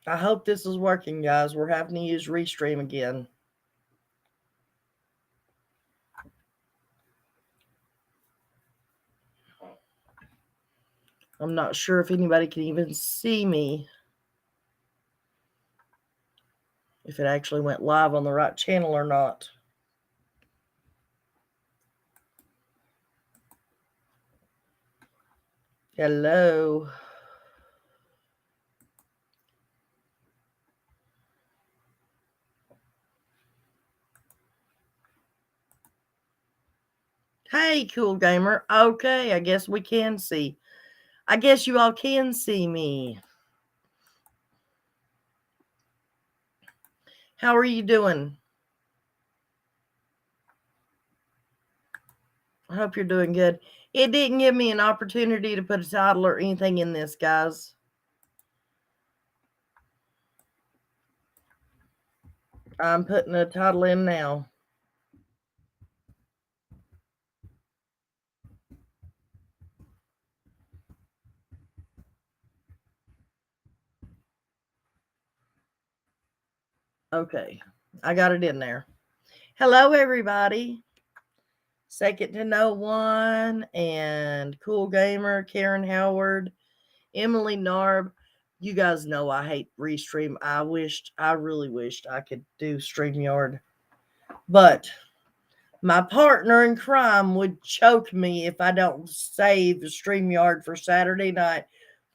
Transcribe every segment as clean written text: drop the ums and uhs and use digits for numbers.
I hope this is working, guys. We're having to use Restream again. I'm not sure if anybody can even see me. If it actually went live on the right channel or not. Hello. Hey, cool gamer. Okay, I guess we can see. I guess you all can see me. How are you doing? I hope you're doing good. It didn't give me an opportunity to put a title or anything in this, guys. I'm putting a title in now. Okay, I got it in there. Hello, everybody. Second to No One and Cool Gamer, Karen Howard, Emily Narb. You guys know I hate Restream. I really wished I could do StreamYard. But my partner in crime would choke me if I don't save the StreamYard for Saturday night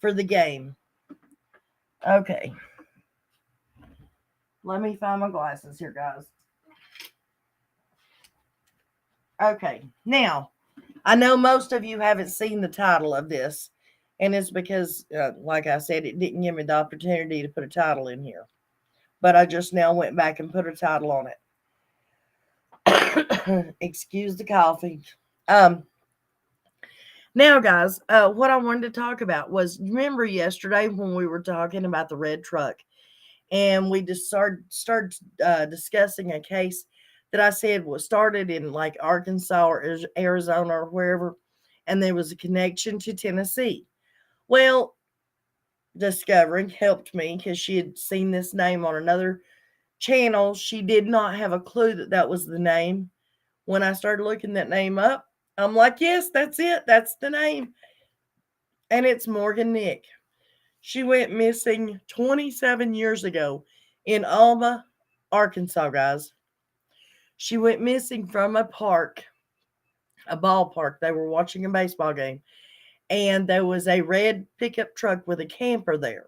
for the game. Okay. Let me find my glasses here, guys. Okay. Now, I know most of you haven't seen the title of this, and it's because, like I said, it didn't give me the opportunity to put a title in here. But I just now went back and put a title on it. Excuse the coffee. Um, Now, guys, what I wanted to talk about was, remember yesterday when we were talking about the red truck, and we just started discussing a case that I said was started in like Arkansas or Arizona or wherever, and there was a connection to Tennessee. Well, discovering helped me because she had seen this name on another channel. She did not have a clue that that was the name. When I started looking that name up, I'm like, yes, that's it. That's the name. And it's Morgan Nick. She went missing 27 years ago in Alma, Arkansas, guys. She went missing from a park, a ballpark. They were watching a baseball game, and there was a red pickup truck with a camper there.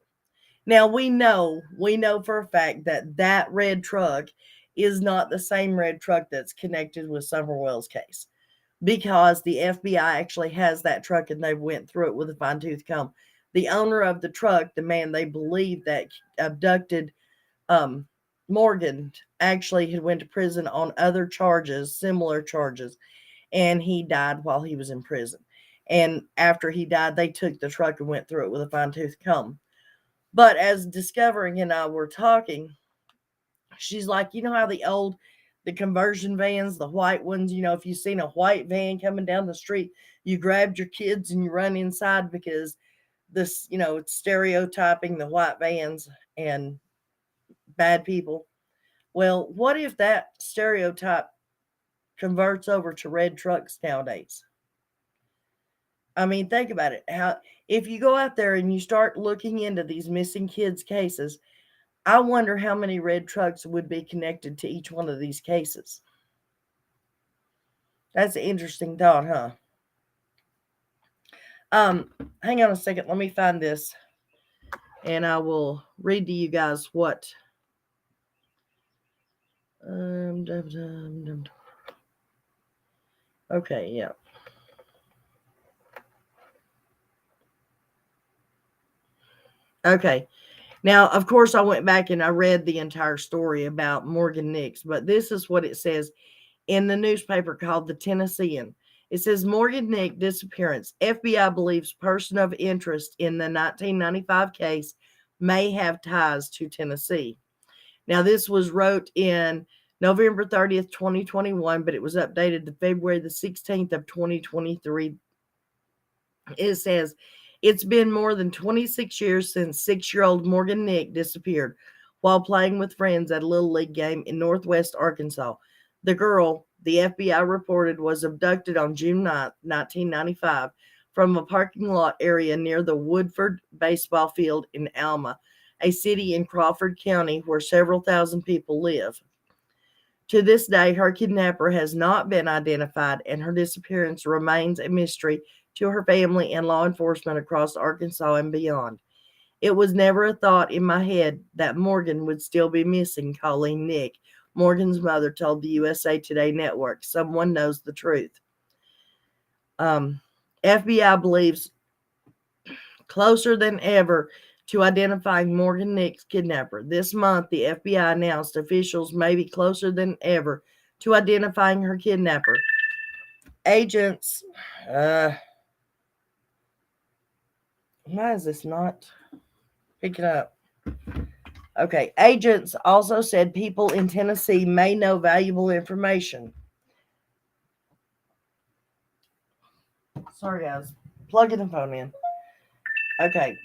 Now we know for a fact that that red truck is not the same red truck that's connected with Summer Wells case, because the FBI actually has that truck and they went through it with a fine tooth comb. The owner of the truck, the man they believe that abducted um, Morgan, actually had went to prison on other charges, similar charges, and he died while he was in prison. And after he died, they took the truck and went through it with a fine tooth comb. But as Discovering and I were talking, she's like, you know how the conversion vans, the white ones, if you've seen a white van coming down the street, you grabbed your kids and you run inside because this, it's stereotyping the white vans and bad people. Well, what if that stereotype converts over to red trucks nowadays? I mean, think about it. How if you go out there and you start looking into these missing kids cases, I wonder how many red trucks would be connected to each one of these cases. That's an interesting thought, huh? Hang on a second. Let me find this, and I will read to you guys what. Okay, yeah. Okay. Now, of course, I went back and I read the entire story about Morgan Nix, but this is what it says in the newspaper called the Tennessean. It says Morgan Nick disappearance. FBI believes person of interest in the 1995 case may have ties to Tennessee. Now, this was wrote in November 30th, 2021, but it was updated to February the 16th of 2023. It says It's been more than 26 years since 6-year-old Morgan Nick disappeared while playing with friends at a Little League game in northwest Arkansas. The girl, the FBI reported, was abducted on June 9th, 1995, from a parking lot area near the Woodford baseball field in Alma, a city in Crawford County where several thousand people live. To this day, her kidnapper has not been identified, and her disappearance remains a mystery to her family and law enforcement across Arkansas and beyond. It was never a thought in my head that Morgan would still be missing, Colleen Nick, Morgan's mother, told the USA Today network. Someone knows the truth. FBI believes closer than ever to identifying Morgan Nick's kidnapper. This month, the FBI announced officials may be closer than ever to identifying her kidnapper. Agents, why is this not picking up? Okay, agents also said people in Tennessee may know valuable information. Sorry, guys. Plugging the phone in. Okay.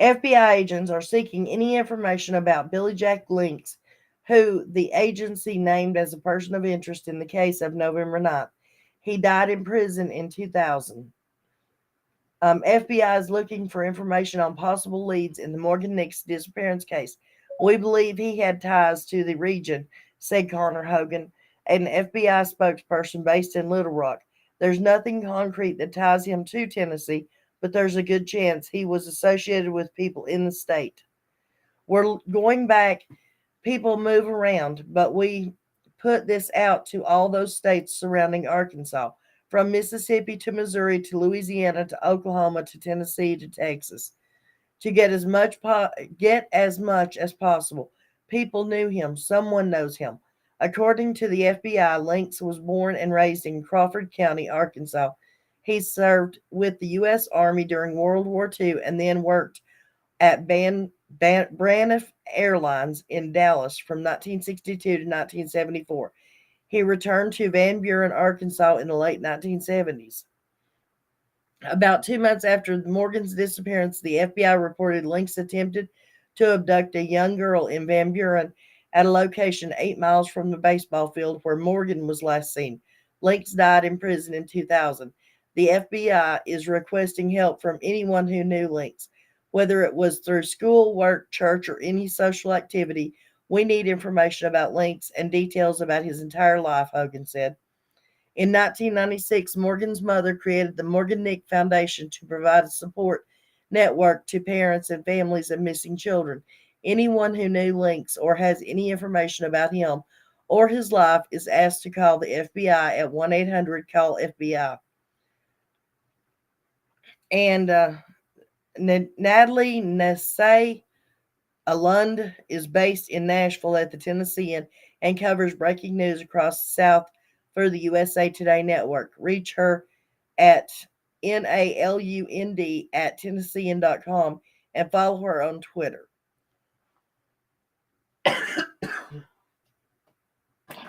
FBI agents are seeking any information about Billy Jack Links, who the agency named as a person of interest in the case of November 9th. He died in prison in 2000. FBI is looking for information on possible leads in the Morgan Nick's disappearance case. We believe he had ties to the region, said Connor Hogan, an FBI spokesperson based in Little Rock. There's nothing concrete that ties him to Tennessee, but there's a good chance he was associated with people in the state. We're going back. People move around, but we put this out to all those states surrounding Arkansas, from Mississippi to Missouri to Louisiana to Oklahoma to Tennessee to Texas, to get as much as possible. People knew him. Someone knows him. According to the FBI, Links was born and raised in Crawford County, Arkansas. He served with the U.S. Army during World War II and then worked at Braniff Airlines in Dallas from 1962 to 1974. He returned to Van Buren, Arkansas in the late 1970s. About 2 months after Morgan's disappearance, the FBI reported Links attempted to abduct a young girl in Van Buren at a location 8 miles from the baseball field where Morgan was last seen. Links died in prison in 2000. The FBI is requesting help from anyone who knew Links, whether it was through school, work, church, or any social activity. We need information about Links and details about his entire life, Hogan said. In 1996, Morgan's mother created the Morgan Nick Foundation to provide a support network to parents and families of missing children. Anyone who knew Links or has any information about him or his life is asked to call the FBI at 1-800-CALL-FBI. And Natalie Nessay Alund is based in Nashville at the Tennessean and covers breaking news across the South for the USA Today network. Reach her at NALUND at Tennessean.com and follow her on Twitter.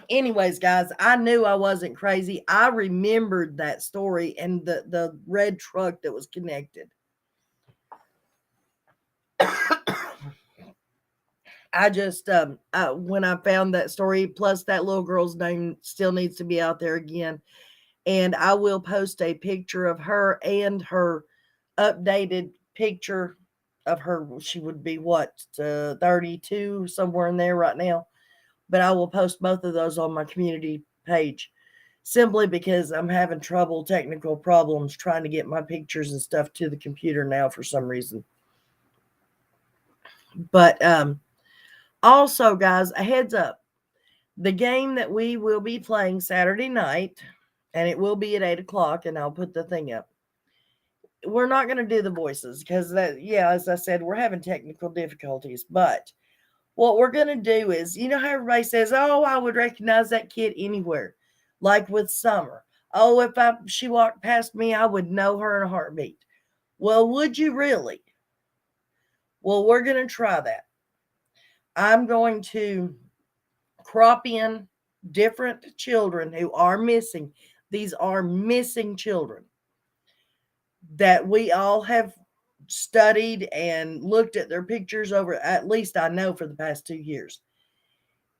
Anyways, guys, I knew I wasn't crazy. I remembered that story and the red truck that was connected. I just when I found that story, plus that little girl's name still needs to be out there again. And I will post a picture of her and her updated picture of her. She would be 32, somewhere in there right now. But I will post both of those on my community page, simply because I'm having technical problems trying to get my pictures and stuff to the computer now for some reason. But also, guys, a heads up. The game that we will be playing Saturday night, and it will be at 8 o'clock, and I'll put the thing up. We're not going to do the voices because, as I said, we're having technical difficulties. But what we're going to do is, you know how everybody says, oh, I would recognize that kid anywhere. Like with Summer. Oh, if she walked past me, I would know her in a heartbeat. Well, would you really? Well, we're going to try that. I'm going to crop in different children who are missing. These are missing children that we all have studied and looked at their pictures over, at least I know, for the past 2 years.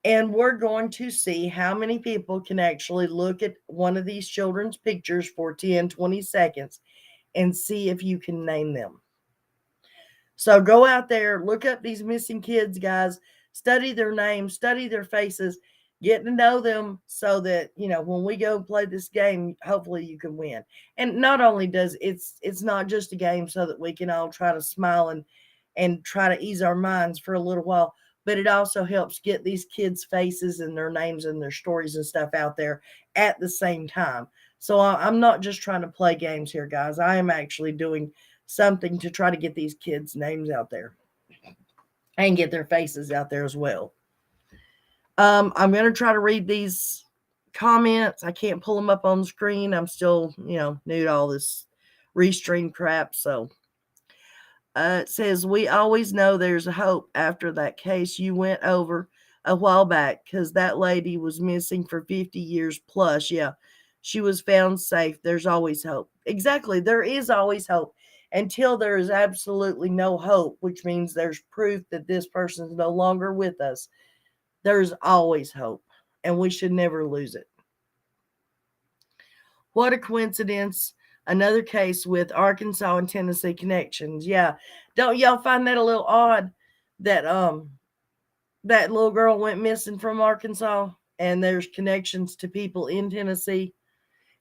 And we're going to see how many people can actually look at one of these children's pictures for 10, 20 seconds and see if you can name them. So go out there, look up these missing kids, guys, study their names, study their faces, get to know them so that, when we go play this game, hopefully you can win. And not only does it's not just a game so that we can all try to smile and try to ease our minds for a little while, but it also helps get these kids' faces and their names and their stories and stuff out there at the same time. So I'm not just trying to play games here, guys. I am actually doing something to try to get these kids' names out there and get their faces out there as well. I'm going to try to read these comments. I can't pull them up on the screen. I'm still, new to all this restream crap. So it says, we always know there's a hope after that case you went over a while back, because that lady was missing for 50 years plus. Yeah, she was found safe. There's always hope. Exactly. There is always hope until there is absolutely no hope, which means there's proof that this person is no longer with us. There's always hope, and we should never lose it. What a coincidence. Another case with Arkansas and Tennessee connections. Yeah. Don't y'all find that a little odd that that little girl went missing from Arkansas and there's connections to people in Tennessee?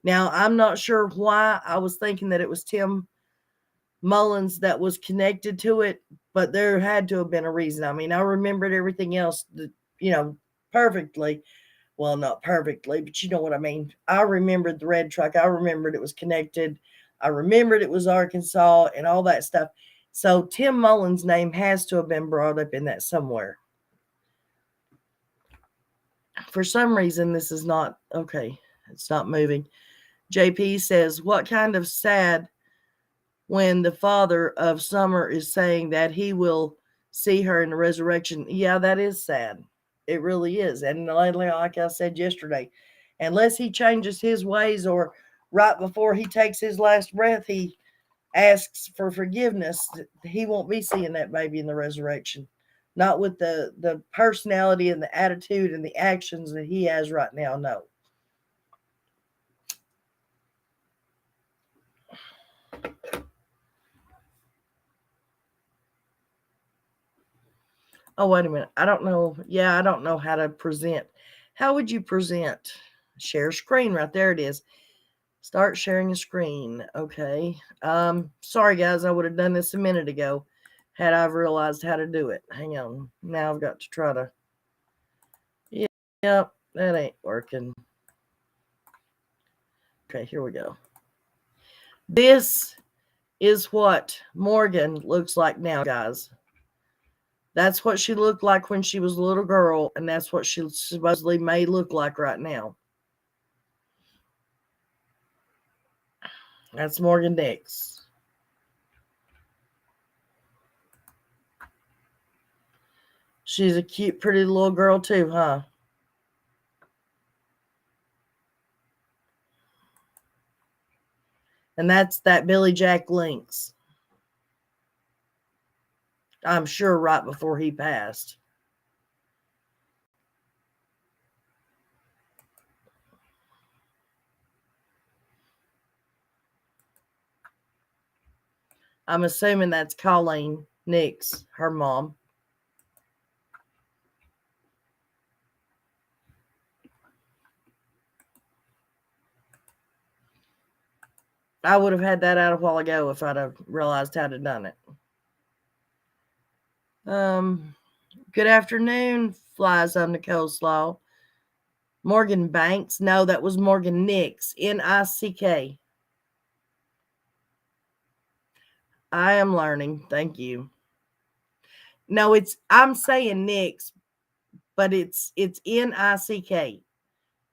Now, I'm not sure why I was thinking that it was Tim Mullins that was connected to it, but there had to have been a reason. I mean, I remembered everything else, perfectly. Well, not perfectly, but you know what I mean. I remembered the red truck. I remembered it was connected. I remembered it was Arkansas and all that stuff. So Tim Mullins' name has to have been brought up in that somewhere. For some reason, this is not okay. It's not moving. JP says, what kind of sad when the father of Summer is saying that he will see her in the resurrection? Yeah, that is sad. It really is. And like I said yesterday, unless he changes his ways, or right before he takes his last breath, he asks for forgiveness, he won't be seeing that baby in the resurrection. Not with the personality and the attitude and the actions that he has right now, no. Oh, wait a minute. I don't know. Yeah, I don't know how to present. How would you present? Share screen. Right there it is. Start sharing a screen. Okay. Sorry guys, I would have done this a minute ago had I realized how to do it. Hang on. Now I've got to try to. Yep, that ain't working. Okay, here we go. This is what Morgan looks like now, guys. That's what she looked like when she was a little girl, and that's what she supposedly may look like right now. That's Morgan Dix. She's a cute, pretty little girl too, huh? And that's that Billy Jack Lynx. I'm sure right before he passed. I'm assuming that's Colleen Nix, her mom. I would have had that out a while ago if I'd have realized how to done it. Good afternoon, flies on the coleslaw. Morgan Banks. No, that was Morgan Nix. Nick. I am learning. Thank you. No, I'm saying Nix, but it's Nick.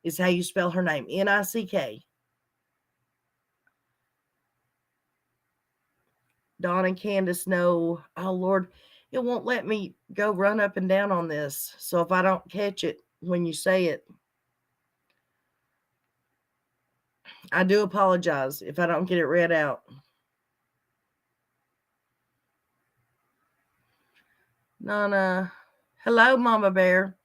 Is how you spell her name. Nick. Dawn and Candace know. Oh Lord, it won't let me go run up and down on this. So if I don't catch it when you say it. I do apologize if I don't get it read out. Nana. Hello, Mama Bear.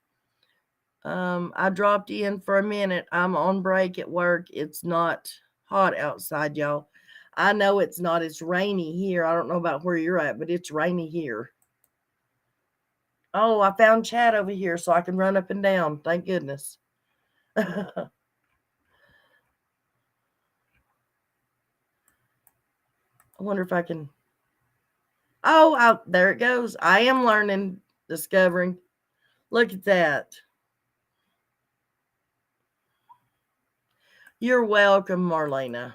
I dropped in for a minute. I'm on break at work. It's not hot outside, y'all. I know it's not. It's rainy here. I don't know about where you're at, but it's rainy here. Oh, I found Chad over here so I can run up and down. Thank goodness. I wonder if I can. Oh, there it goes. I am learning, discovering. Look at that. You're welcome, Marlena.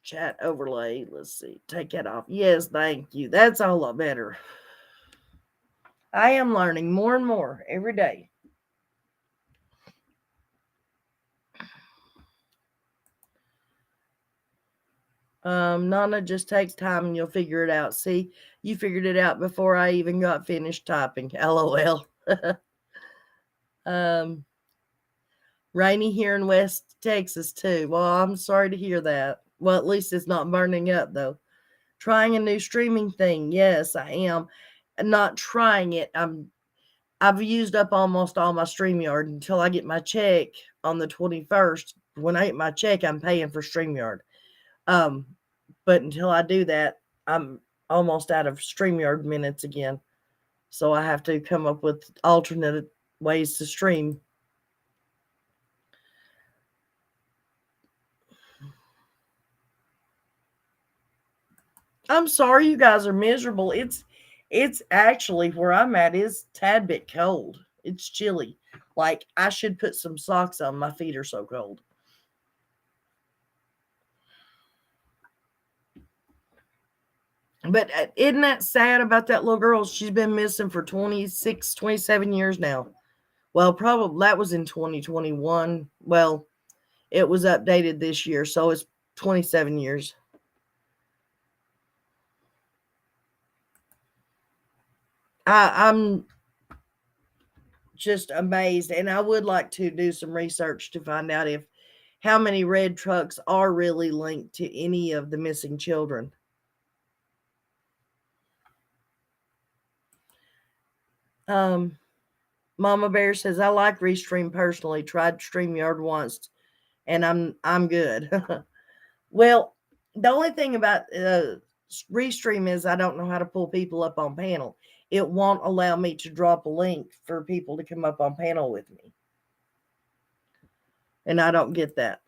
Chat overlay. Let's see. Take that off. Yes, thank you. That's a lot better. I am learning more and more every day. Nana, just takes time and you'll figure it out. See, you figured it out before I even got finished typing. LOL. Rainy here in West Texas too. Well, I'm sorry to hear that. Well, at least it's not burning up though. Trying a new streaming thing. Yes, I am. Not trying it. I've used up almost all my StreamYard until I get my check on the 21st. When I get my check, I'm paying for StreamYard. But until I do that, I'm almost out of StreamYard minutes again. So I have to come up with alternate ways to stream. I'm sorry you guys are miserable. It's actually where I'm at is tad bit cold. It's chilly. Like I should put some socks on. My feet are so cold. But isn't that sad about that little girl? She's been missing for 26, 27 years now. Well, probably that was in 2021. Well, it was updated this year, so it's 27 years. I'm just amazed, and I would like to do some research to find out if how many red trucks are really linked to any of the missing children. Um, Mama Bear says I like Restream personally. Tried StreamYard once, and I'm good. Well, the only thing about Restream is I don't know how to pull people up on panel. It won't allow me to drop a link for people to come up on panel with me. And I don't get that.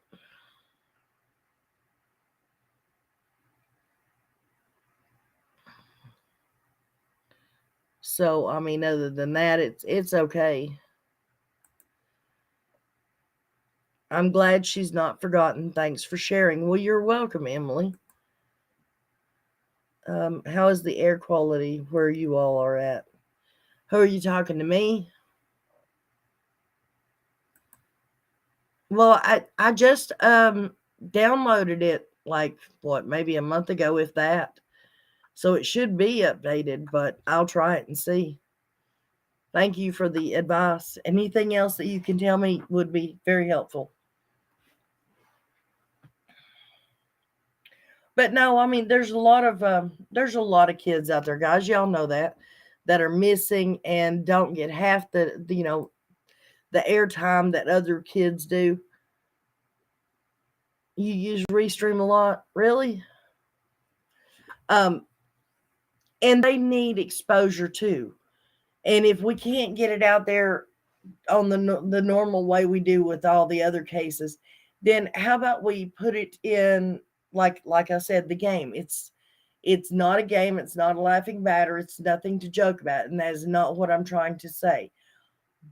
So, I mean, other than that, it's okay. I'm glad she's not forgotten. Thanks for sharing. Well, you're welcome, Emily. How is the air quality where you all are at? Who are you talking to me? Well, I just downloaded it like what, maybe a month ago, if that. So it should be updated, but I'll try it and see. Thank you for the advice. Anything else that you can tell me would be very helpful. But no, I mean, there's a lot of kids out there, guys. Y'all know that are missing and don't get half the airtime that other kids do. You use Restream a lot, really? Um, and they need exposure too. And if we can't get it out there on the normal way we do with all the other cases, then how about we put it in like I said, the game. It's not a game, it's not a laughing matter, it's nothing to joke about, and that is not what I'm trying to say.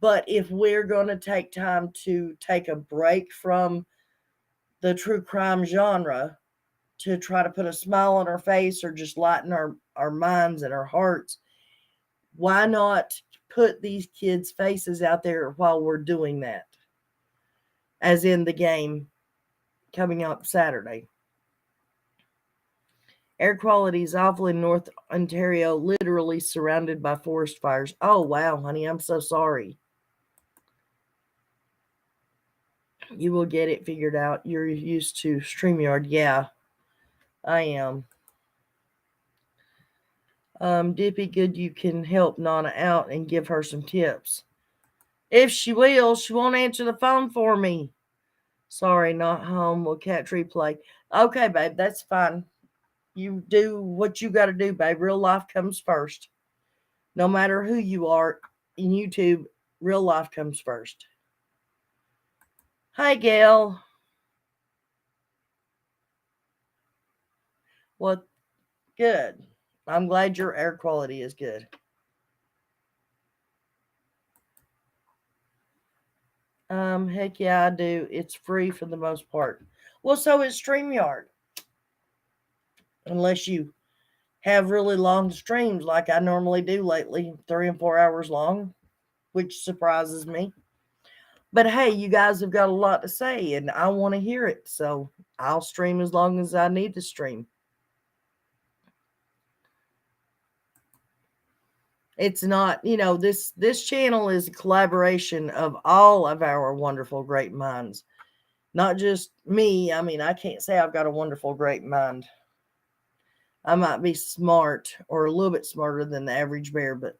But if we're going to take time to take a break from the true crime genre to try to put a smile on our face or just lighten our minds and our hearts, why not put these kids' faces out there while we're doing that? As in the game coming up Saturday. Air quality is awful in North Ontario, literally surrounded by forest fires. Oh, wow, honey, I'm so sorry. You will get it figured out. You're used to StreamYard. Yeah, I am. Dippy, good you can help Nana out and give her some tips. If she will, she won't answer the phone for me. Sorry, not home. We'll catch replay. Okay, babe, that's fine. You do what you got to do, babe. Real life comes first. No matter who you are in YouTube, real life comes first. Hi, Gail. What? Good. I'm glad your air quality is good. Heck yeah, I do. It's free for the most part. Well, so is StreamYard. Unless you have really long streams like I normally do lately, 3 and 4 hours long, which surprises me. But hey, you guys have got a lot to say and I want to hear it. So I'll stream as long as I need to stream. It's not, this channel is a collaboration of all of our wonderful, great minds. Not just me. I mean, I can't say I've got a wonderful, great mind. I might be smart or a little bit smarter than the average bear, but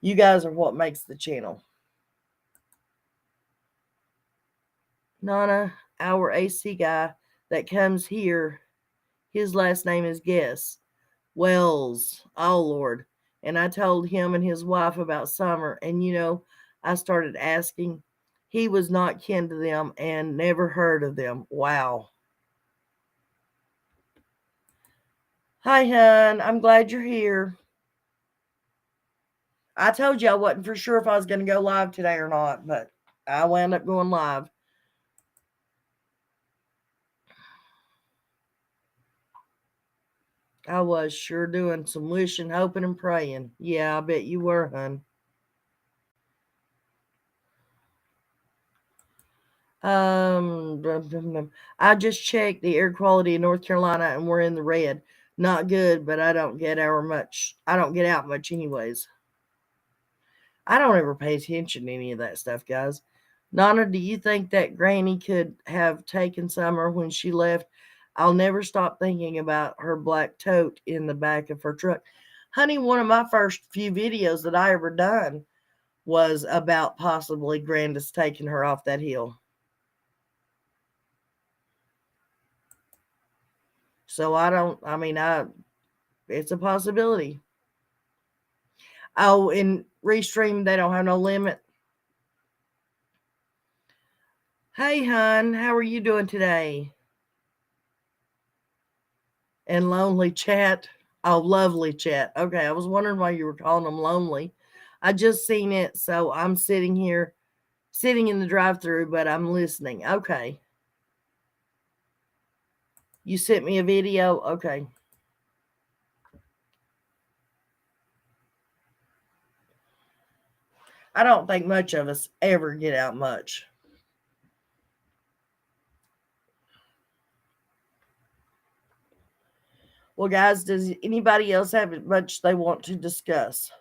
you guys are what makes the channel. Nana, our AC guy that comes here, his last name is Guess. Wells. Oh, Lord. And I told him and his wife about Summer, and I started asking. He was not kin to them and never heard of them. Wow. Hi, hon. I'm glad you're here. I told you I wasn't for sure if I was going to go live today or not, but I wound up going live. I was sure doing some wishing, hoping, and praying. Yeah, I bet you were, hon. I just checked the air quality in North Carolina and we're in the red. Not good, but I don't get out much anyways. I don't ever pay attention to any of that stuff, guys. Nana, do you think that Granny could have taken Summer when she left? I'll never stop thinking about her black tote in the back of her truck. Honey, one of my first few videos that I ever done was about possibly Grandis taking her off that hill. So it's a possibility. Oh, in Restream, they don't have no limit. Hey, hon, how are you doing today? And lonely chat. Oh, lovely chat. Okay, I was wondering why you were calling them lonely. I just seen it, so I'm sitting here, sitting in the drive-through, but I'm listening. Okay. You sent me a video? Okay. I don't think much of us ever get out much. Well, guys, does anybody else have much they want to discuss?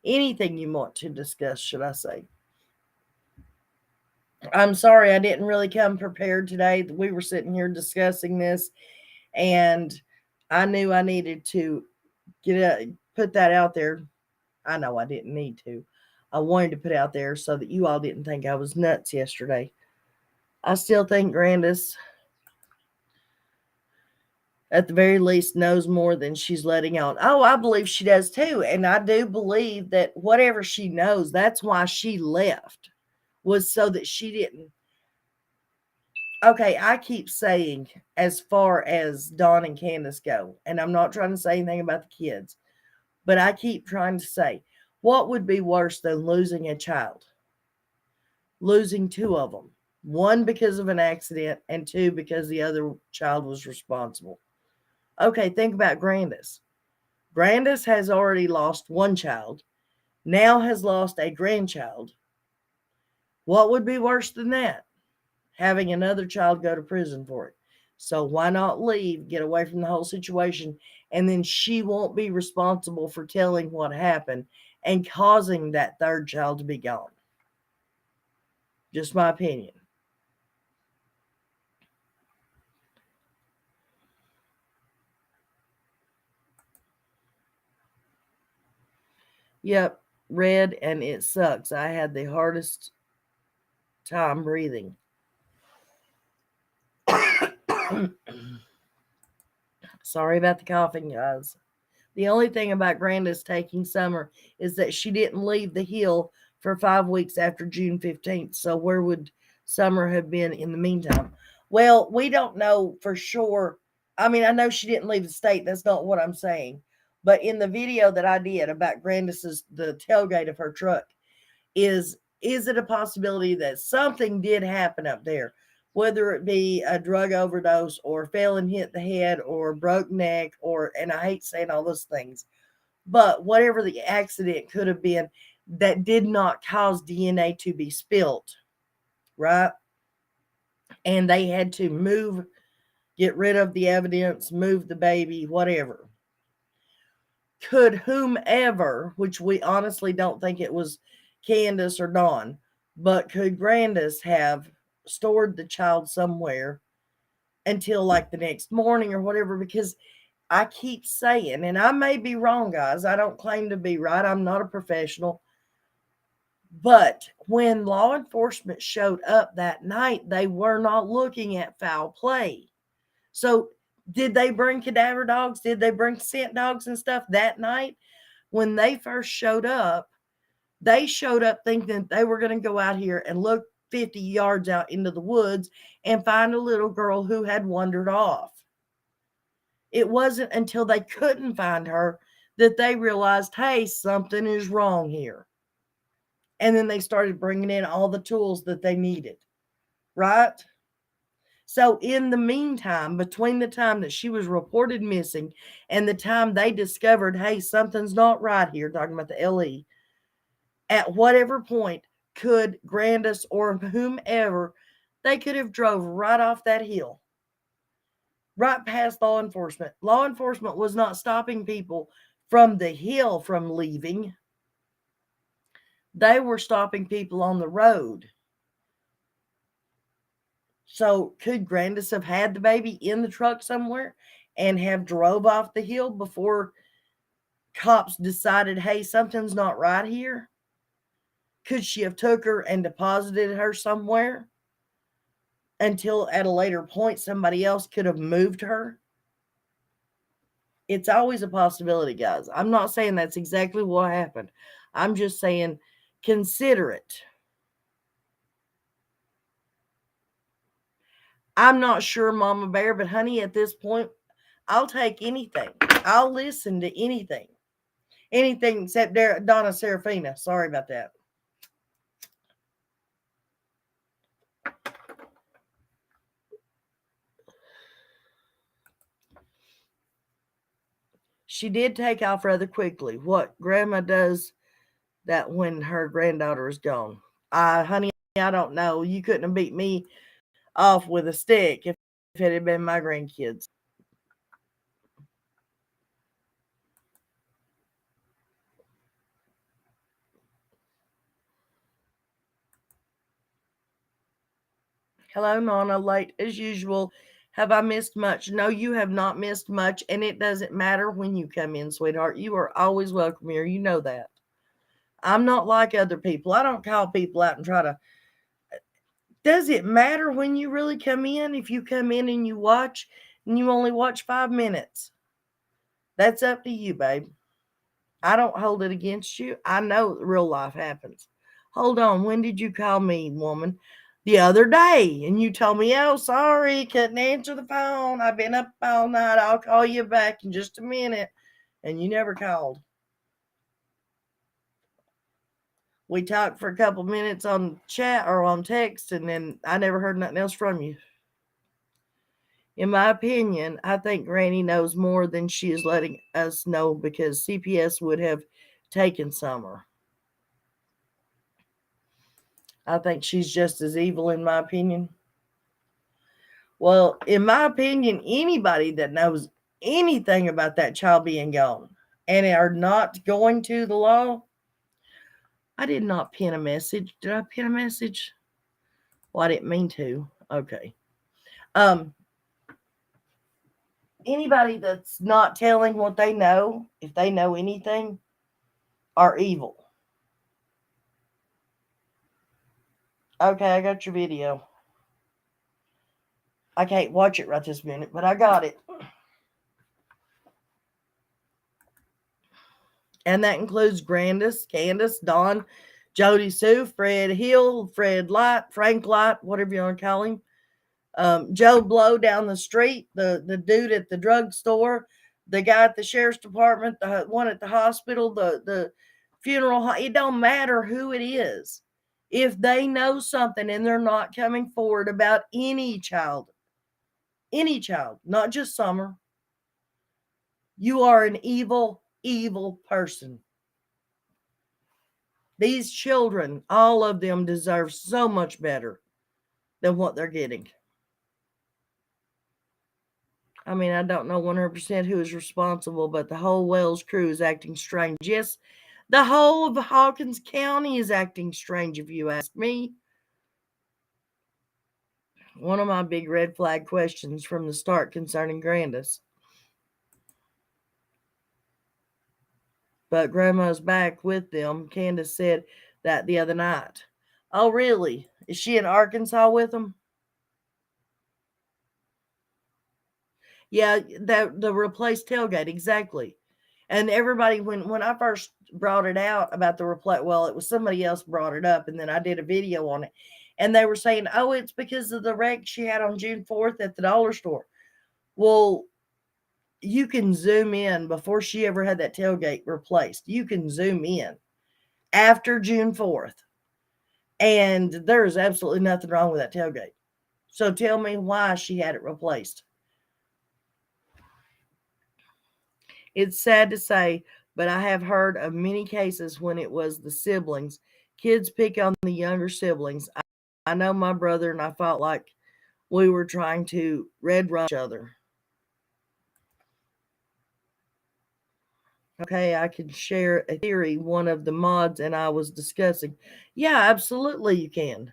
Anything you want to discuss, should I say? I'm sorry I didn't really come prepared today. We were sitting here discussing this, and I knew I needed to put that out there. I know I didn't need to. I wanted to put out there so that you all didn't think I was nuts yesterday. I still think Grandis, at the very least, knows more than she's letting on. Oh, I believe she does too. And I do believe that whatever she knows, that's why she left, was so that she didn't. Okay, I keep saying, as far as Dawn and Candace go, and I'm not trying to say anything about the kids, but I keep trying to say, what would be worse than losing a child? Losing two of them. One because of an accident, and two because the other child was responsible. Okay, think about Grandis. Grandis has already lost one child, now has lost a grandchild. What would be worse than that? Having another child go to prison for it. So why not leave, get away from the whole situation, and then she won't be responsible for telling what happened and causing that third child to be gone. Just my opinion. Yep, red, and it sucks. I had the hardest time breathing. Sorry about the coughing, guys. The only thing about Granda's taking Summer is that she didn't leave the hill for 5 weeks after June 15th. So where would Summer have been in the meantime? Well, we don't know for sure. I mean, I know she didn't leave the state. That's not what I'm saying. But in the video that I did about Grandis's the tailgate of her truck, is it a possibility that something did happen up there? Whether it be a drug overdose or fell and hit the head or broke neck or, and I hate saying all those things, but whatever the accident could have been that did not cause DNA to be spilt, right? And they had to move, get rid of the evidence, move the baby, whatever. Could whomever, which we honestly don't think it was Candace or Dawn, but could Grandis have stored the child somewhere until like the next morning or whatever? Because I keep saying, and I may be wrong, guys, I don't claim to be right, I'm not a professional, but when law enforcement showed up that night, they were not looking at foul play. So did they bring cadaver dogs? Did they bring scent dogs and stuff that night? When they first showed up, they showed up thinking they were going to go out here and look 50 yards out into the woods and find a little girl who had wandered off. It wasn't until they couldn't find her that they realized, hey, something is wrong here. And then they started bringing in all the tools that they needed, right? So, in the meantime, between the time that she was reported missing and the time they discovered, hey, something's not right here, talking about the LE, at whatever point could Grandis or whomever, they could have drove right off that hill, right past law enforcement. Law enforcement was not stopping people from the hill from leaving. They were stopping people on the road. So could Grandis have had the baby in the truck somewhere and have drove off the hill before cops decided, hey, something's not right here? Could she have took her and deposited her somewhere until at a later point somebody else could have moved her? It's always a possibility, guys. I'm not saying that's exactly what happened. I'm just saying consider it. I'm not sure, Mama Bear, but honey, at this point, I'll take anything. I'll listen to anything. Anything except Donna Serafina. Sorry about that. She did take off rather quickly. What Grandma does that when her granddaughter is gone. Honey, I don't know. You couldn't have beat me off with a stick if it had been my grandkids. Hello, Nana. Late as usual. Have I missed much? No, you have not missed much, and it doesn't matter when you come in, sweetheart. You are always welcome here. You know that. I'm not like other people. I don't call people out and try to. Does it matter when you really come in? If you come in and you watch and you only watch 5 minutes, that's up to you, babe. I don't hold it against you. I know real life happens. Hold on. When did you call me, woman? The other day. And you told me, oh, sorry, couldn't answer the phone. I've been up all night. I'll call you back in just a minute. And you never called. We talked for a couple minutes on chat or on text, and then I never heard nothing else from you. In my opinion, I think Granny knows more than she is letting us know because CPS would have taken Summer. I think she's just as evil, in my opinion. Well, in my opinion, anybody that knows anything about that child being gone and are not going to the law, I did not pin a message. Did I pin a message? Well, I didn't mean to. Okay. Um, Anybody that's not telling what they know, if they know anything, are evil. Okay, I got your video. I can't watch it right this minute, but I got it. And that includes Candace, Don, Jody Sue, Fred Hill, Fred Light, Frank Light, whatever you want to call him. Joe Blow down the street, the dude at the drugstore, the guy at the sheriff's department, the one at the hospital, the funeral. It don't matter who it is. If they know something and they're not coming forward about any child, not just Summer, you are an evil, evil person. These children, all of them, deserve so much better than what they're getting. I mean, I don't know 100% who is responsible, but the whole Wells crew is acting strange. Yes, the whole of Hawkins County is acting strange, if you ask me. One of my big red flag questions from the start concerning Grandis. But Grandma's back with them. Candace said that the other night. Oh, really? Is she in Arkansas with them? Yeah, the replaced tailgate, exactly. And everybody, when I first brought it out about the replace, well, it was somebody else brought it up, and then I did a video on it, and they were saying, "Oh, it's because of the wreck she had on June 4th at the dollar store." Well, you can zoom in before she ever had that tailgate replaced. You can zoom in after June 4th, and there is absolutely nothing wrong with that tailgate. So tell me why she had it replaced. It's sad to say, but I have heard of many cases when it was the siblings. Kids pick on the younger siblings. I know my brother and I felt like we were trying to red run each other. Okay, I can share a theory one of the mods and I was discussing. Yeah, absolutely you can.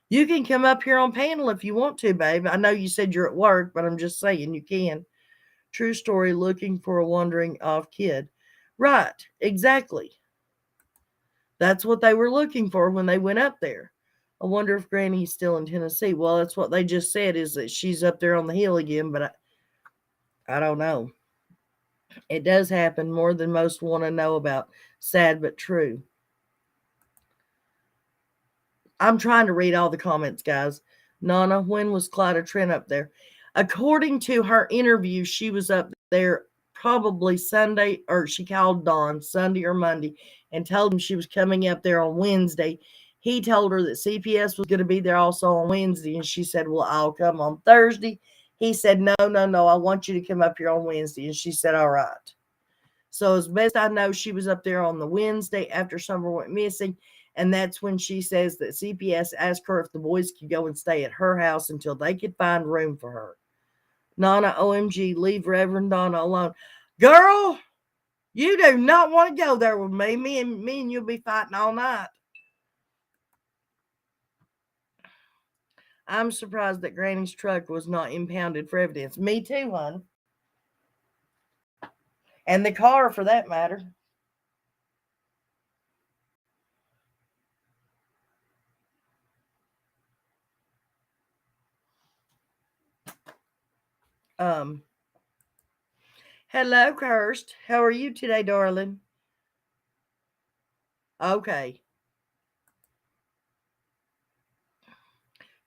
You can come up here on panel if you want to, babe. I know you said you're at work, but I'm just saying you can. True story, looking for a wandering off kid. Right, exactly. That's what they were looking for when they went up there. I wonder if Granny's still in Tennessee. Well, that's what they just said, is that she's up there on the hill again, but I don't know. It does happen more than most want to know about. Sad but true. I'm trying to read all the comments, guys. Nana, when was Clyda Trent up there? According to her interview, she was up there probably Sunday, or she called Don Sunday or Monday and told him she was coming up there on Wednesday. He told her that CPS was going to be there also on Wednesday, and she said, "Well, I'll come on Thursday." He said, "No, no, no, I want you to come up here on Wednesday." And she said, "All right." So as best I know, she was up there on the Wednesday after Summer went missing. And that's when she says that CPS asked her if the boys could go and stay at her house until they could find room for her. Nana, OMG, leave Reverend Donna alone. Girl, you do not want to go there with me. Me and you'll be fighting all night. I'm surprised that Granny's truck was not impounded for evidence. Me too, hon. And the car, for that matter. Um, Hello, Kirst. How are you today, darling? Okay.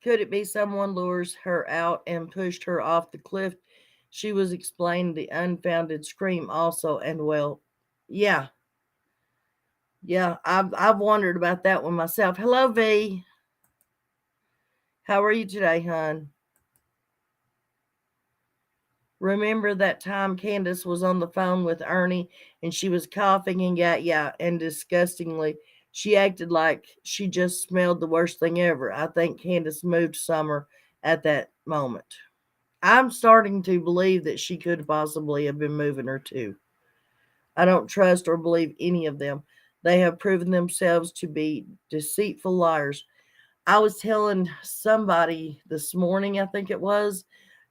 Could it be someone lures her out and pushed her off the cliff? She was explaining the unfounded scream also, and well, yeah, yeah, I've wondered about that one myself. Hello, V. How are you today, hon? Remember that time Candace was on the phone with Ernie and she was coughing and yeah, and disgustingly, she acted like she just smelled the worst thing ever. I think Candace moved Summer at that moment. I'm starting to believe that she could possibly have been moving her too. I don't trust or believe any of them. They have proven themselves to be deceitful liars. I was telling somebody this morning, I think it was,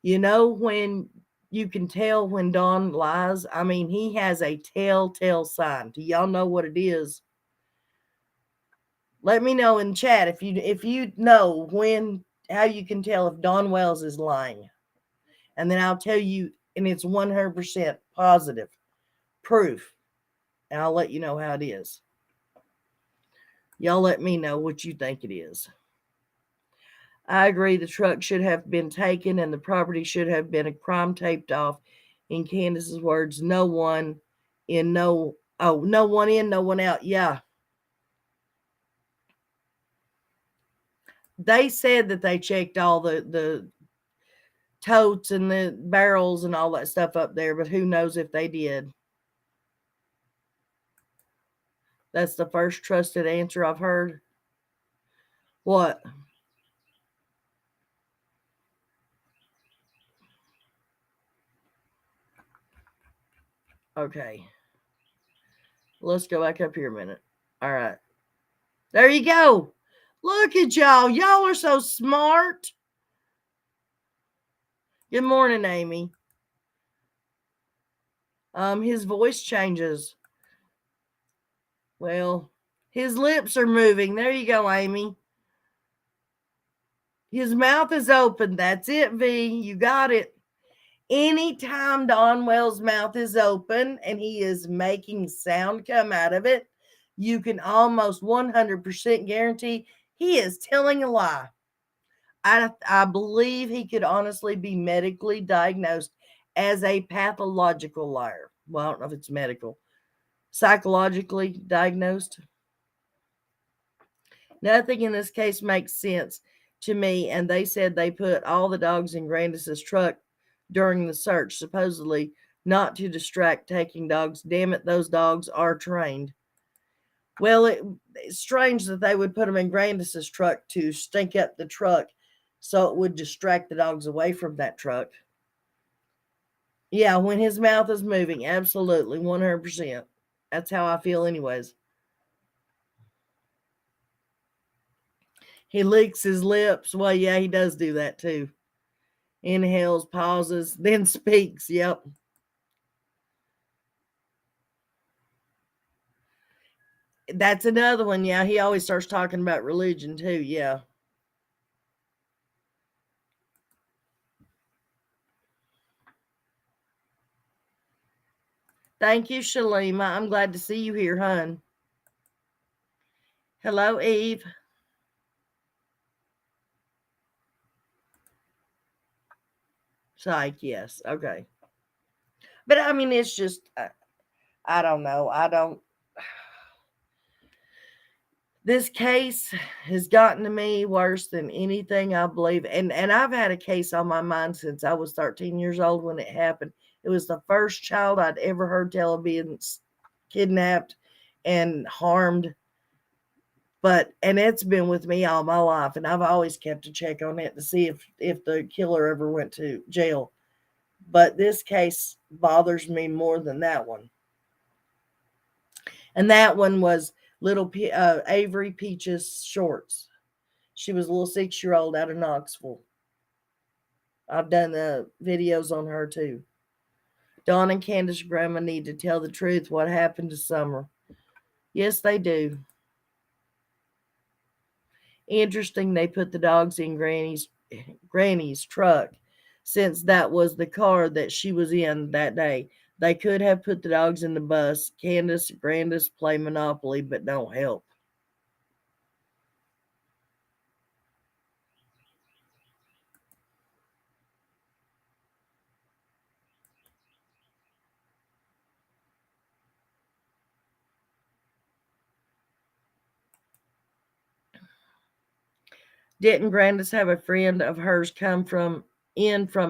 when you can tell when Don lies? I mean, he has a telltale sign. Do y'all know what it is? Let me know in chat if you know how you can tell if Don Wells is lying. And then I'll tell you, and it's 100% positive proof. And I'll let you know how it is. Y'all let me know what you think it is. I agree the truck should have been taken and the property should have been a crime taped off. In Candace's words, no one in, no one in, no one out. Yeah. They said that they checked all the totes and the barrels and all that stuff up there, but who knows if they did. That's the first trusted answer I've heard. What? Okay. Let's go back up here a minute. All right. There you go. Look at y'all. Y'all are so smart. Good morning, Amy. His voice changes. Well, his lips are moving. There you go, Amy. His mouth is open. That's it, V. You got it. Anytime Don Wells' mouth is open and he is making sound come out of it, you can almost 100% guarantee he is telling a lie. I believe he could honestly be medically diagnosed as a pathological liar. Well, I don't know if it's medical. Psychologically diagnosed. Nothing in this case makes sense to me, and they said they put all the dogs in Grandis's truck during the search, supposedly not to distract taking dogs. Damn it, those dogs are trained. Well, it's strange that they would put them in Grandis's truck to stink up the truck so it would distract the dogs away from that truck. Yeah, when his mouth is moving, absolutely, 100%. That's how I feel anyways. He licks his lips. Well, yeah, he does do that too. Inhales, pauses, then speaks. Yep. That's another one. Yeah, he always starts talking about religion too. Yeah. Thank you, Shalima. I'm glad to see you here, hon. Hello, Eve. Psych, yes. Okay. But I mean, it's just, I don't know. This case has gotten to me worse than anything I believe. And I've had a case on my mind since I was 13 years old when it happened. It was the first child I'd ever heard tell of being kidnapped and harmed. And it's been with me all my life. And I've always kept a check on it to see if the killer ever went to jail. But this case bothers me more than that one. And that one was little Avery Peaches Shorts. She was a little 6-year-old out of Knoxville. I've done the videos on her too. Dawn and Candace grandma need to tell the truth what happened to Summer. Yes, they do. Interesting they put the dogs in Granny's truck, since that was the car that she was in that day. They could have put the dogs in the bus. Candace, Grandis play Monopoly, but don't help. Didn't Grandis have a friend of hers come from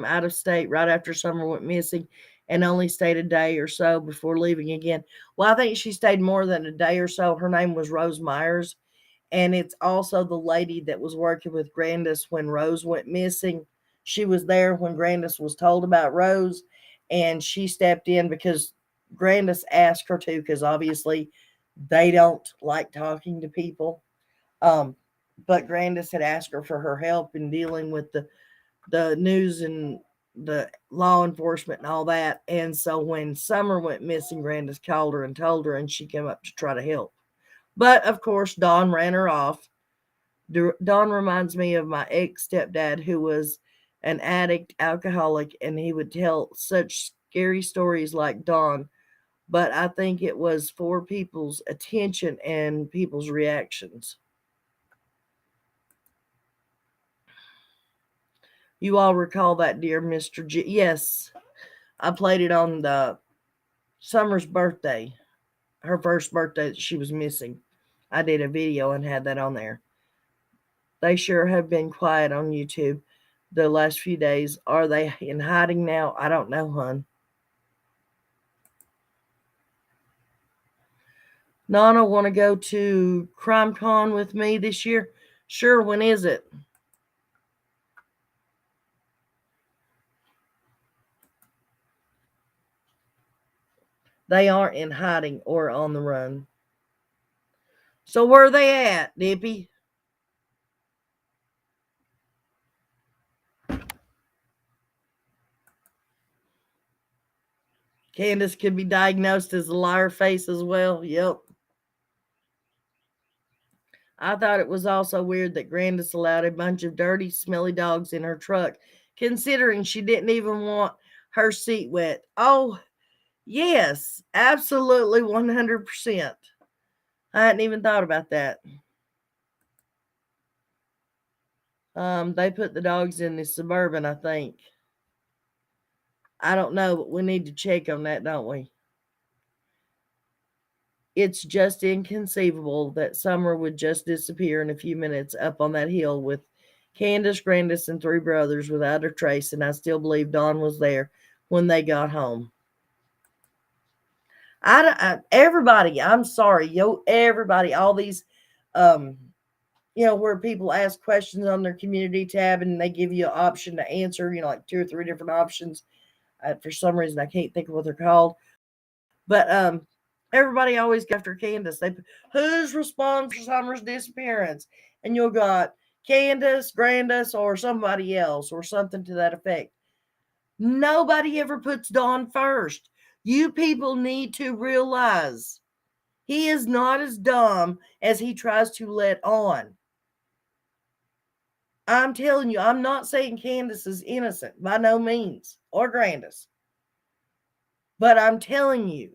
out of state right after Summer went missing and only stayed a day or so before leaving again? Well, I think she stayed more than a day or so. Her name was Rose Myers. And it's also the lady that was working with Grandis when Rose went missing. She was there when Grandis was told about Rose, and she stepped in because Grandis asked her to, because obviously they don't like talking to people. Um, but Grandis had asked her for her help in dealing with the news and the law enforcement and all that. And so when Summer went missing, Grandis called her and told her, and she came up to try to help. But of course, Dawn ran her off. Dawn reminds me of my ex stepdad, who was an addict, alcoholic, and he would tell such scary stories like Dawn. But I think it was for people's attention and people's reactions. You all recall that, dear Mr. G? Yes, I played it on the Summer's birthday, her first birthday that she was missing. I did a video and had that on there. They sure have been quiet on YouTube the last few days. Are they in hiding now? I don't know, hon. Nana, want to go to CrimeCon with me this year? Sure, when is it? They aren't in hiding or on the run. So where are they at, Dippy? Candace could be diagnosed as a liar face as well. Yep. I thought it was also weird that Grandis allowed a bunch of dirty, smelly dogs in her truck, considering she didn't even want her seat wet. Oh, yes, absolutely 100%. I hadn't even thought about that. They put the dogs in the Suburban, I think. I don't know, but we need to check on that, don't we? It's just inconceivable that Summer would just disappear in a few minutes up on that hill with Candace, Grandis, and three brothers without a trace, and I still believe Dawn was there when they got home. Everybody, I'm sorry, everybody, all these, um, where people ask questions on their community tab and they give you an option to answer, like 2 or 3 different options. For some reason, I can't think of what they're called. But everybody always go after Candace. Who's responsible for Summer's disappearance? And you'll got Candace, Grandis, or somebody else, or something to that effect. Nobody ever puts Dawn first. You people need to realize he is not as dumb as he tries to let on. I'm telling you, I'm not saying Candace is innocent by no means, or Grandis. But I'm telling you,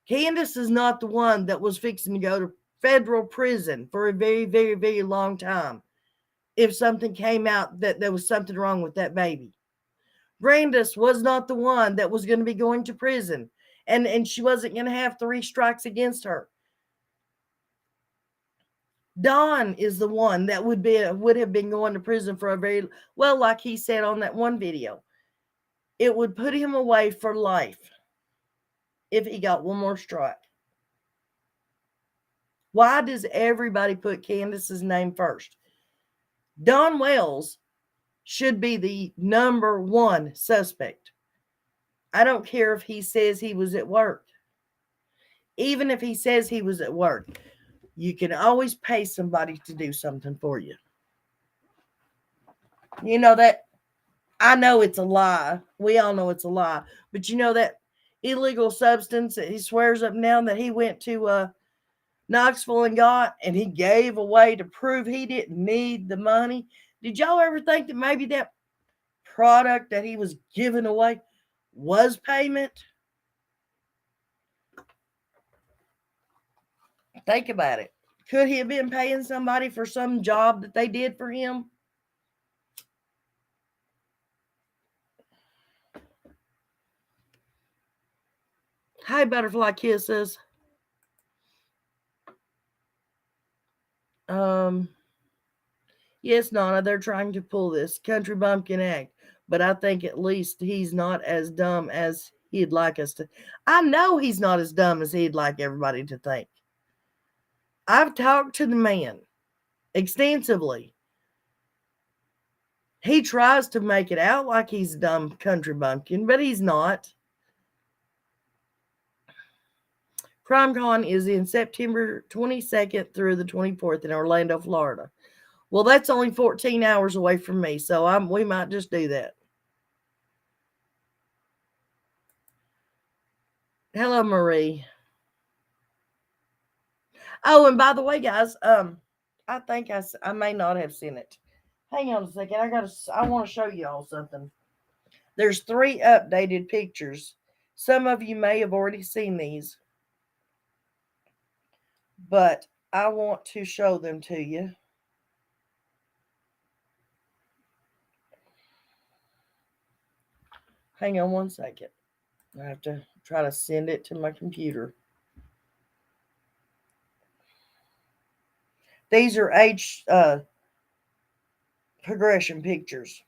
Candace is not the one that was fixing to go to federal prison for a very, very, very long time if something came out that there was something wrong with that baby. Grandis was not the one that was going to be going to prison, and she wasn't going to have 3 strikes against her. Dawn is the one that would have been going to prison for a very, well, like he said on that one video, it would put him away for life if he got one more strike. Why does everybody put Candace's name first? Don Wells should be the number 1 suspect. I don't care if he says he was at work. Even if he says he was at work, you can always pay somebody to do something for you. You know that, I know it's a lie. We all know it's a lie. But you know that illegal substance that he swears up and down that he went to Knoxville and got, and he gave away to prove he didn't need the money. Did y'all ever think that maybe that product that he was giving away was payment? Think about it. Could he have been paying somebody for some job that they did for him? Hi, Butterfly Kisses. Yes, Nana, they're trying to pull this country bumpkin act, but I think at least he's not as dumb as he'd like us to. I know he's not as dumb as he'd like everybody to think. I've talked to the man extensively. He tries to make it out like he's a dumb country bumpkin, but he's not. CrimeCon is in September 22nd through the 24th in Orlando, Florida. Well, that's only 14 hours away from me, so we might just do that. Hello, Marie. Oh, and by the way, guys, I think I may not have seen it. Hang on a second. I want to show you all something. There's 3 updated pictures. Some of you may have already seen these, but I want to show them to you. Hang on one second. I have to try to send it to my computer. These are age progression pictures.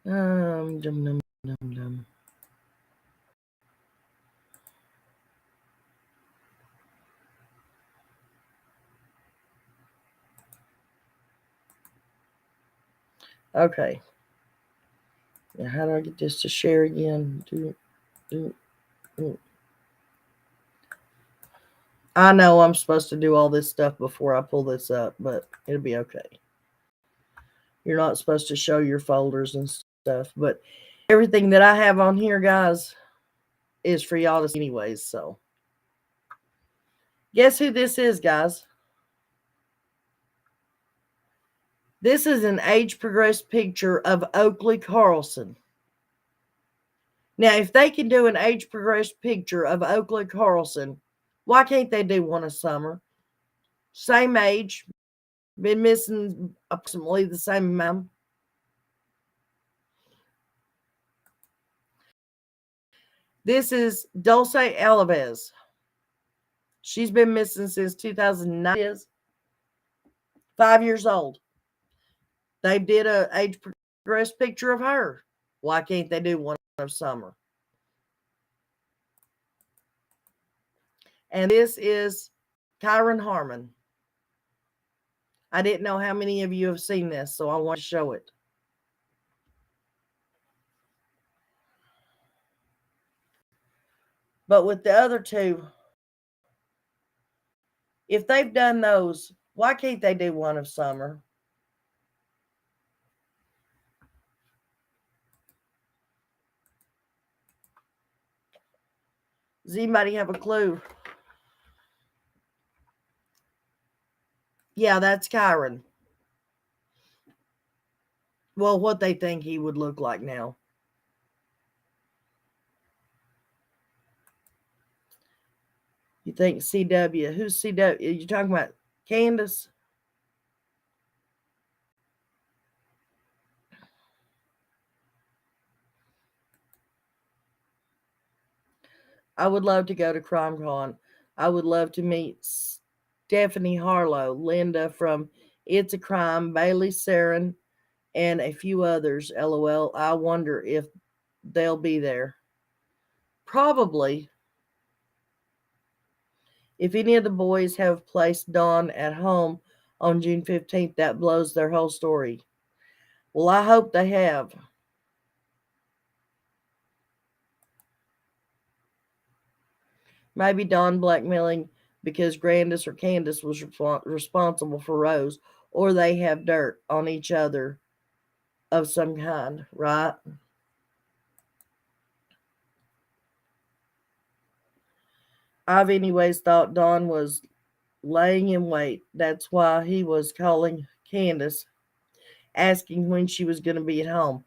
Dum, dum, dum, dum. Okay. Now, how do I get this to share again? I know I'm supposed to do all this stuff before I pull this up, but it'll be okay. You're not supposed to show your folders and stuff, but everything that I have on here, guys, is for y'all to see anyways. So, guess who this is, guys? This is an age progressed picture of Oakley Carlson. Now, if they can do an age progressed picture of Oakley Carlson, why can't they do one of Summer? Same age, been missing approximately the same amount. This is Dulce Alaves. She's been missing since 2009. 5 years old. They did a age progressed picture of her. Why can't they do one of Summer? And this is Kyron Harmon. I didn't know how many of you have seen this, so I want to show it. But with the other two, if they've done those, why can't they do one of Summer? Does anybody have a clue? Yeah, that's Kyron. Well, what they think he would look like now. You think CW? Who's CW? Are you talking about Candace? I would love to go to CrimeCon. I would love to meet Stephanie Harlow, Linda from It's a Crime, Bailey Sarin, and a few others. LOL. I wonder if they'll be there. Probably. If any of the boys have placed Dawn at home on June 15th, that blows their whole story. Well, I hope they have. Maybe Dawn blackmailing because Grandis or Candace was responsible for Rose, or they have dirt on each other of some kind, right? I've anyways thought Dawn was laying in wait. That's why he was calling Candace, asking when she was going to be at home.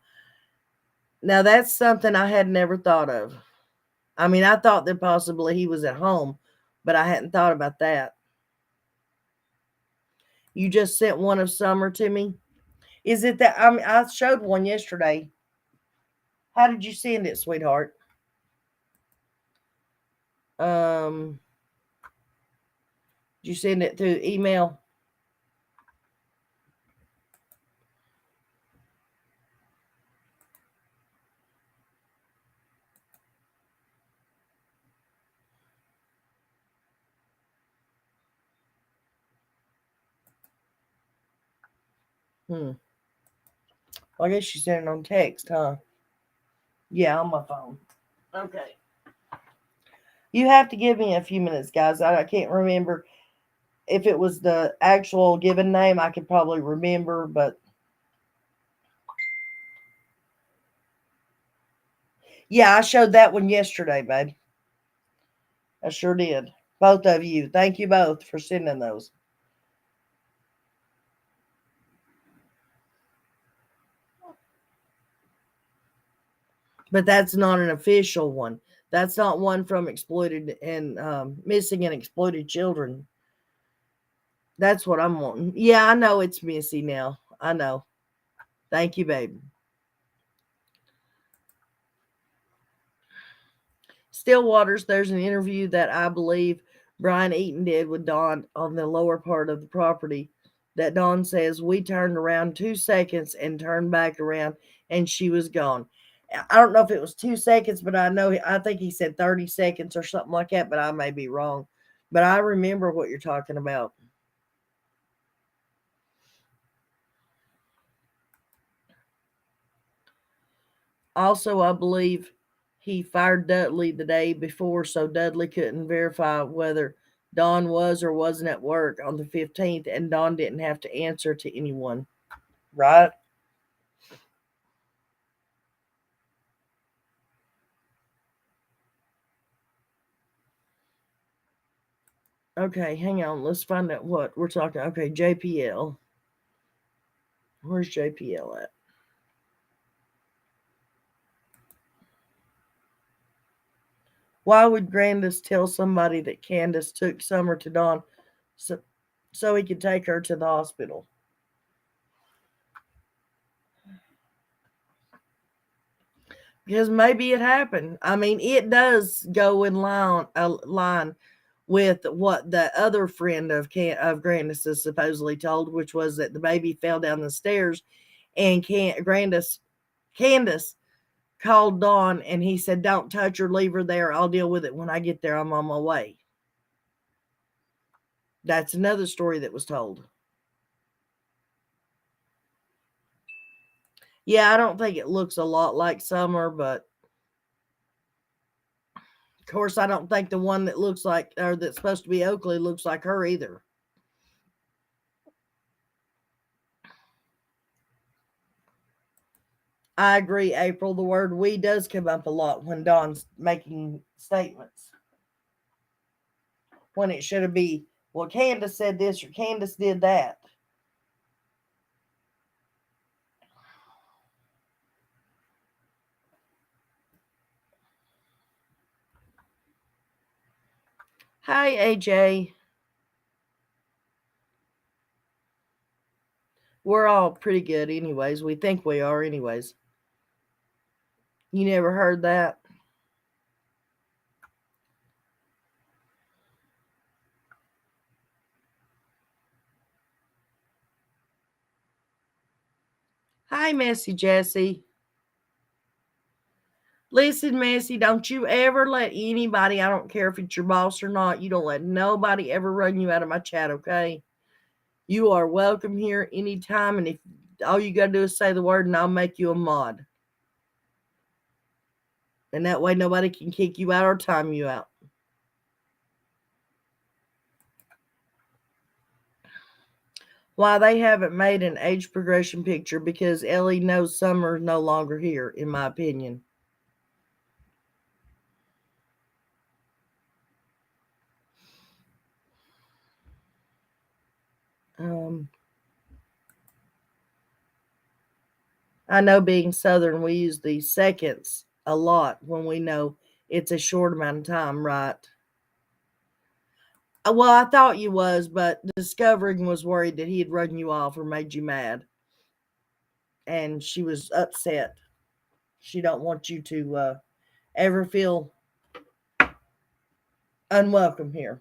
Now, that's something I had never thought of. I mean, I thought that possibly he was at home, but I hadn't thought about that. You just sent one of Summer to me. Is it that I showed one yesterday? How did you send it, sweetheart? Did you send it through email? Well, I guess she sent it on text, huh? Yeah, on my phone. Okay. You have to give me a few minutes, guys. I can't remember if it was the actual given name. I could probably remember, but yeah, I showed that one yesterday, babe. I sure did. Both of you. Thank you both for sending those. But that's not an official one. That's not one from exploited and missing and exploited children. That's what I'm wanting. Yeah, I know it's Missy now. I know. Thank you, baby. Stillwaters, there's an interview that I believe Brian Eaton did with Dawn on the lower part of the property that Dawn says we turned around 2 seconds and turned back around and she was gone. I don't know if it was 2 seconds, but I think he said 30 seconds or something like that, but I may be wrong. But I remember what you're talking about. Also, I believe he fired Dudley the day before, so Dudley couldn't verify whether Dawn was or wasn't at work on the 15th, and Dawn didn't have to answer to anyone. Right? Okay, hang on. Let's find out what we're talking. Okay, JPL. Where's JPL at? Why would Grandis tell somebody that Candace took Summer to Dawn so he could take her to the hospital? Because maybe it happened. I mean, it does go in line with what the other friend of Grandis supposedly told, which was that the baby fell down the stairs, and Candace called Dawn, and he said, "Don't touch her, leave her there. I'll deal with it when I get there. I'm on my way." That's another story that was told. Yeah, I don't think it looks a lot like Summer, but of course, I don't think the one that looks like, or that's supposed to be Oakley, looks like her either. I agree, April. The word "we" does come up a lot when Dawn's making statements. When it should be, well, Candace said this or Candace did that. Hi, AJ. We're all pretty good, anyways. We think we are, anyways. You never heard that? Hi, Messy Jessie. Listen, Messy, don't you ever let anybody, I don't care if it's your boss or not, you don't let nobody ever run you out of my chat, okay? You are welcome here anytime, and if all you got to do is say the word, and I'll make you a mod. And that way nobody can kick you out or time you out. Why they haven't made an age progression picture, because Ellie knows Summer's no longer here, in my opinion. I know being Southern, we use the seconds a lot when we know it's a short amount of time, right? Well, I thought you was, but Discovering was worried that he had run you off or made you mad. And she was upset. She don't want you to ever feel unwelcome here.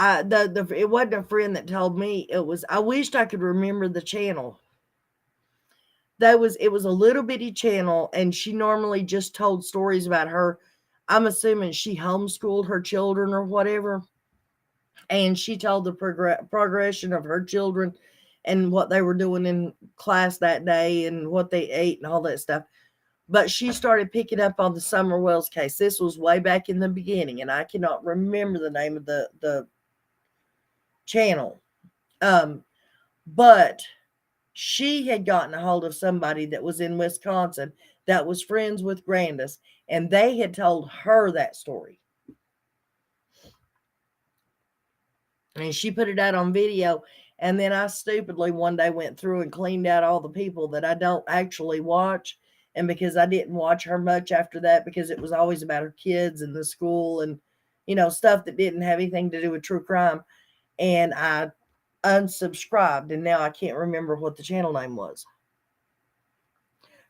It wasn't a friend that told me. It was, I wished I could remember the channel. It was a little bitty channel, and she normally just told stories about her. I'm assuming she homeschooled her children or whatever. And she told the progression of her children and what they were doing in class that day and what they ate and all that stuff. But she started picking up on the Summer Wells case. This was way back in the beginning, and I cannot remember the name of the channel. But she had gotten a hold of somebody that was in Wisconsin that was friends with Grandis, and they had told her that story. And she put it out on video. And then I stupidly one day went through and cleaned out all the people that I don't actually watch. And because I didn't watch her much after that, because it was always about her kids and the school and, stuff that didn't have anything to do with true crime. And I unsubscribed. And now I can't remember what the channel name was.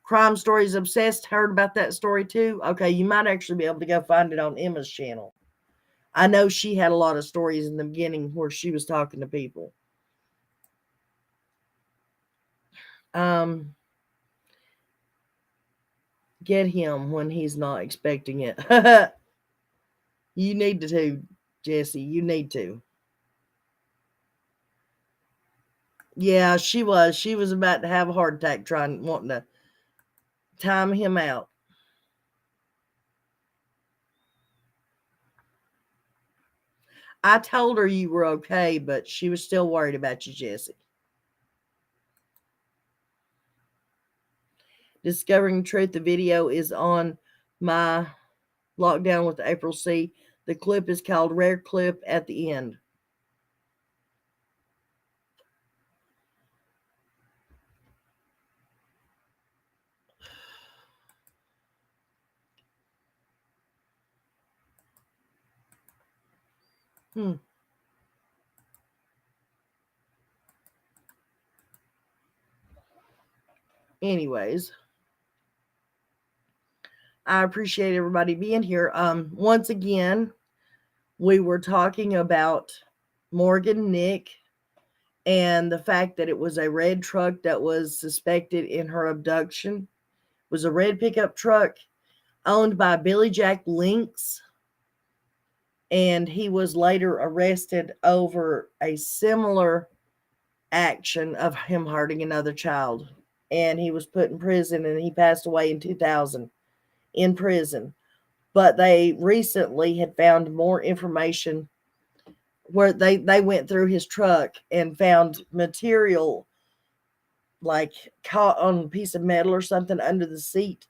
Crime Stories Obsessed. Heard about that story too? Okay, you might actually be able to go find it on Emma's channel. I know she had a lot of stories in the beginning where she was talking to people. Get him when he's not expecting it. You need to, Jesse. You need to. Yeah, she was. She was about to have a heart attack wanting to time him out. I told her you were okay, but she was still worried about you, Jesse. Discovering the Truth, the video is on my Lockdown with April C. The clip is called Rare Clip at the End. Anyways, I appreciate everybody being here. Once again, we were talking about Morgan Nick and the fact that it was a red truck that was suspected in her abduction. It was a red pickup truck owned by Billy Jack Links, and he was later arrested over a similar action of him hurting another child, and he was put in prison, and he passed away in 2000 in prison. But they recently had found more information where they went through his truck and found material like caught on a piece of metal or something under the seat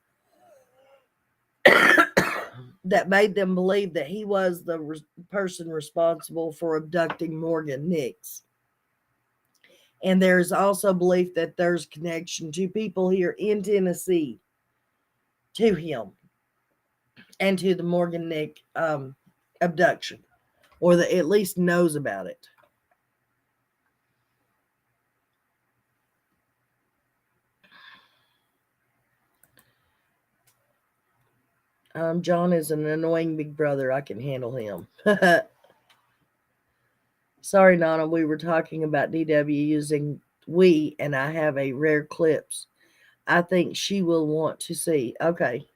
that made them believe that he was the person responsible for abducting Morgan Nix. And there's also belief that there's connection to people here in Tennessee to him and to the Morgan Nick abduction, or that at least knows about it. John is an annoying big brother. I can handle him. Sorry, Nana. We were talking about DW using we, and I have a rare clips. I think she will want to see. Okay.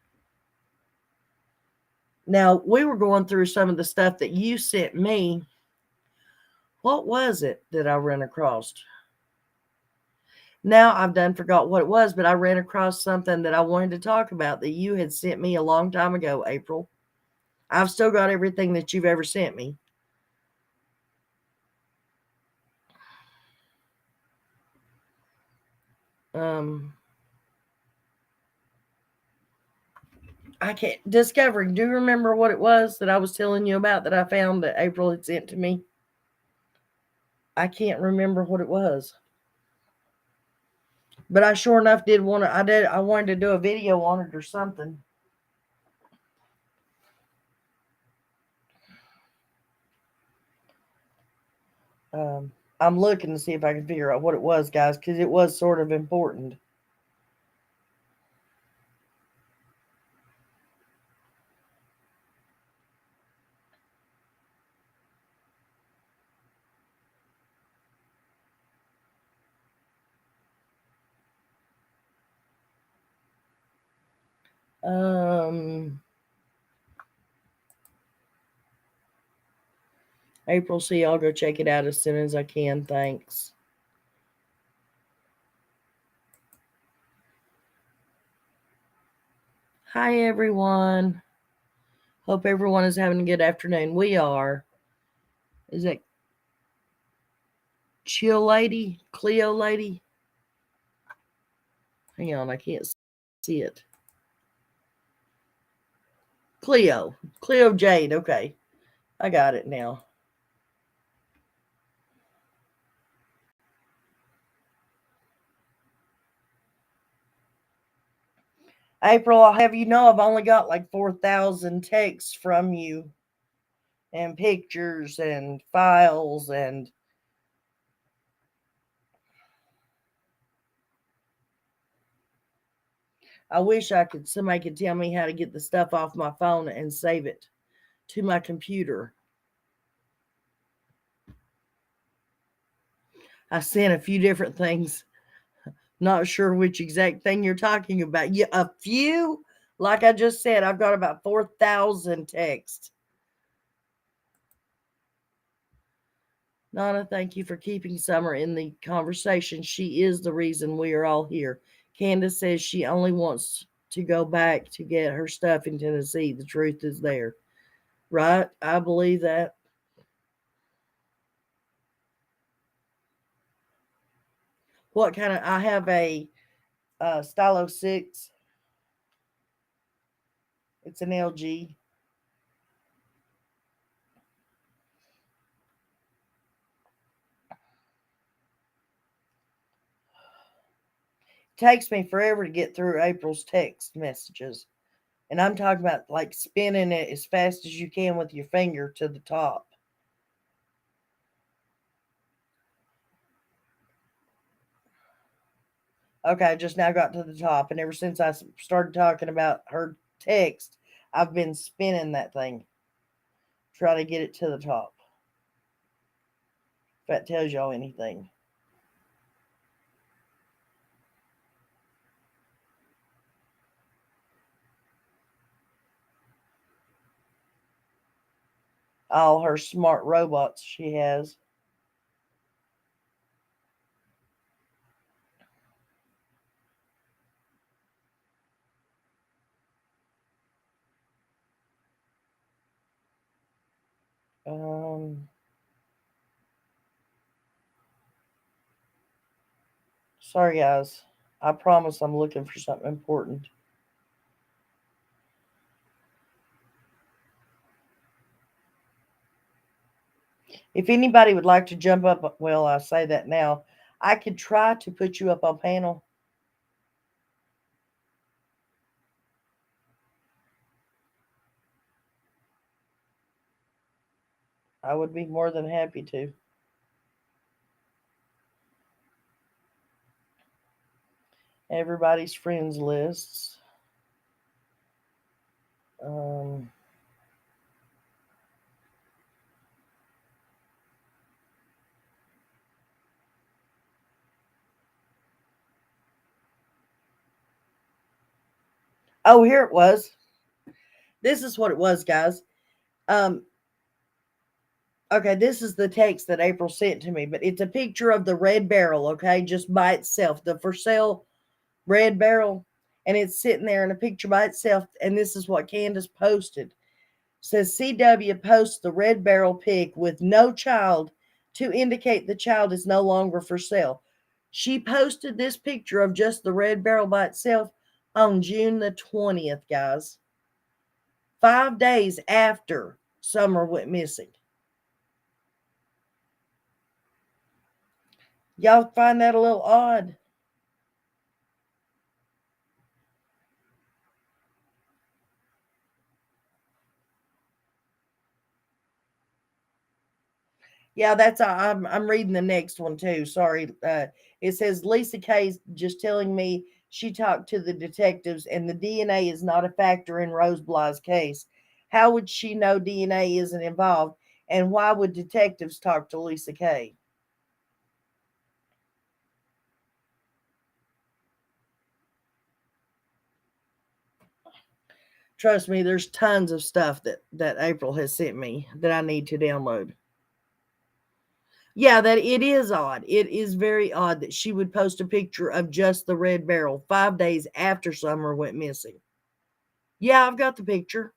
Now, we were going through some of the stuff that you sent me. What was it that I ran across? Now I've done forgot what it was, but I ran across something that I wanted to talk about that you had sent me a long time ago, April. I've still got everything that you've ever sent me. I can't. Discovering. Do you remember what it was that I was telling you about that I found that April had sent to me? I can't remember what it was. But I sure enough did want to. I wanted to do a video on it or something. I'm looking to see if I can figure out what it was, guys, because it was sort of important. Um, April C, I'll go check it out as soon as I can. Thanks. Hi, everyone. Hope everyone is having a good afternoon. We are. Is it Chill Lady? Cleo Lady? Hang on, I can't see it. Cleo. Cleo Jade. Okay. I got it now. April, I'll have you know I've only got like 4,000 texts from you and pictures and files, and I wish somebody could tell me how to get the stuff off my phone and save it to my computer. I sent a few different things. Not sure which exact thing you're talking about. Yeah, a few. Like I just said, I've got about 4,000 texts. Nana, thank you for keeping Summer in the conversation. She is the reason we are all here. Candace says she only wants to go back to get her stuff in Tennessee. The truth is there. Right? I believe that. What kind of, I have a Stylo 6. It's an LG. Takes me forever to get through April's text messages. And I'm talking about like spinning it as fast as you can with your finger to the top. Okay, I just now got to the top. And ever since I started talking about her text, I've been spinning that thing. Try to get it to the top. If that tells y'all anything. All her smart robots she has. Um, Sorry, guys. I promise I'm looking for something important. If anybody would like to jump up, well, I say that now. I could try to put you up on panel. I would be more than happy to. Everybody's friends lists. Um, oh, here it was. This is what it was, guys. Um, okay, this is the text that April sent to me, but it's a picture of the red barrel, okay, just by itself, the for sale red barrel, and it's sitting there in a picture by itself. And this is what Candace posted. It says CW posts the red barrel pig with no child to indicate the child is no longer for sale. She posted this picture of just the red barrel by itself on June the 20th, guys. 5 days after Summer went missing. Y'all find that a little odd? Yeah, that's I'm reading the next one too. Sorry. It says Lisa Kay's just telling me she talked to the detectives and the DNA is not a factor in Rose Bly's case. How would she know DNA isn't involved? And why would detectives talk to Lisa Kay? Trust me, there's tons of stuff that April has sent me that I need to download. Yeah, that it is odd. It is very odd that she would post a picture of just the red barrel 5 days after Summer went missing. Yeah, I've got the picture.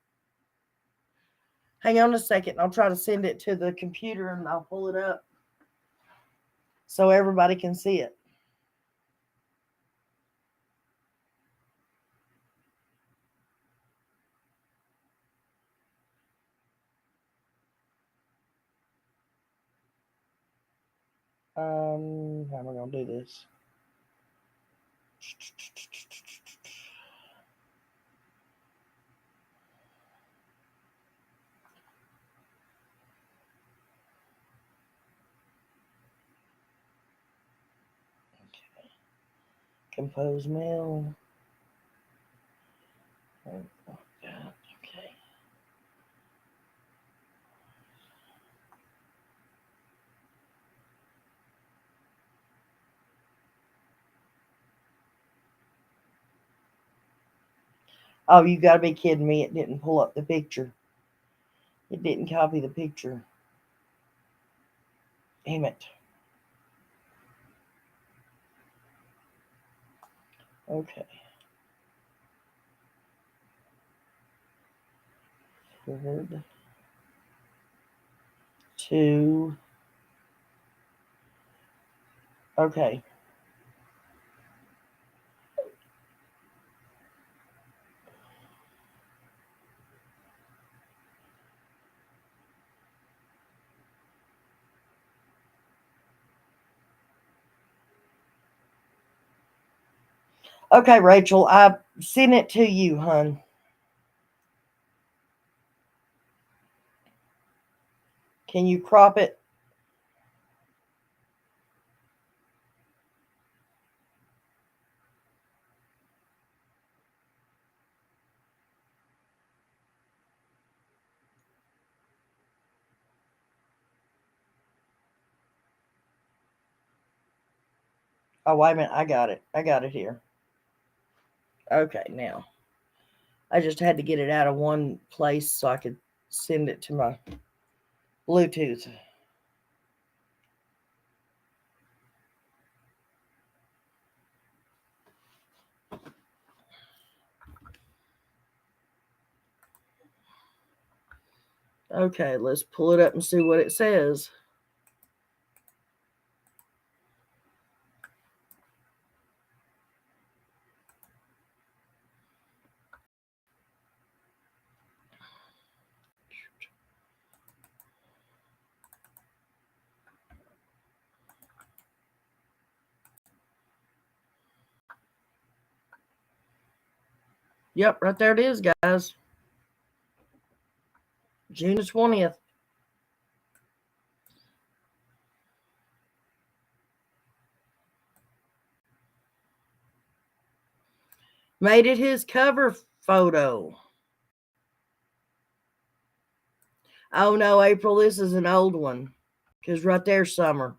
Hang on a second. I'll try to send it to the computer and I'll pull it up so everybody can see it. How am I going to do this? Okay. Compose mail. Oh, God. Okay. Oh, you got to be kidding me. It didn't pull up the picture. It didn't copy the picture. Damn it. Okay. Forward to. Okay. Okay, Rachel, I sent it to you, hun. Can you crop it? Oh, wait a minute. I got it. I got it here. Okay, now. I just had to get it out of one place so I could send it to my Bluetooth. Okay, let's pull it up and see what it says. Yep, right there it is, guys. June the 20th. Made it his cover photo. Oh no, April, this is an old one. Because right there's Summer.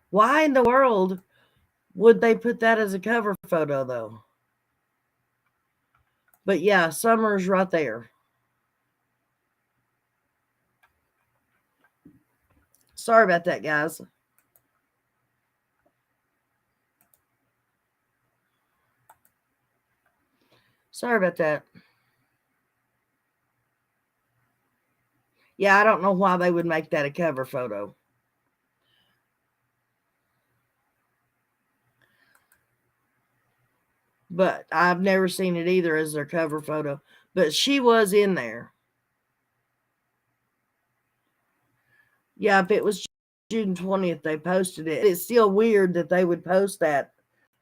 Why in the world would they put that as a cover photo, though? But yeah, Summer's right there. Sorry about that, guys. Sorry about that. Yeah, I don't know why they would make that a cover photo. But I've never seen it either as their cover photo. But she was in there. Yeah, if it was June 20th, they posted it. It's still weird that they would post that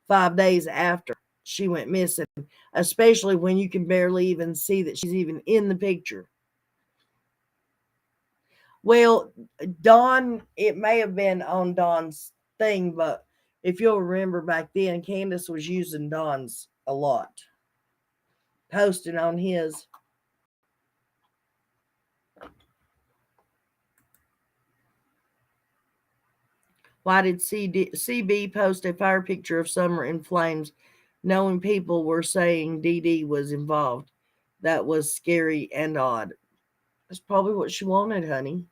5 days after she went missing, especially when you can barely even see that she's even in the picture. Well, Dawn, it may have been on Dawn's thing, but if you'll remember back then, Candace was using Dawn's a lot, posting on his. Why did CB post a fire picture of Summer in flames, knowing people were saying DD was involved? That was scary and odd. That's probably what she wanted, honey.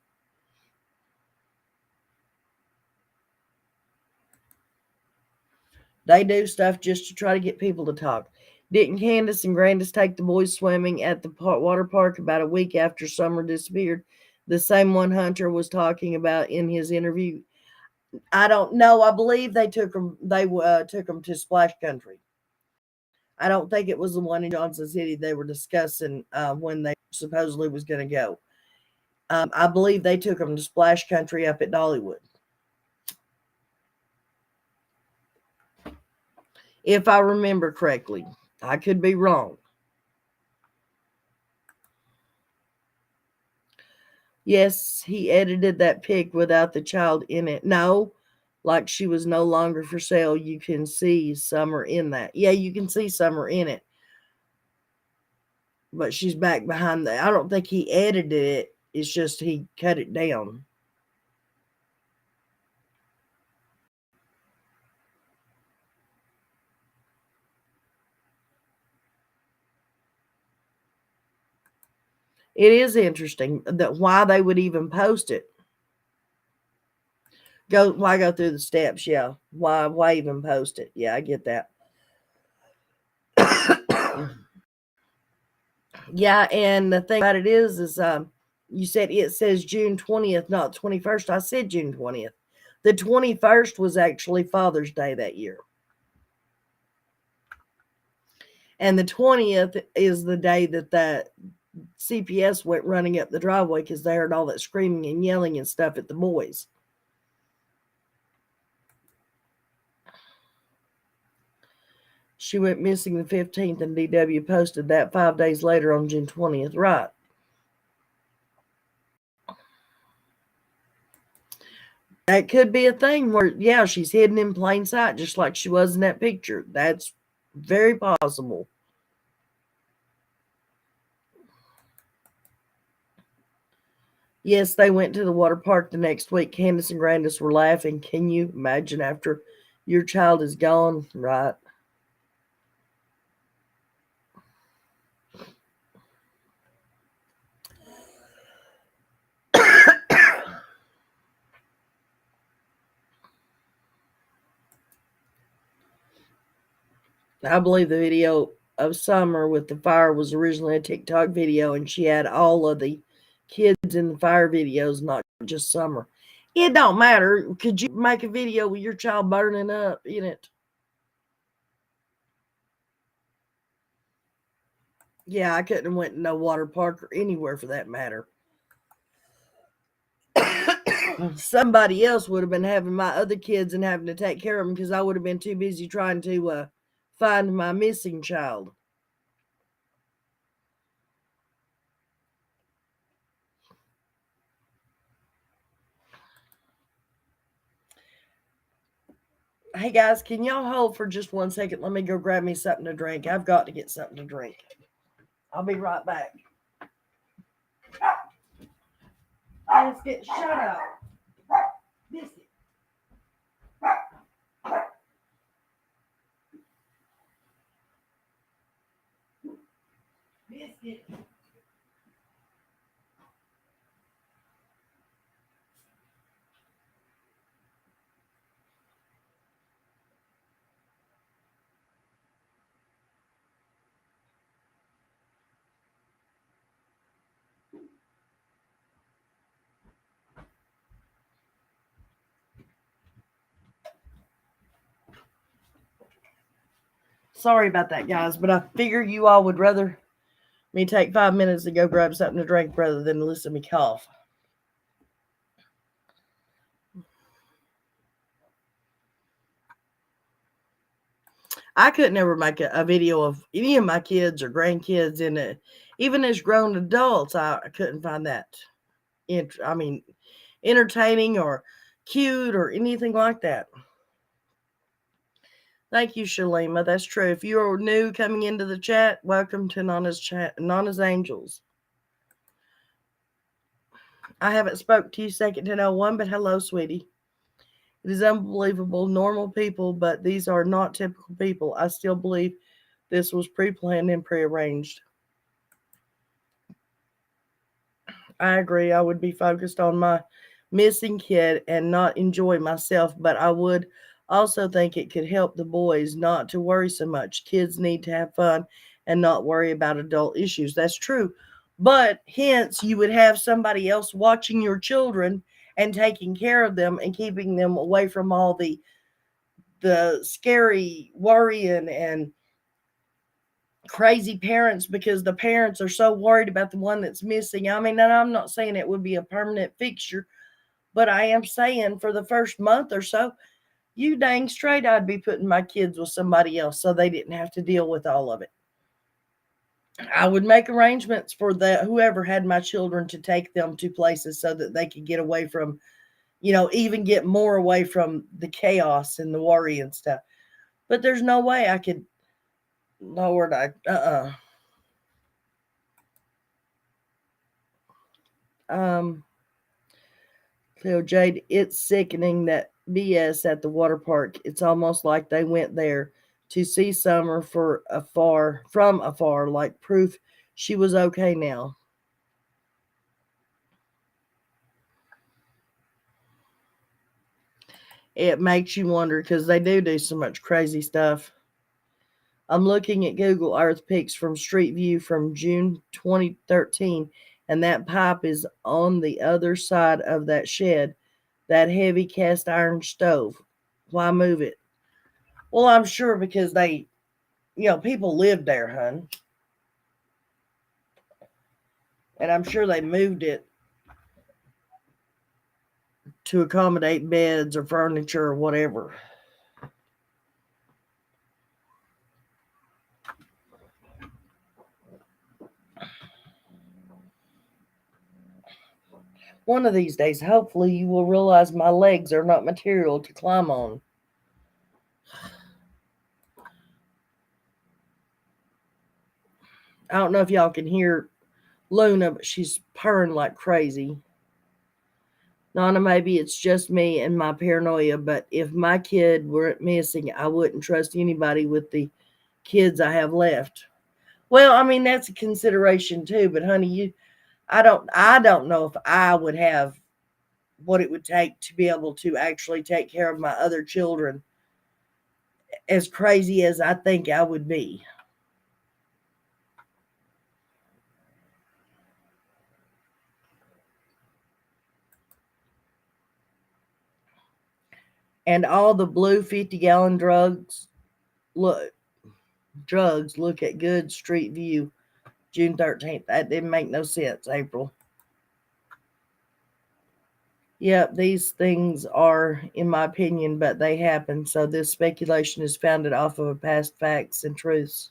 They do stuff just to try to get people to talk. Didn't Candace and Grandis take the boys swimming at the water park about a week after Summer disappeared? The same one Hunter was talking about in his interview. I don't know. I believe they took them. They took them to Splash Country. I don't think it was the one in Johnson City they were discussing when they supposedly was going to go. I believe they took them to Splash Country up at Dollywood. If I remember correctly, I could be wrong. Yes, he edited that pic without the child in it. No, like she was no longer for sale. You can see Summer in that. Yeah, you can see Summer in it. But she's back behind that. I don't think he edited it. It's just he cut it down. It is interesting that why they would even post it. Why go through the steps? Yeah. Why even post it? Yeah, I get that. Yeah, and the thing about it is you said it says June 20th, not 21st. I said June 20th. The 21st was actually Father's Day that year. And the 20th is the day that the CPS went running up the driveway because they heard all that screaming and yelling and stuff at the boys. She went missing the 15th, and DW posted that 5 days later on June 20th. Right. That could be a thing where, yeah, she's hidden in plain sight, just like she was in that picture. That's very possible. Yes, they went to the water park the next week. Candace and Grandis were laughing. Can you imagine after your child is gone? Right. I believe the video of Summer with the fire was originally a TikTok video, and she had all of the kids in the fire videos, not just Summer. It don't matter. Could you make a video with your child burning up in it? Yeah, I couldn't have went to no water park or anywhere for that matter. Somebody else would have been having my other kids and having to take care of them because I would have been too busy trying to find my missing child. Hey guys, can y'all hold for just 1 second? Let me go grab me something to drink. I've got to get something to drink. I'll be right back. Biscuit, shut up. Biscuit. Biscuit. Sorry about that, guys, but I figure you all would rather me take 5 minutes to go grab something to drink rather than listen to me cough. I couldn't ever make a video of any of my kids or grandkids in it. Even as grown adults, I couldn't find that, entertaining or cute or anything like that. Thank you, Shalima. That's true. If you are new coming into the chat, welcome to Nana's chat, Nana's Angels. I haven't spoke to you second to no one, but hello, sweetie. It is unbelievable. Normal people, but these are not typical people. I still believe this was pre-planned and prearranged. I agree. I would be focused on my missing kid and not enjoy myself, but I would also think it could help the boys not to worry so much. Kids need to have fun and not worry about adult issues. That's true. But hence, you would have somebody else watching your children and taking care of them and keeping them away from all the scary worrying and crazy parents, because the parents are so worried about the one that's missing. I mean, and I'm not saying it would be a permanent fixture, but I am saying for the first month or so, you dang straight I'd be putting my kids with somebody else so they didn't have to deal with all of it. I would make arrangements for the whoever had my children to take them to places so that they could get away from, even get more away from the chaos and the worry and stuff. But there's no way I could, Lord, um Cleo Jade, it's sickening that BS at the water park. It's almost like they went there to see Summer from afar, like proof she was okay now. It makes you wonder because they do so much crazy stuff. I'm looking at Google Earth pics from Street View from June 2013, and that pipe is on the other side of that shed, that heavy cast iron stove. Why move it? Well, I'm sure because people lived there, hun. And I'm sure they moved it to accommodate beds or furniture or whatever. One of these days, hopefully, you will realize my legs are not material to climb on. I don't know if y'all can hear Luna, but she's purring like crazy. Nana, maybe it's just me and my paranoia, but if my kid weren't missing, I wouldn't trust anybody with the kids I have left. Well, I mean that's a consideration too, but honey, I don't know if I would have what it would take to be able to actually take care of my other children, as crazy as I think I would be. And all the blue 50-gallon look at good Street View, June 13th. That didn't make no sense, April. Yep, these things are, in my opinion, but they happen. So this speculation is founded off of past facts and truths.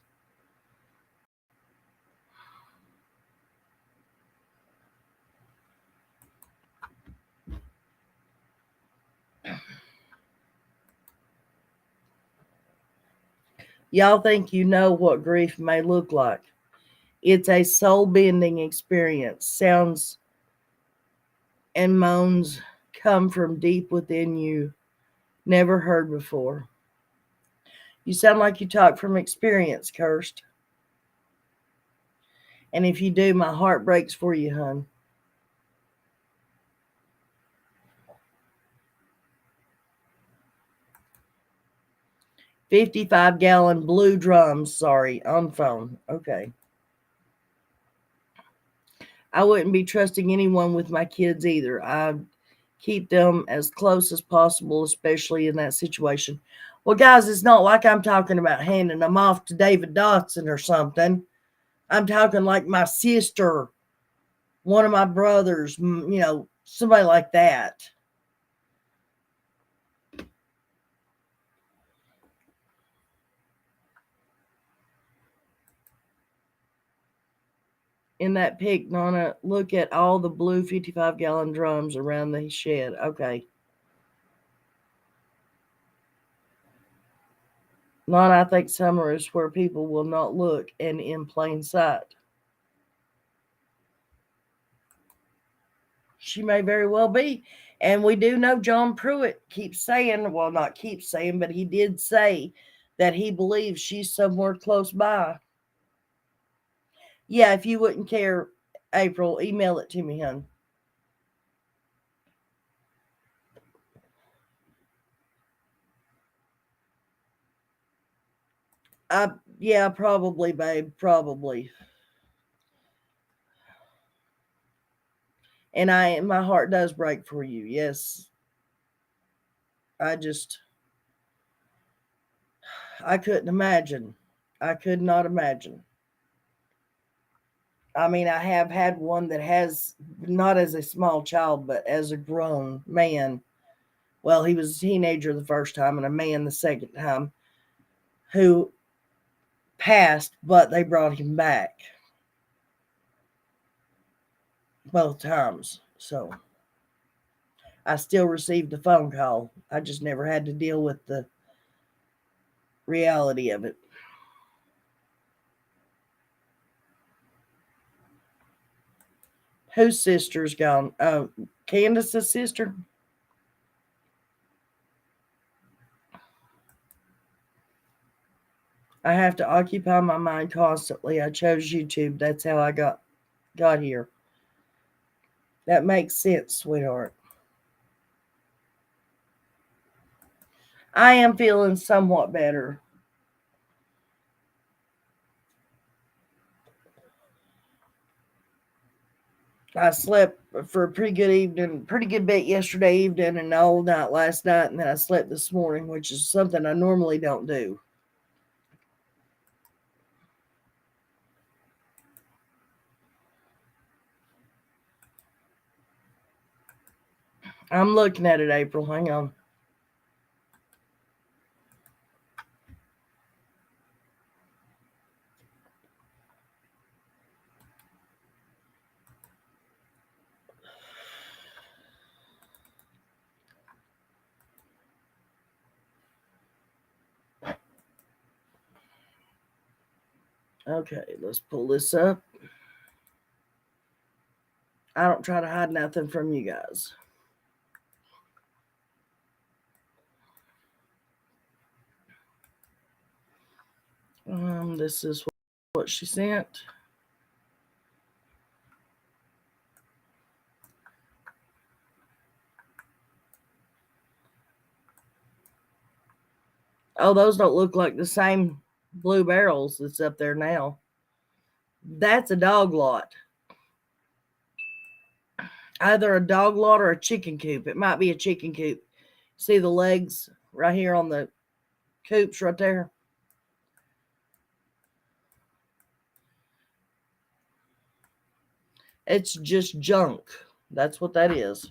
Y'all think you know what grief may look like. It's a soul bending experience. Sounds and moans come from deep within you, never heard before. You sound like you talk from experience, Kirst. And if you do, my heart breaks for you, hun. 55-gallon blue drums, sorry, on phone. Okay. I wouldn't be trusting anyone with my kids either. I'd keep them as close as possible, especially in that situation. Well, guys, it's not like I'm talking about handing them off to David Dotson or something. I'm talking like my sister, one of my brothers, somebody like that. In that pic, Nana, look at all the blue 55-gallon drums around the shed. Okay. Nana, I think summer is where people will not look and in plain sight. She may very well be. And we do know John Pruitt keeps saying, well, not keeps saying, but he did say that he believes she's somewhere close by. Yeah, if you wouldn't care, April, email it to me, hon. Yeah, probably, babe, probably. And my heart does break for you. Yes. I couldn't imagine. I could not imagine. I mean, I have had one that has, not as a small child, but as a grown man. Well, he was a teenager the first time and a man the second time, who passed, but they brought him back both times. So I still received a phone call. I just never had to deal with the reality of it. Whose sister's gone? Oh, Candace's sister? I have to occupy my mind constantly. I chose YouTube. That's how I got here. That makes sense, sweetheart. I am feeling somewhat better. I slept for a pretty good bit yesterday evening and all night last night, and then I slept this morning, which is something I normally don't do. I'm looking at it, April. Hang on. Okay, let's pull this up. I don't try to hide nothing from you guys. This is what she sent. Oh, those don't look like the same blue barrels that's up there now. That's a dog lot. Either a dog lot or a chicken coop. It might be a chicken coop. See the legs right here on the coops right there? It's just junk. That's what that is.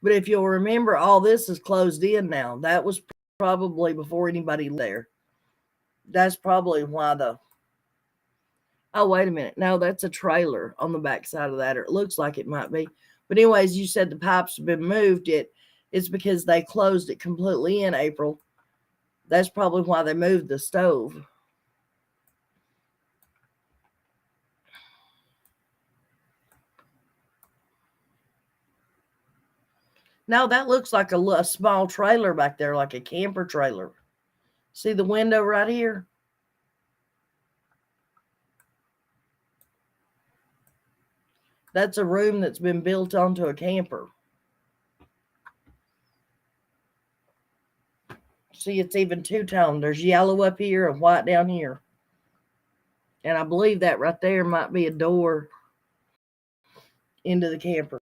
But if you'll remember, all this is closed in now. That was probably before anybody lived there. That's probably why the. Oh, wait a minute. No, that's a trailer on the back side of that, or it looks like it might be. But anyways, you said the pipes have been moved. It's because they closed it completely in April. That's probably why they moved the stove. No, that looks like a small trailer back there, like a camper trailer. See the window right here? That's a room that's been built onto a camper. See, it's even two-tone. There's yellow up here and white down here. And I believe that right there might be a door into the camper.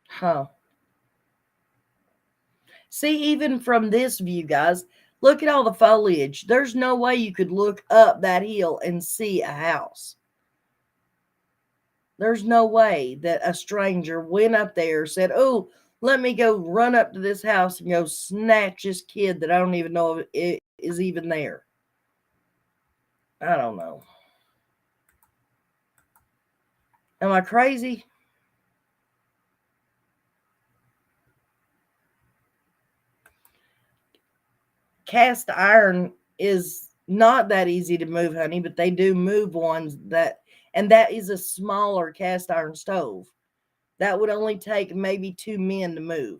Huh. See, even from this view, guys, look at all the foliage. There's no way you could look up that hill and see a house. There's no way that a stranger went up there, said, "Oh, let me go run up to this house and go snatch this kid that I don't even know if it is even there." I don't know. Am I crazy? cast iron is not that easy to move, honey, but they do move ones and that is a smaller cast iron stove. That would only take maybe 2 men to move.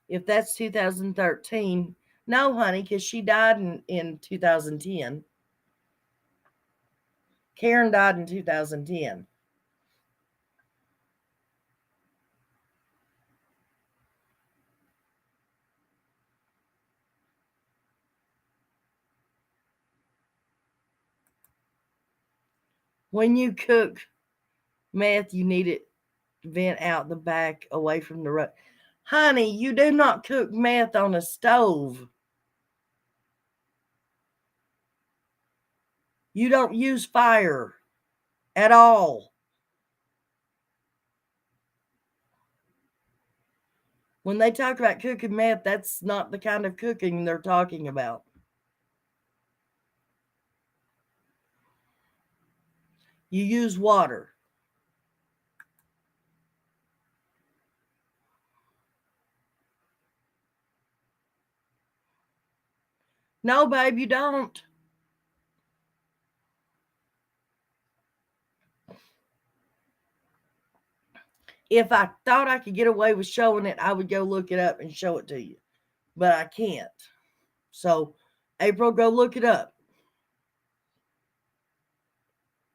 If that's 2013, no, honey, because she died in 2010. Karen died in 2010. When you cook meth, you need it vent out the back away from the road. Honey, you do not cook meth on a stove. You don't use fire at all. When they talk about cooking meth, that's not the kind of cooking they're talking about. You use water. No, babe, you don't. If I thought I could get away with showing it, I would go look it up and show it to you. But I can't. So, April, go look it up.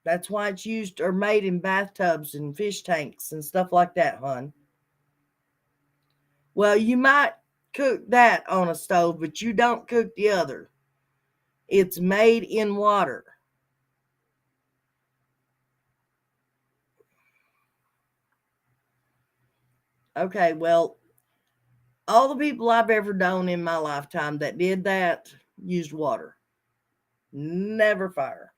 That's why it's used or made in bathtubs and fish tanks and stuff like that, hon. Well, you might cook that on a stove, but you don't cook the other. It's made in water. Okay, well, all the people I've ever known in my lifetime that did that used water. Never fire.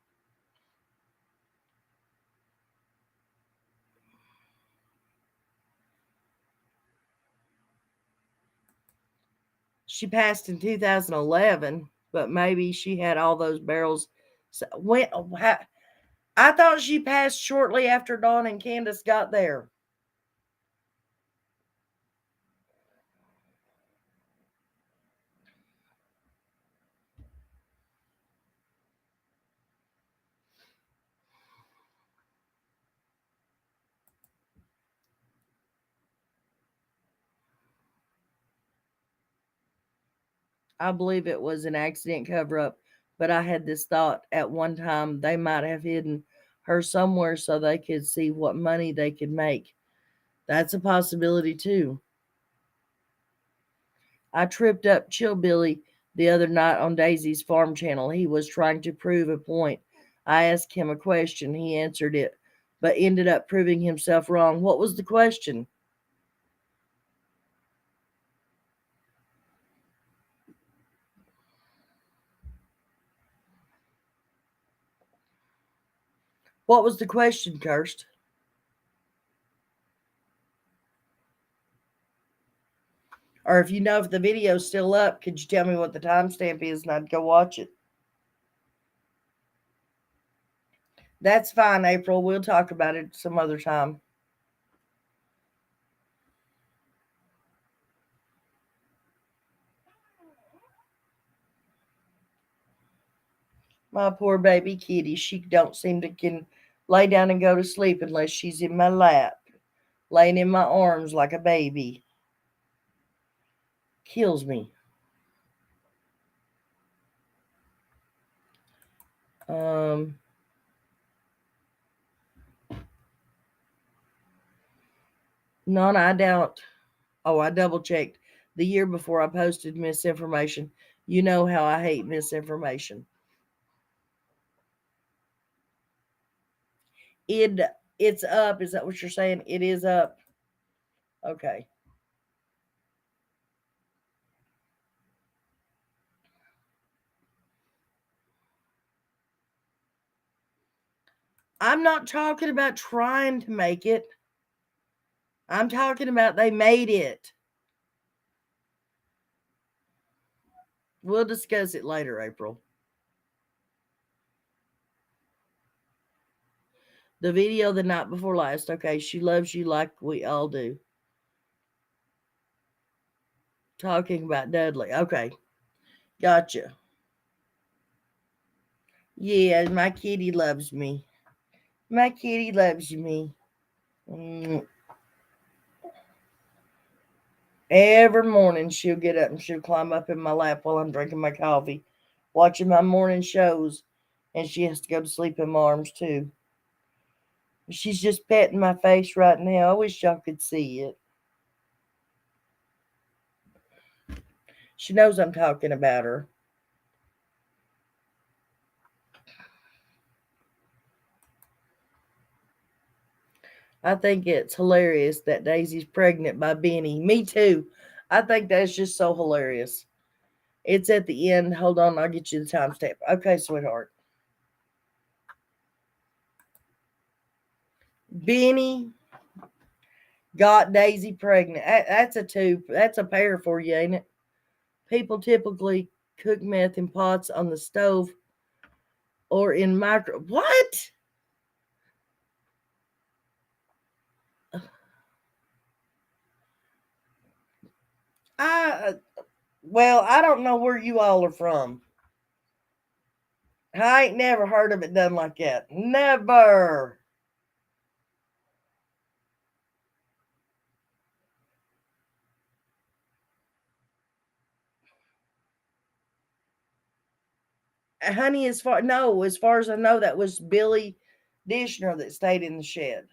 She passed in 2011, but maybe she had all those barrels. So when I thought she passed shortly after Dawn and Candace got there. I believe it was an accident cover up, but I had this thought at one time they might have hidden her somewhere so they could see what money they could make. That's a possibility too. I tripped up Chillbilly the other night on Daisy's farm channel. He was trying to prove a point. I asked him a question. He answered it, but ended up proving himself wrong. What was the question? What was the question, Kirst? Or if you know if the video's still up, could you tell me what the timestamp is and I'd go watch it? That's fine, April. We'll talk about it some other time. My poor baby kitty, she don't seem to can lay down and go to sleep unless she's in my lap, laying in my arms like a baby. Kills me. Um, None, I doubt. Oh, I double checked the year before I posted misinformation. You know how I hate misinformation. It it's up. Is that what you're saying? It is up. Okay. I'm not talking about trying to make it. I'm talking about they made it. We'll discuss it later, April. The video the night before last. Okay, she loves you like we all do. Talking about Dudley. Okay, gotcha. Yeah, my kitty loves me. My kitty loves me. Mm. Every morning she'll get up and she'll climb up in my lap while I'm drinking my coffee, watching my morning shows, and she has to go to sleep in my arms too. She's just petting my face right now. I wish y'all could see it. She knows I'm talking about her. I think it's hilarious that Daisy's pregnant by Benny. Me too. I think that's just so hilarious. It's at the end. Hold on, I'll get you the timestamp. Okay, sweetheart. Benny got Daisy pregnant. That's a two. That's a pair for you, ain't it? People typically cook meth in pots on the stove or in micro. What? I well, I don't know where you all are from. I ain't never heard of it done like that. Never. Honey, as far as I know, that was Billy Dishner that stayed in the shed.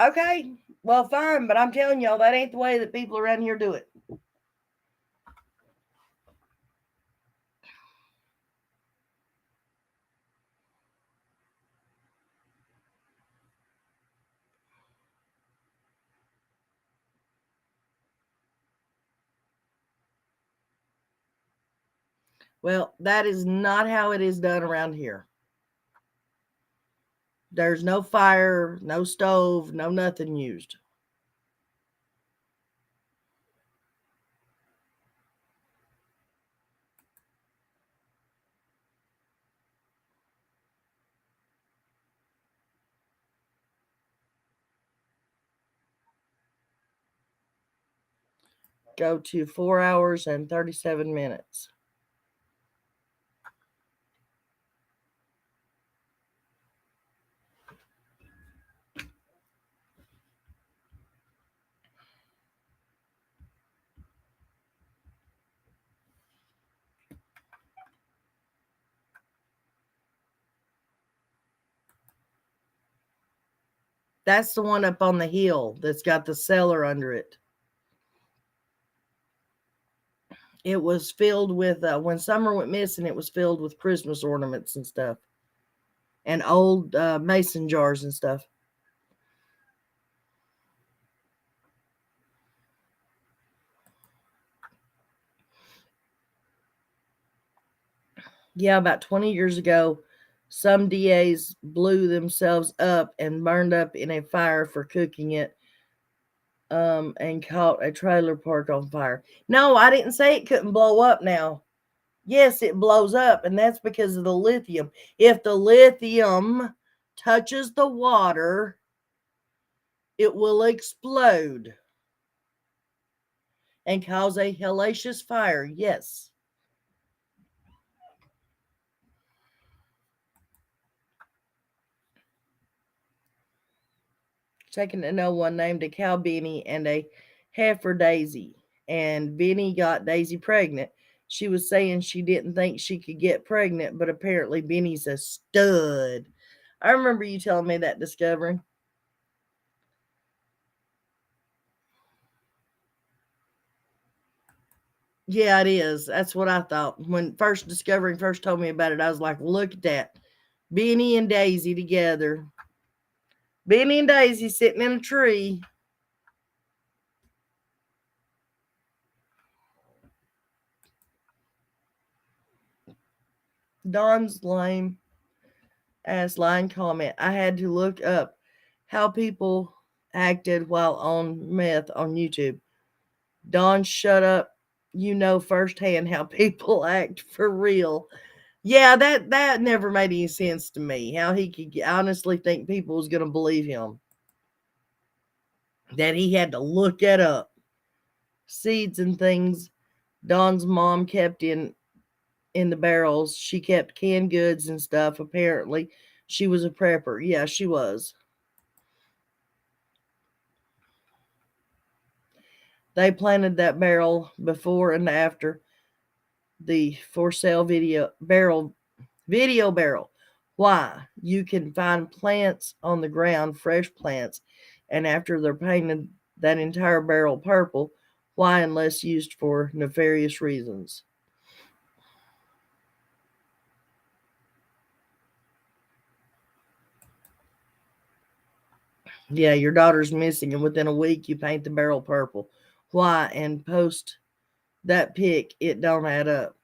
Okay, well, fine, but I'm telling y'all that ain't the way that people around here do it. Well, that is not how it is done around here. There's no fire, no stove, no nothing used. Go to 4 hours and 37 minutes. That's the one up on the hill that's got the cellar under it. It was filled with, when summer went missing, it was filled with Christmas ornaments and stuff and old mason jars and stuff. Yeah, about 20 years ago, some DAs blew themselves up and burned up in a fire for cooking it, and caught a trailer park on fire. No, I didn't say it couldn't blow up now. Yes, it blows up, and that's because of the lithium. If the lithium touches the water, it will explode and cause a hellacious fire. Yes. Second to no one named a cow Benny and a heifer Daisy. And Benny got Daisy pregnant. She was saying she didn't think she could get pregnant, but apparently Benny's a stud. I remember you telling me that, Discovery. Yeah, it is. That's what I thought. When first Discovery first told me about it, I was like, look at that. Benny and Daisy together. Benny and Daisy sitting in a tree. Don's lame ass line comment. I had to look up how people acted while on meth on YouTube. Don, shut up. You know firsthand how people act for real. Yeah, that never made any sense to me. How he could honestly think people was going to believe him. That he had to look that up. Seeds and things Don's mom kept in the barrels. She kept canned goods and stuff. Apparently, she was a prepper. Yeah, she was. They planted that barrel before and after the for sale video barrel. Why? You can find plants on the ground, fresh plants, and after they're painted that entire barrel purple, why unless used for nefarious reasons? Yeah, your daughter's missing, and within a week you paint the barrel purple. Why? And post that pic, it don't add up.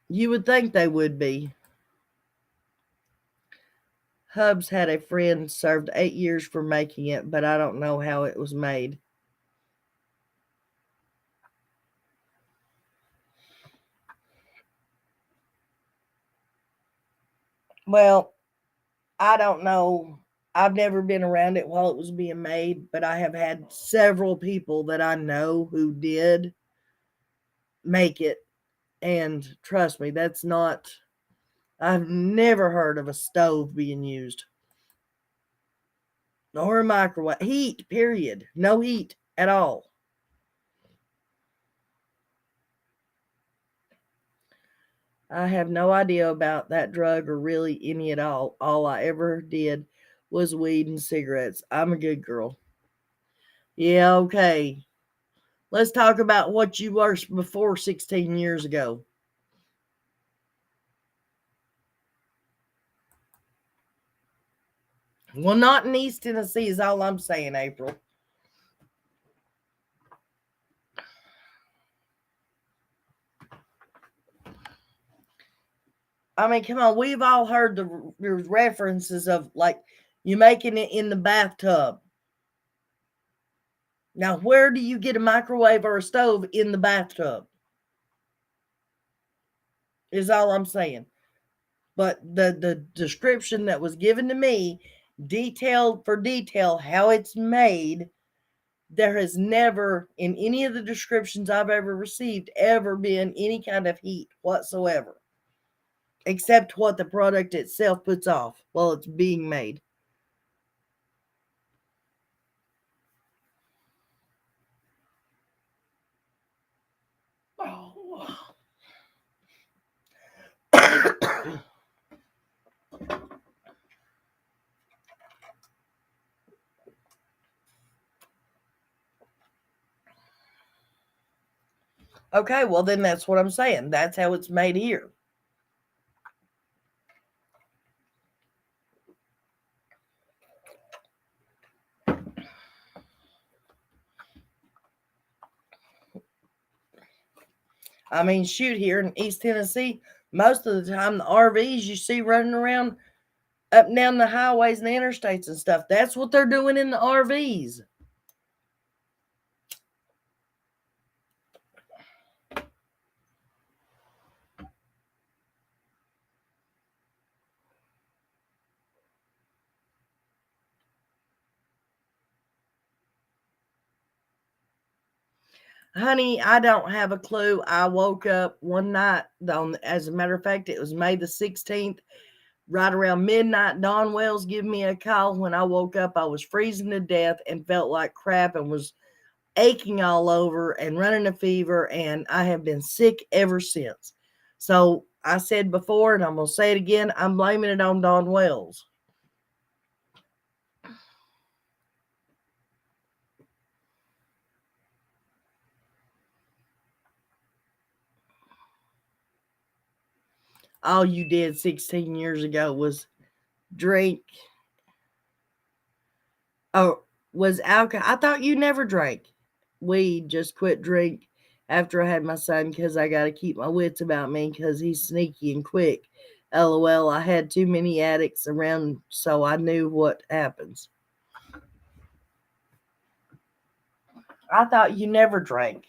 You would think they would be. Hubs had a friend served 8 years for making it, but I don't know how it was made. Well, I don't know. I've never been around it while it was being made, but I have had several people that I know who did make it. And trust me, that's not, I've never heard of a stove being used or a microwave. Heat, period. No heat at all. I have no idea about that drug or really any at all. All I ever did was weed and cigarettes. I'm a good girl. Yeah, okay. Let's talk about what you were before 16 years ago. Well, not in East Tennessee is all I'm saying, April. I mean, come on. We've all heard the references of like you making it in the bathtub. Now, where do you get a microwave or a stove in the bathtub? Is all I'm saying. But the description that was given to me, detailed for detail, how it's made, there has never, in any of the descriptions I've ever received, ever been any kind of heat whatsoever, except what the product itself puts off while it's being made. Oh. Okay, well, then that's what I'm saying. That's how it's made here. I mean, shoot, here in East Tennessee, most of the time the RVs you see running around up and down the highways and the interstates and stuff, that's what they're doing in the RVs. Honey, I don't have a clue. I woke up one night, as a matter of fact, it was May the 16th, right around midnight. Don Wells gave me a call. When I woke up, I was freezing to death and felt like crap and was aching all over and running a fever, and I have been sick ever since. So I said before, and I'm going to say it again, I'm blaming it on Don Wells. All you did 16 years ago was drink. Oh, was alcohol. I thought you never drank. Weed, just quit drink after I had my son because I got to keep my wits about me because he's sneaky and quick. LOL, I had too many addicts around, so I knew what happens. I thought you never drank.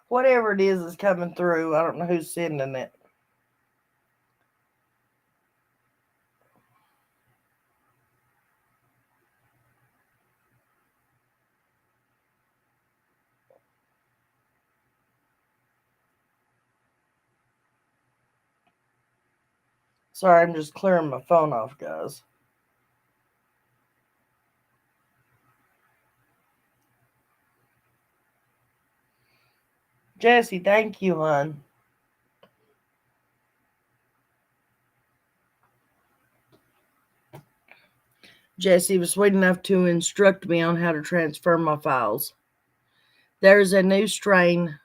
Whatever it is coming through. I don't know who's sending it. Sorry, I'm just clearing my phone off, guys. Jesse, thank you, hon. Jesse was sweet enough to instruct me on how to transfer my files. There's a new strain.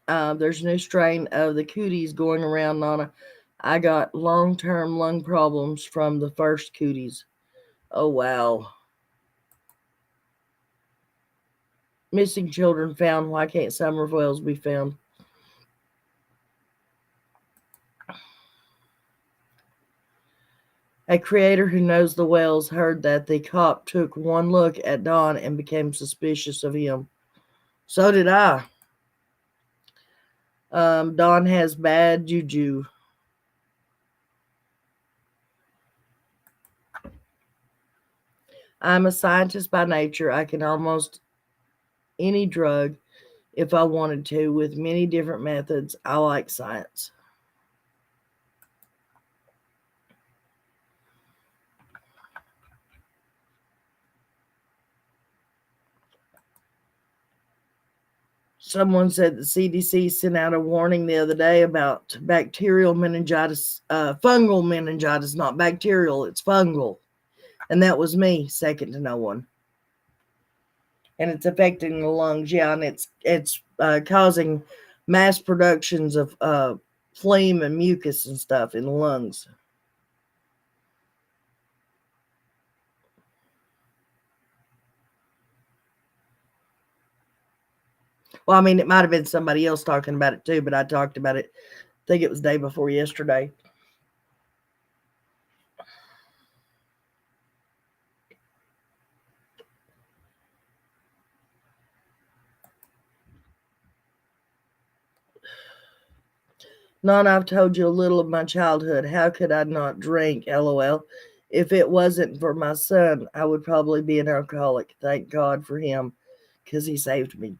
There's a new strain of the cooties going around, Nana. I got long-term lung problems from the first cooties. Oh, wow. Missing children found. Why can't summer whales be found? A creator who knows the whales heard that the cop took one look at Don and became suspicious of him. So did I. Don has bad juju. I'm a scientist by nature. I can almost any drug if I wanted to with many different methods. I like science. Someone said the CDC sent out a warning the other day about bacterial meningitis, fungal meningitis, not bacterial, it's fungal. And that was me, second to no one. And it's affecting the lungs, yeah, and it's causing mass productions of phlegm and mucus and stuff in the lungs. Well, I mean, it might have been somebody else talking about it too, but I talked about it. I think it was day before yesterday. Nana, I've told you a little of my childhood. How could I not drink? LOL. If it wasn't for my son, I would probably be an alcoholic. Thank God for him because he saved me.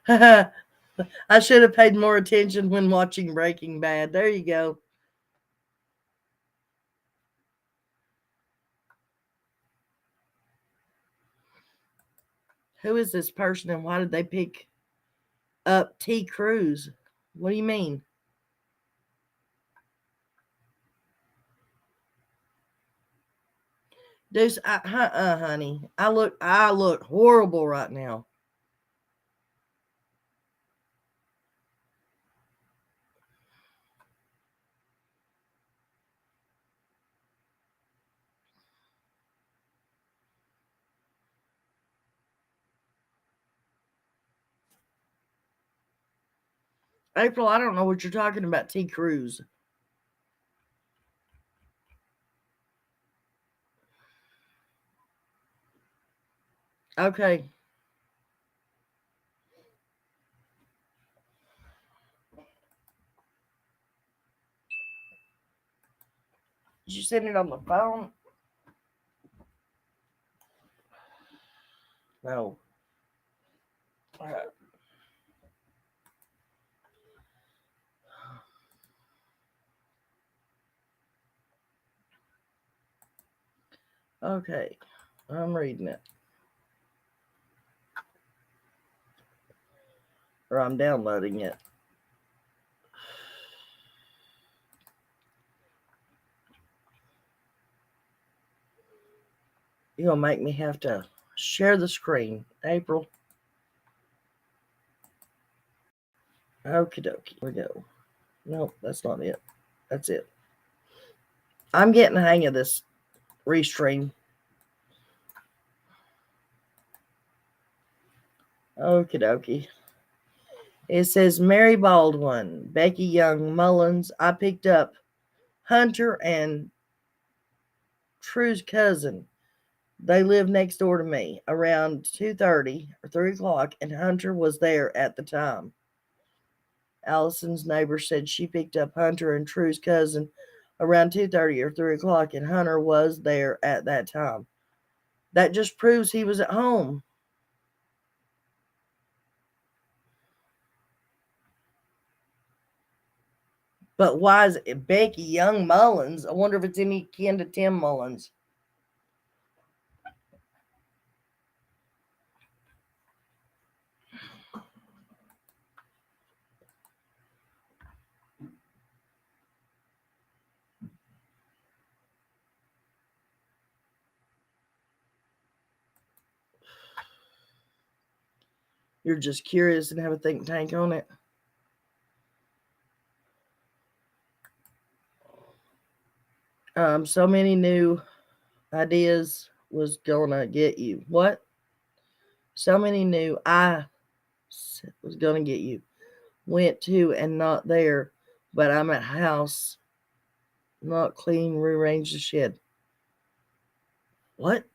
I should have paid more attention when watching Breaking Bad. There you go. Who is this person and why did they pick up T. Cruz? What do you mean? Deuce, honey. I look horrible right now. April, I don't know what you're talking about, T. Cruz. Okay. Did you send it on the phone? No. Okay. I'm reading it. Or I'm downloading it. You're going to make me have to share the screen. April. Okie dokie. Here we go. Nope, that's not it. That's it. I'm getting the hang of this restream. Okie dokie. It says Mary Baldwin, Becky Young Mullins. I picked up Hunter and True's cousin. They live next door to me around 2:30 or 3 o'clock, and Hunter was there at the time. Allison's neighbor said she picked up Hunter and True's cousin around 2:30 or 3 o'clock, and Hunter was there at that time. That just proves he was at home. But why is it Becky Young Mullins? I wonder if it's any kin to Tim Mullins. You're just curious and have a think tank on it. So many new ideas was gonna get you. What? So many new I was gonna get you. Went to and not there, but I'm at house. Not clean, rearrange the shed. What?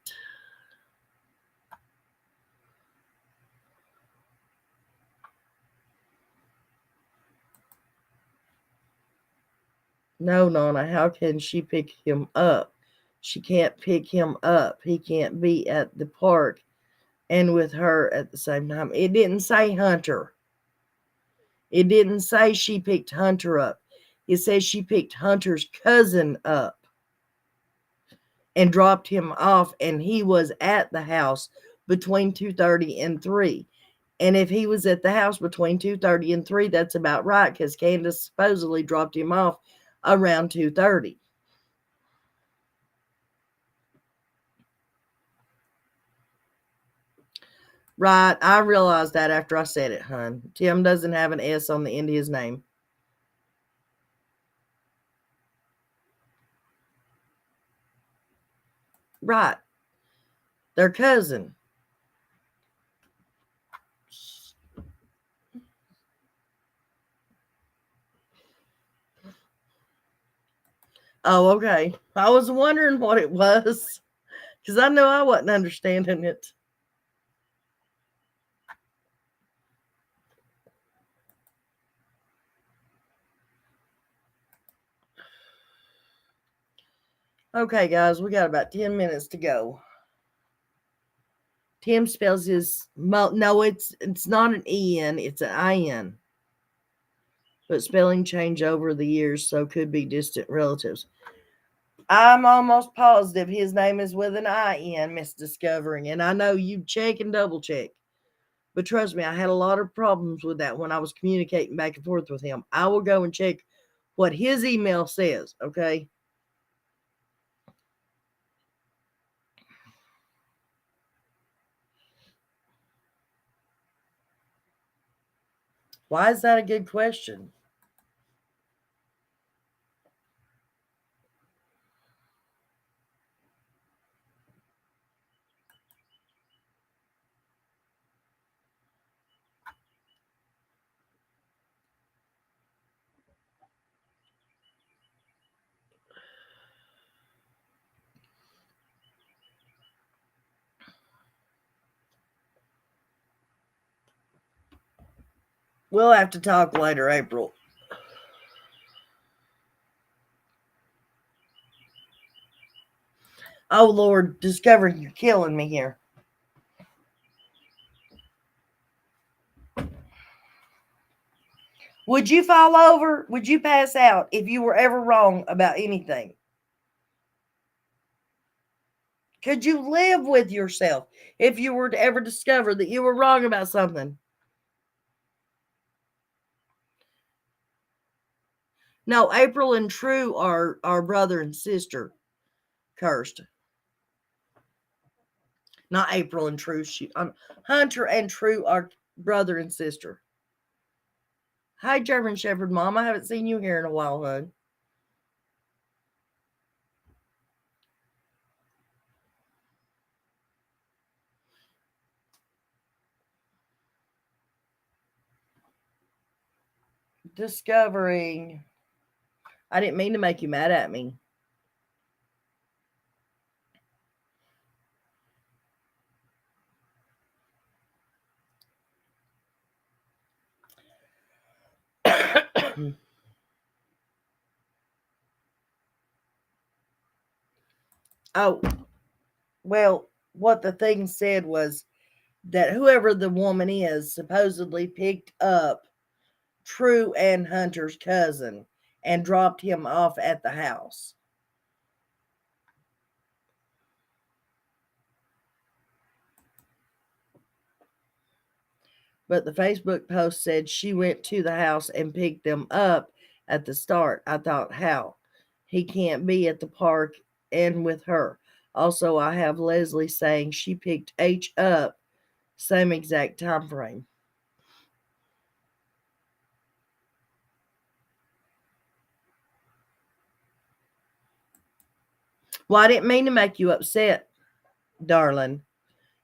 No, Nana, how can she pick him up? She can't pick him up. He can't be at the park and with her at the same time. It didn't say Hunter. It didn't say she picked Hunter up. It says she picked Hunter's cousin up and dropped him off, and he was at the house between 2:30 and 3. And if he was at the house between 2:30 and 3, that's about right, because Candace supposedly dropped him off around 2:30. Right, I realized that after I said it, hun. Tim doesn't have an S on the end of his name. Right. Their cousin. Oh, okay. I was wondering what it was, because I know I wasn't understanding it. Okay, guys, we got about 10 minutes to go. Tim spells his no, it's not an E-N, it's an I-N. But spelling change over the years, so could be distant relatives. I'm almost positive his name is with an I-N, Miss Discovering. And I know you check and double check. But trust me, I had a lot of problems with that when I was communicating back and forth with him. I will go and check what his email says, okay? Why is that a good question? We'll have to talk later, April. Oh, Lord, Discovering, you're killing me here. Would you fall over? Would you pass out if you were ever wrong about anything? Could you live with yourself if you were to ever discover that you were wrong about something? No, April and True are brother and sister cursed. Not April and True. Hunter and True are brother and sister. Hi, German Shepherd Mom. I haven't seen you here in a while, hon. Discovering. I didn't mean to make you mad at me. Oh, well, what the thing said was that whoever the woman is supposedly picked up True and Hunter's cousin and dropped him off at the house. But the Facebook post said she went to the house and picked them up at the start. I thought, how? He can't be at the park and with her. Also, I have Leslie saying she picked H up, same exact time frame. Well, I didn't mean to make you upset, darling.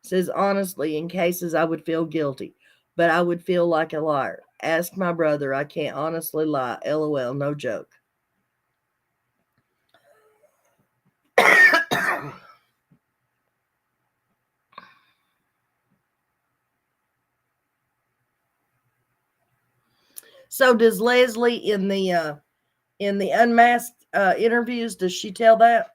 Says honestly, in cases I would feel guilty, but I would feel like a liar. Ask my brother. I can't honestly lie. LOL, no joke. So does Leslie in the unmasked interviews, does she tell that?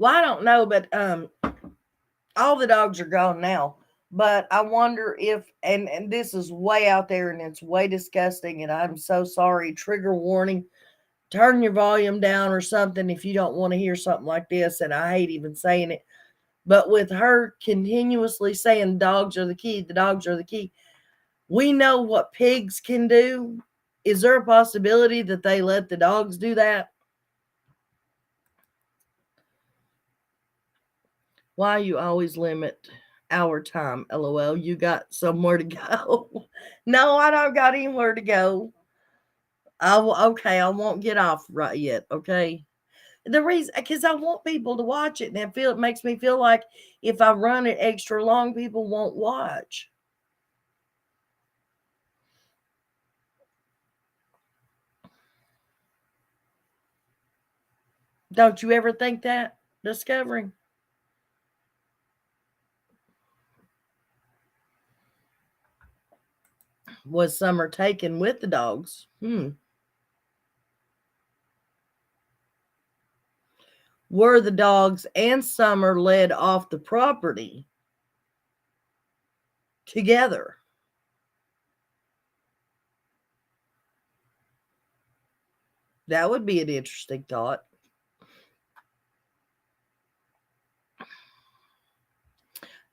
Well, I don't know, but all the dogs are gone now. But I wonder if, and this is way out there and it's way disgusting, and I'm so sorry. Trigger warning. Turn your volume down or something if you don't want to hear something like this. And I hate even saying it. But with her continuously saying dogs are the key, the dogs are the key, we know what pigs can do. Is there a possibility that they let the dogs do that? Why you always limit our time? LOL. You got somewhere to go. No, I don't got anywhere to go. Okay, I won't get off right yet. Okay. The reason, because I want people to watch it, and it makes me feel like if I run it extra long, people won't watch. Don't you ever think that? Discovering. Was Summer taken with the dogs? Were the dogs and Summer led off the property together? That would be an interesting thought.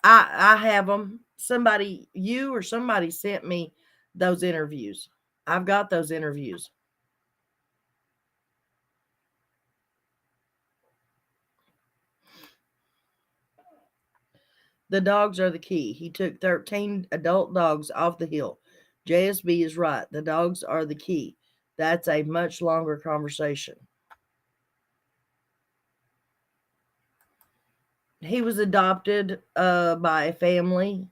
I have them. Somebody, you or somebody sent me those interviews. I've got those interviews. The dogs are the key. He took 13 adult dogs off the hill. JSB is right. The dogs are the key. That's a much longer conversation. He was adopted by a family,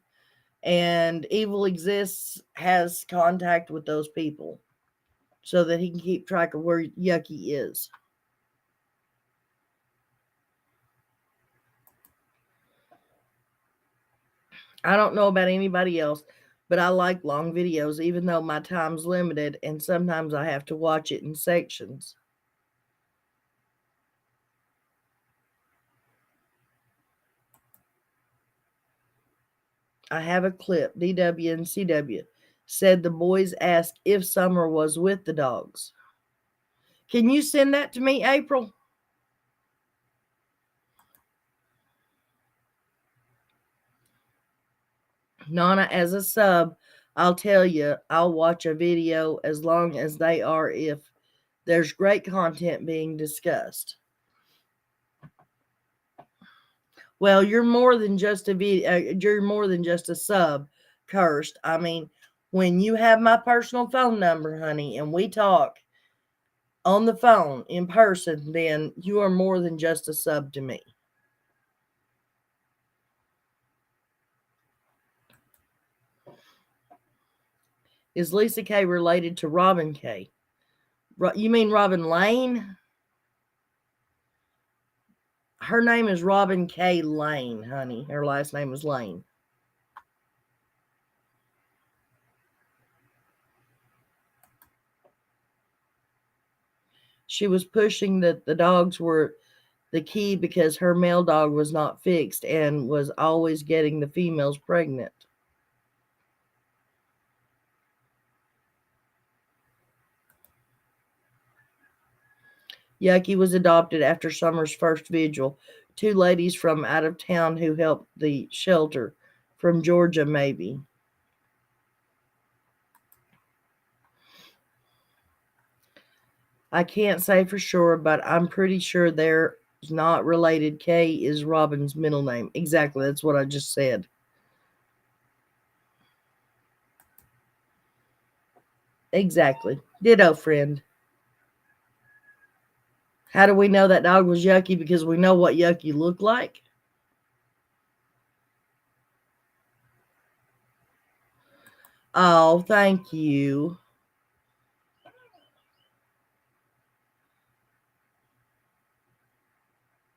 and Evil Exists has contact with those people so that he can keep track of where Yucky is. I don't know about anybody else, but I like long videos, even though my time's limited, and sometimes I have to watch it in sections. I have a clip, DW and CW. said the boys asked if Summer was with the dogs. Can you send that to me, April? Nana, as a sub, I'll tell you, I'll watch a video as long as they are if there's great content being discussed. Well, you're more than just a video. You're more than just a sub, Cursed. I mean, when you have my personal phone number, honey, and we talk on the phone in person, then you are more than just a sub to me. Is Lisa K related to Robin K? You mean Robin Lane? Her name is Robin K. Lane, honey. Her last name is Lane. She was pushing that the dogs were the key because her male dog was not fixed and was always getting the females pregnant. Yucky was adopted after Summer's first vigil. 2 ladies from out of town who helped the shelter. From Georgia, maybe. I can't say for sure, but I'm pretty sure they're not related. K is Robin's middle name. Exactly, that's what I just said. Exactly. Ditto, friend. How do we know that dog was Yucky? Because we know what Yucky looked like. Oh, thank you.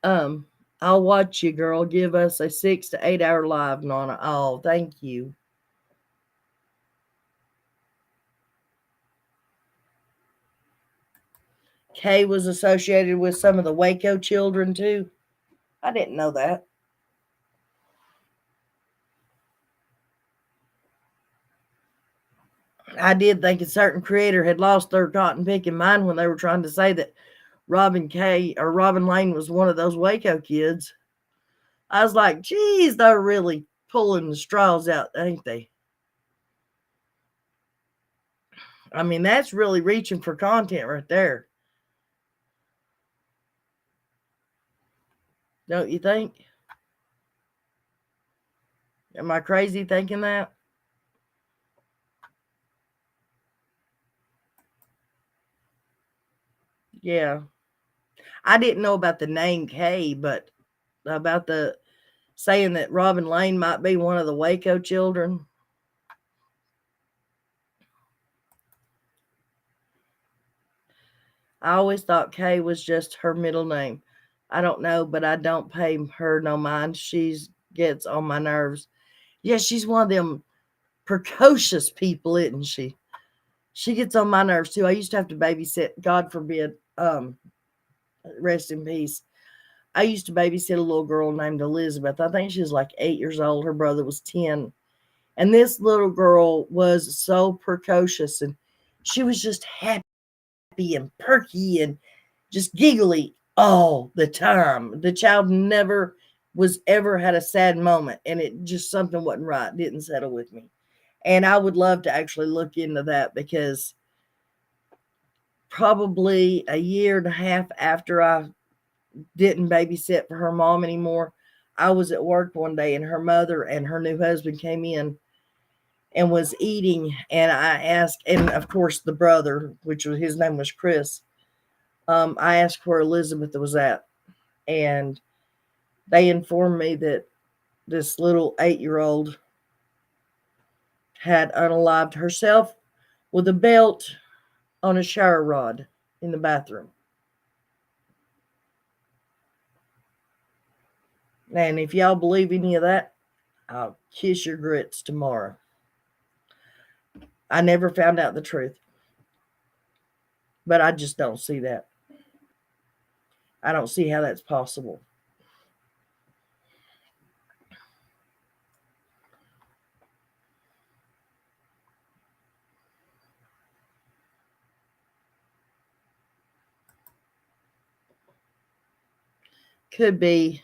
I'll watch you, girl. Give us a 6 to 8 hour live, Nana. Oh, thank you. Kay was associated with some of the Waco children too. I didn't know that. I did think a certain creator had lost their cotton picking mind when they were trying to say that Robin K or Robin Lane was one of those Waco kids. I was like, geez, they're really pulling the straws out, ain't they? I mean, that's really reaching for content right there. Don't you think? Am I crazy thinking that? Yeah. I didn't know about the name K, but about the saying that Robin Lane might be one of the Waco children. I always thought Kay was just her middle name. I don't know, but I don't pay her no mind. She gets on my nerves. Yeah, she's one of them precocious people, isn't she? She gets on my nerves too. I used to have to babysit, God forbid, rest in peace. I used to babysit a little girl named Elizabeth. I think she was like 8 years old. Her brother was 10. And this little girl was so precocious and she was just happy and perky and just giggly all the time. The child never was ever had a sad moment, and it just something wasn't right, didn't settle with me. And I would love to actually look into that because probably a year and a half after I didn't babysit for her mom anymore, I was at work one day and her mother and her new husband came in and was eating, and I asked, and of course the brother, which was his name was Chris, I asked where Elizabeth was at, and they informed me that this little 8-year-old had unalived herself with a belt on a shower rod in the bathroom. And if y'all believe any of that, I'll kiss your grits tomorrow. I never found out the truth, but I just don't see that. I don't see how that's possible. Could be.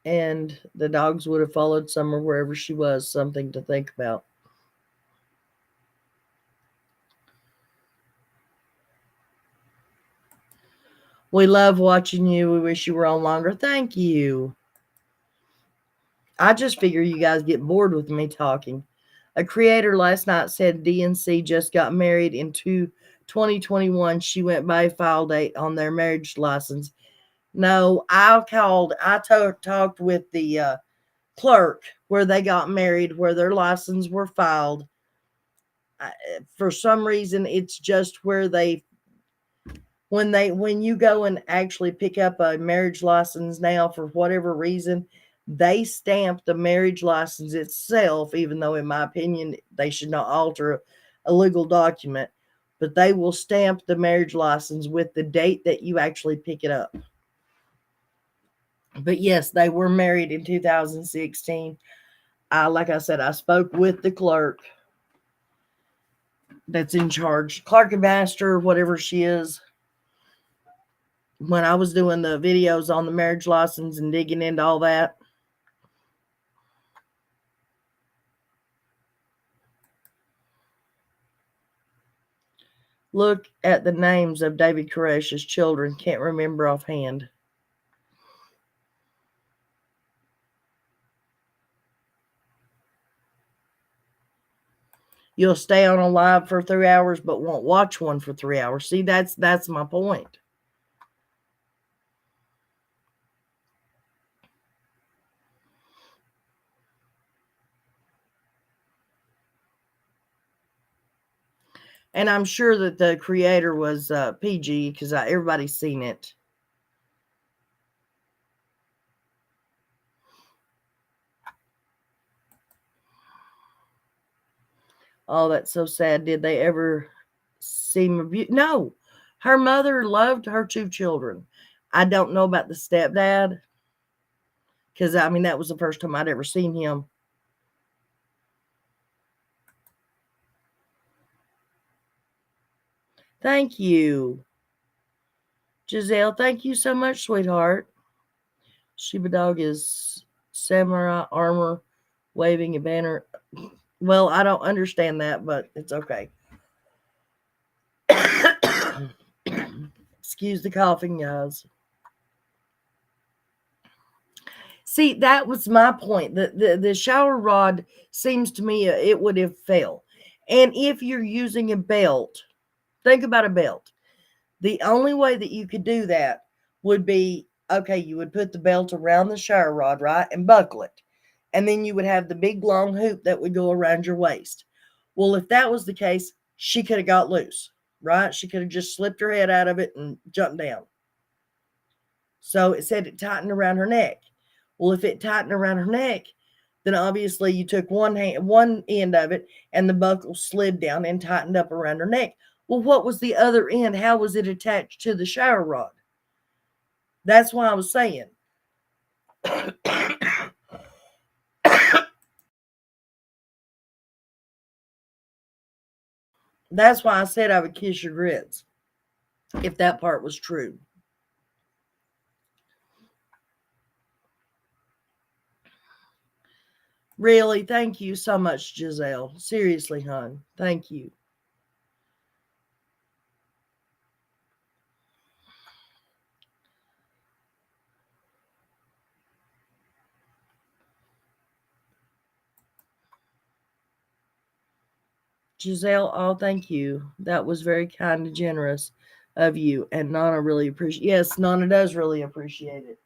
And the dogs would have followed Summer wherever she was. Something to think about. We love watching you. We wish you were on longer. Thank you. I just figure you guys get bored with me talking. A creator last night said DNC just got married in 2021. She went by a file date on their marriage license. No, talked with the clerk where they got married, where their license were filed. For some reason, it's just where when you go and actually pick up a marriage license now, for whatever reason, they stamp the marriage license itself, even though in my opinion they should not alter a legal document, but they will stamp the marriage license with the date that you actually pick it up. But yes, they were married in 2016. Like I said, I spoke with the clerk that's in charge, clerk and master, whatever she is, when I was doing the videos on the marriage license and digging into all that. Look at the names of David Koresh's children. Can't remember offhand. You'll stay on a live for 3 hours, but won't watch one for 3 hours. See, that's my point. And I'm sure that the creator was PG because everybody's seen it. Oh, that's so sad. Did they ever seem abused? No. Her mother loved her 2 children. I don't know about the stepdad because, I mean, that was the first time I'd ever seen him. Thank you. Giselle, thank you so much, sweetheart. Shiba Dog is samurai armor waving a banner. Well, I don't understand that, but it's okay. Excuse the coughing, guys. See, that was my point. The shower rod seems to me it would have failed. And if you're using a belt, think about a belt. The only way that you could do that would be, okay, you would put the belt around the shower rod, right, and buckle it. And then you would have the big long hoop that would go around your waist. Well, if that was the case, she could have got loose, right? She could have just slipped her head out of it and jumped down. So it said it tightened around her neck. Well, if it tightened around her neck, then obviously you took one end of it and the buckle slid down and tightened up around her neck. Well, what was the other end? How was it attached to the shower rod? That's why I was saying. That's why I said I would kiss your grits if that part was true. Really, thank you so much, Giselle. Seriously, hon. Thank you. Giselle, oh, thank you. That was very kind and generous of you. And Nana really appreciate. Yes, Nana does really appreciate it.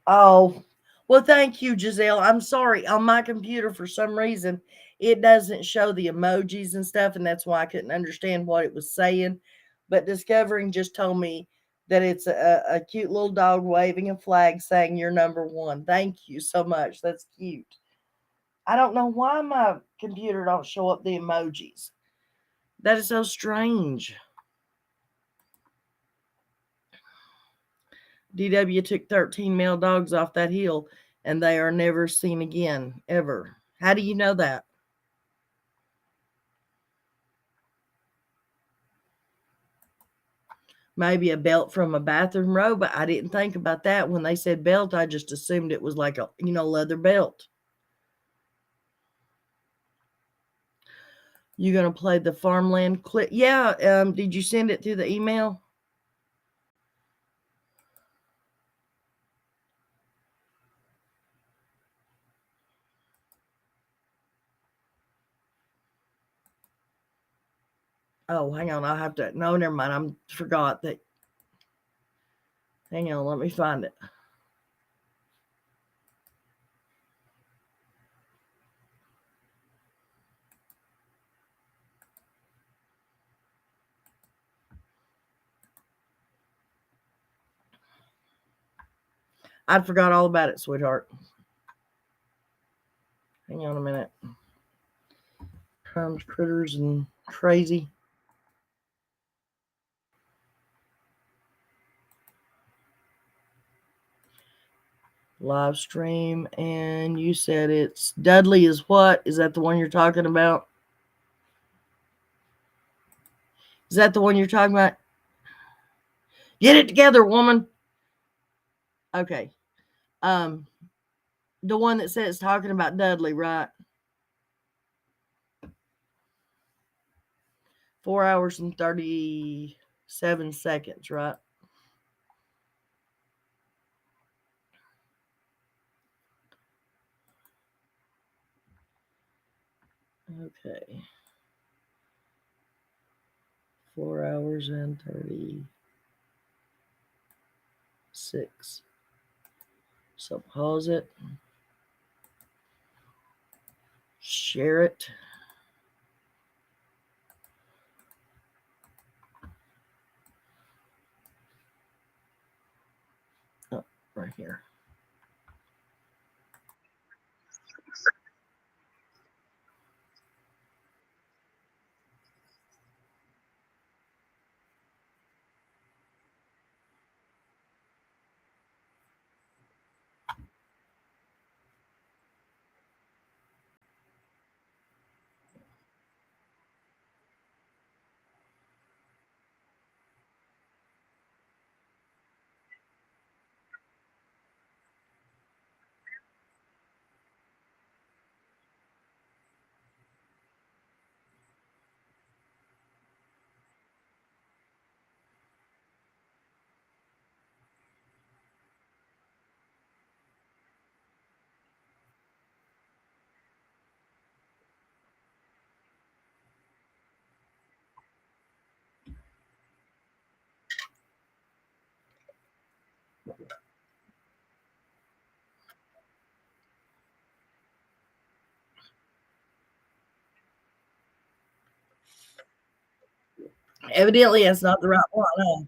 Oh, well, thank you, Giselle. I'm sorry. On my computer, for some reason, it doesn't show the emojis and stuff, and that's why I couldn't understand what it was saying. But Discovering just told me that it's a cute little dog waving a flag saying you're number one. Thank you so much. That's cute. I don't know why my computer don't show up the emojis. That is so strange. DW took 13 male dogs off that hill, and they are never seen again, ever. How do you know that? Maybe a belt from a bathroom robe, but I didn't think about that. When they said belt, I just assumed it was like a, leather belt. You gonna play the farmland clip? Yeah. Did you send it through the email? Oh, hang on. I'll have to. No, never mind. I forgot that. Hang on. Let me find it. I forgot all about it, sweetheart. Hang on a minute. Crimes, critters, and crazy. Live stream, and you said it's Dudley is what? Is that the one you're talking about? Is that the one you're talking about? Get it together, woman. Okay. The one that says talking about Dudley, right? 4 hours and 37 seconds, right? Okay. 4 hours and 36. So pause it. Share it. Oh, right here. Evidently, that's not the right one. Huh?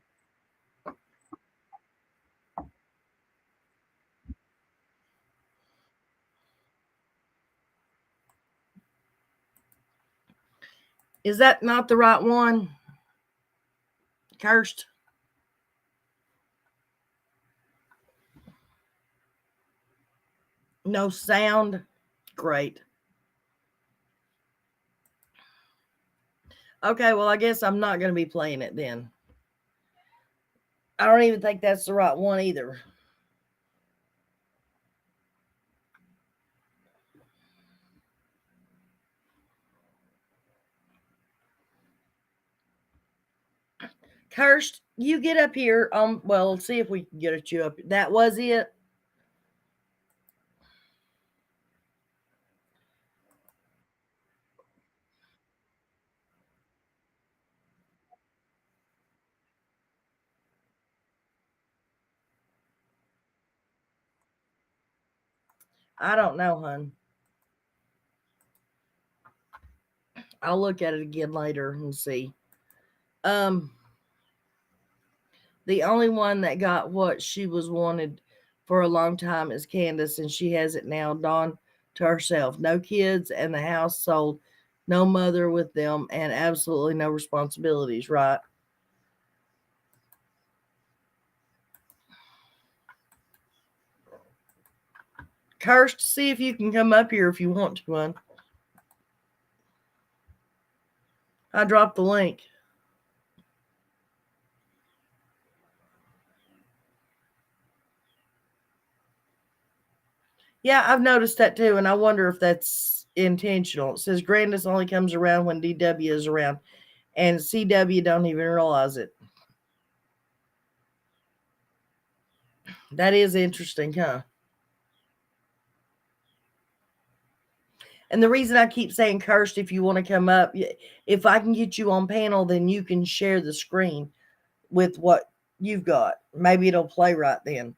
Is that not the right one? Cursed. No sound. Great. Okay, well, I guess I'm not going to be playing it then. I don't even think that's the right one either. Cursed, you get up here. Well, let's see if we can get you up. That was it. I don't know, hun. I'll look at it again later and see. Um, the only one that got what she was wanted for a long time is Candace, and she has it now. Dawn to herself. No kids, and the house sold. No mother with them, and absolutely no responsibilities. Right? Kirst, see if you can come up here if you want to, hon. I dropped the link. Yeah, I've noticed that too, and I wonder if that's intentional. It says Grandis only comes around when DW is around, and CW don't even realize it. That is interesting, huh? And the reason I keep saying Kirst, if you want to come up, if I can get you on panel, then you can share the screen with what you've got. Maybe it'll play right then.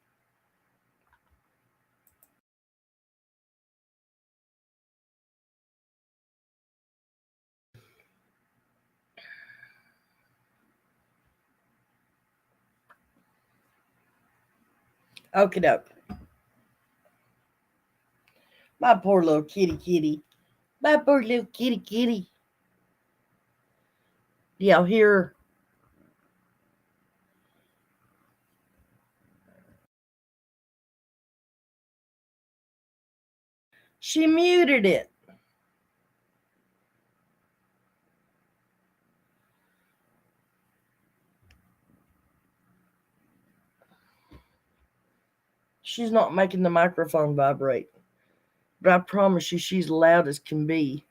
Okie doke. My poor little kitty. My poor little kitty. Y'all hear? She muted it. She's not making the microphone vibrate. But I promise you, she's loud as can be.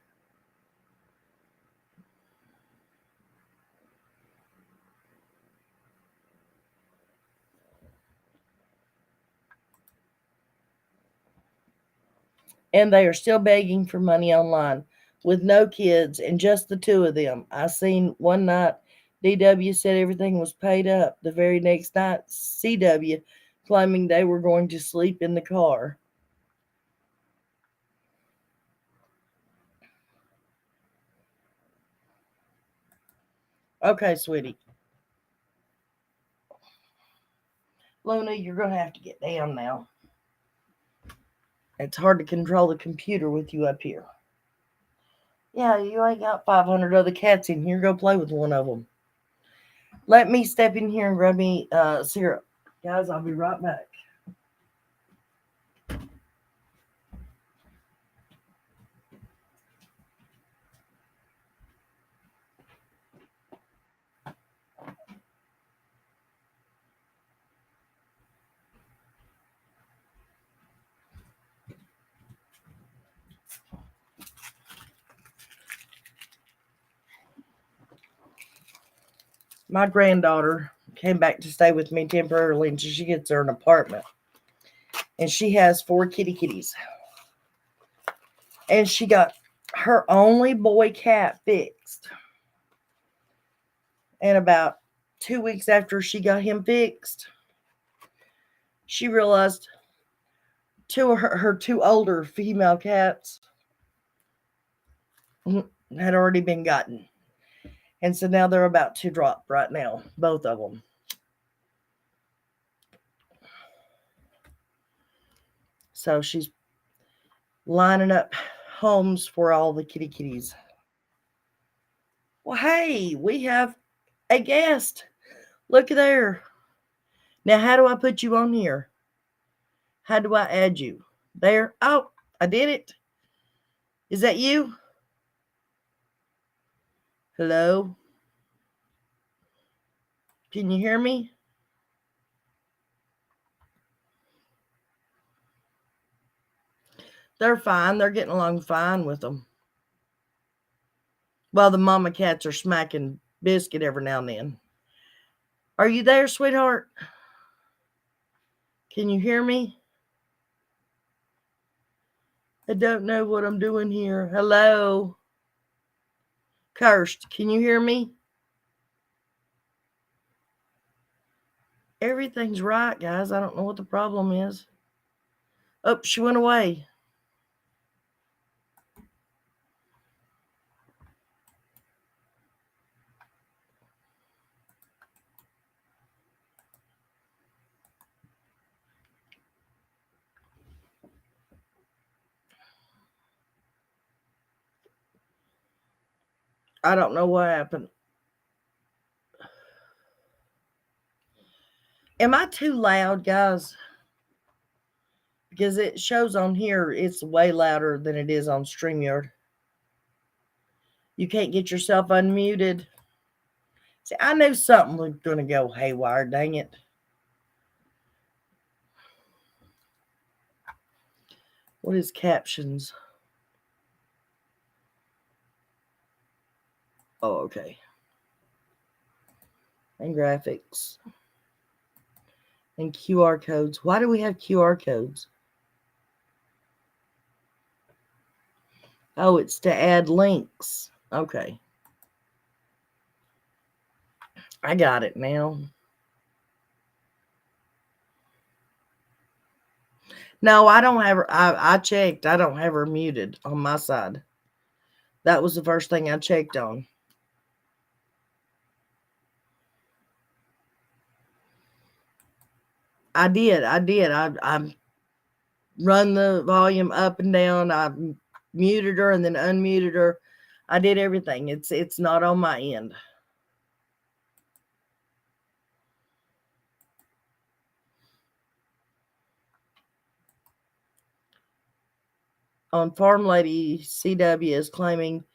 And they are still begging for money online with no kids and just the two of them. I seen one night DW said everything was paid up. The very next night, CW claiming they were going to sleep in the car. Okay, sweetie. Luna, you're going to have to get down now. It's hard to control the computer with you up here. Yeah, you ain't got 500 other cats in here. Go play with one of them. Let me step in here and grab me syrup. Guys, I'll be right back. My granddaughter came back to stay with me temporarily until she gets her an apartment. And she has 4 kitties. And she got her only boy cat fixed. And about 2 weeks after she got him fixed, she realized two of her 2 older female cats had already been gotten. And so now they're about to drop right now, both of them. So she's lining up homes for all the kitties. Well, hey, we have a guest. Look there. Now, how do I put you on here? How do I add you? There. Oh, I did it. Is that you? Hello? Can you hear me? They're fine. They're getting along fine with them. Well, the mama cats are smacking Biscuit every now and then. Are you there, sweetheart? Can you hear me? I don't know what I'm doing here. Hello? Kirst, can you hear me? Everything's right, guys. I don't know what the problem is. Oh, she went away. I don't know what happened. Am I too loud, guys? because it shows on here it's way louder than it is on StreamYard. You can't get yourself unmuted. See, I knew something was going to go haywire, dang it. What is captions? Oh, okay. And graphics. And QR codes. Why do we have QR codes? Oh, it's to add links. Okay. I got it now. No, I don't have her. I checked. I don't have her muted on my side. That was the first thing I checked on. I did. I run the volume up and down. I muted her and then unmuted her. I did everything. It's not on my end. On Farm Lady, CW is claiming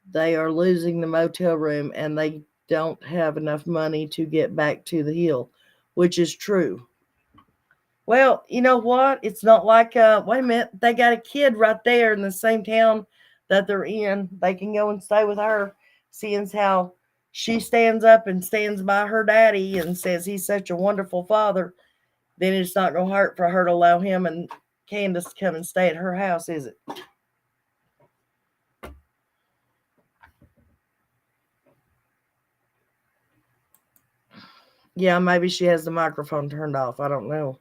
they are losing the motel room and they don't have enough money to get back to the hill, which is true. Well, you know what? It's not like, wait a minute, they got a kid right there in the same town that they're in. They can go and stay with her, seeing how she stands up and stands by her daddy and says he's such a wonderful father. Then it's not going to hurt for her to allow him and Candace to come and stay at her house, is it? Yeah, maybe she has the microphone turned off. I don't know.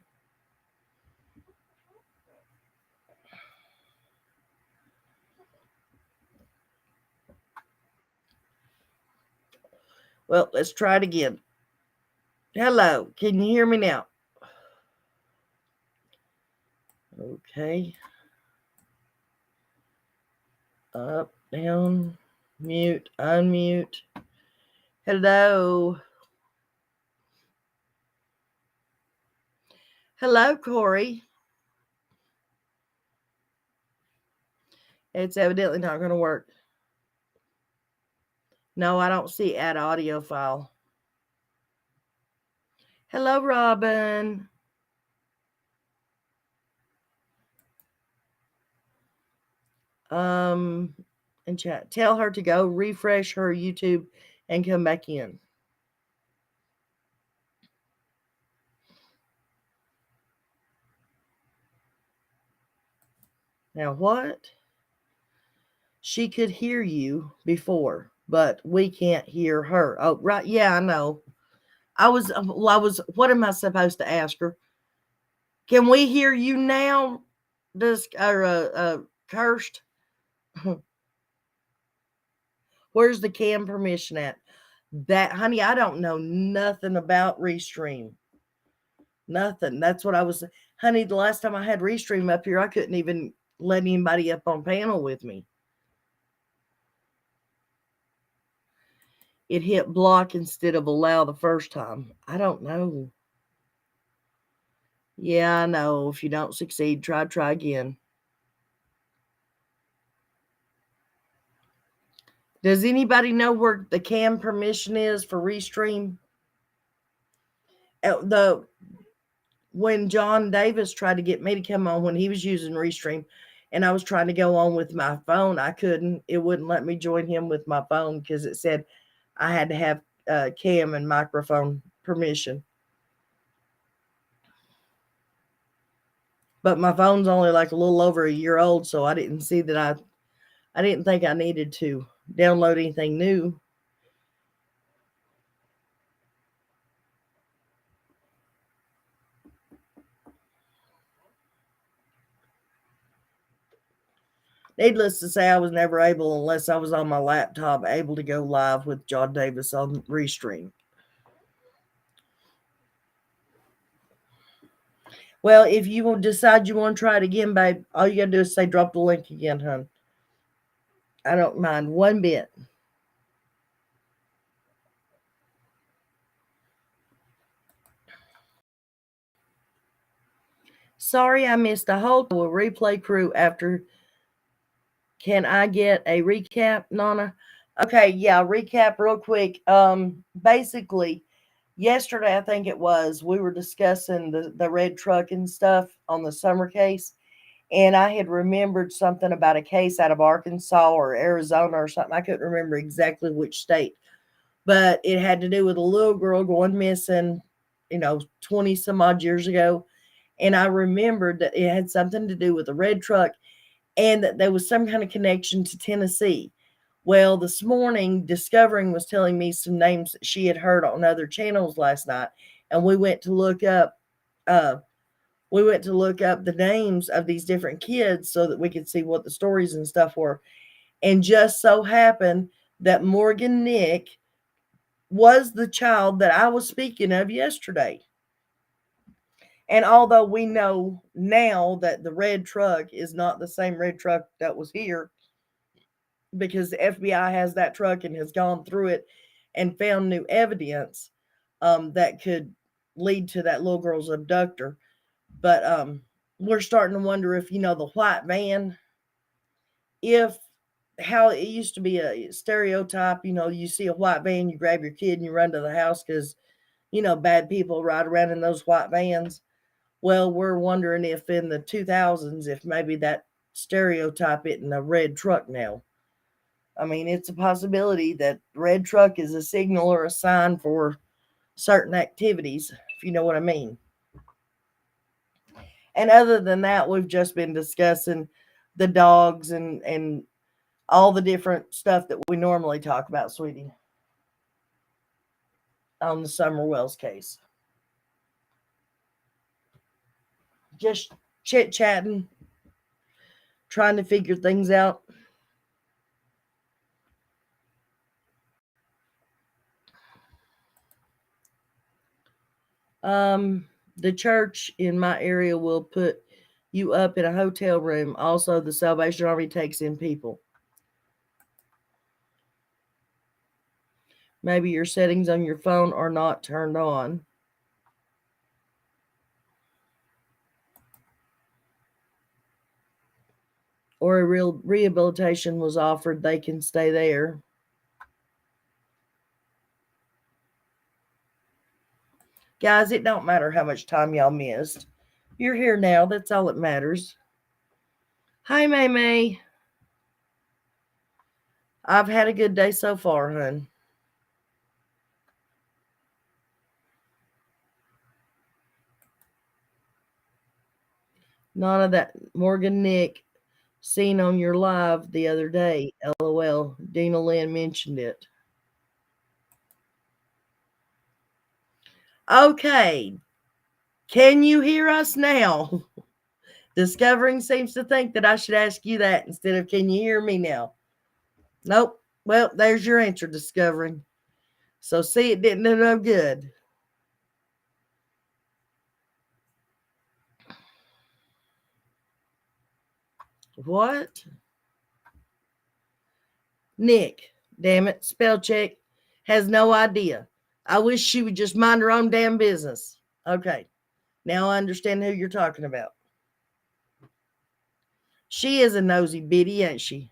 Well, let's try it again. Hello, can you hear me now? Okay. Up, down, mute, unmute. Hello. Hello, Corey. It's evidently not going to work. No, I don't see add audio file. Hello, Robin. In chat, tell her to go refresh her YouTube and come back in. Now what? She could hear you before, but we can't hear her. Oh, right. Yeah, I know. What am I supposed to ask her? Can we hear you now? Cursed? Where's the cam permission at? That, honey, I don't know nothing about Restream. Nothing. That's what I was, honey, the last time I had Restream up here, I couldn't even let anybody up on panel with me. It hit block instead of allow the first time. I don't know. Yeah, I know. If you don't succeed, try again. Does anybody know where the cam permission is for Restream? When John Davis tried to get me to come on when he was using Restream, and I was trying to go on with my phone, I couldn't. It wouldn't let me join him with my phone because it said I had to have cam and microphone permission. But my phone's only like a little over a year old, so I didn't see that I didn't think I needed to download anything new. Needless to say, I was never able, unless I was on my laptop, able to go live with John Davis on Restream. Well, if you will decide you want to try it again, babe, all you got to do is say drop the link again, hon. I don't mind one bit. Sorry I missed the whole replay crew after. Can I get a recap, Nana? Okay, yeah, recap real quick. Basically, yesterday I think it was, we were discussing the red truck and stuff on the summer case, and I had remembered something about a case out of Arkansas or Arizona or something. I couldn't remember exactly which state, but it had to do with a little girl going missing, 20 some odd years ago. And I remembered that it had something to do with a red truck and that there was some kind of connection to Tennessee. Well, this morning, Discovering was telling me some names that she had heard on other channels last night, and uh, we went to look up the names of these different kids so that we could see what the stories and stuff were. And just so happened that Morgan Nick was the child that I was speaking of yesterday. And although we know now that the red truck is not the same red truck that was here, because the FBI has that truck and has gone through it and found new evidence that could lead to that little girl's abductor. But we're starting to wonder if, the white van, if how it used to be a stereotype, you see a white van, you grab your kid and you run to the house because, bad people ride around in those white vans. Well, we're wondering if in the 2000s, if maybe that stereotype isn't a red truck now. I mean, it's a possibility that red truck is a signal or a sign for certain activities, if you know what I mean. And other than that, we've just been discussing the dogs and all the different stuff that we normally talk about, sweetie, on the Summer Wells case. Just chit chatting, trying to figure things out. The church in my area will put you up in a hotel room. Also, the Salvation Army takes in people. Maybe your settings on your phone are not turned on. Or a real rehabilitation was offered, they can stay there. Guys, it don't matter how much time y'all missed. You're here now. That's all that matters. Hi, May May. I've had a good day so far, hun. None of that Morgan Nick seen on your live the other day. LOL. Dina Lynn mentioned it. Okay. Can you hear us now? Discovering seems to think that I should ask you that instead of can you hear me now? Nope. Well, there's your answer, Discovering. So see, it didn't do no good. What? Nick, damn it, spell check, has no idea. I wish she would just mind her own damn business. Okay, now I understand who you're talking about. She is a nosy biddy, ain't she?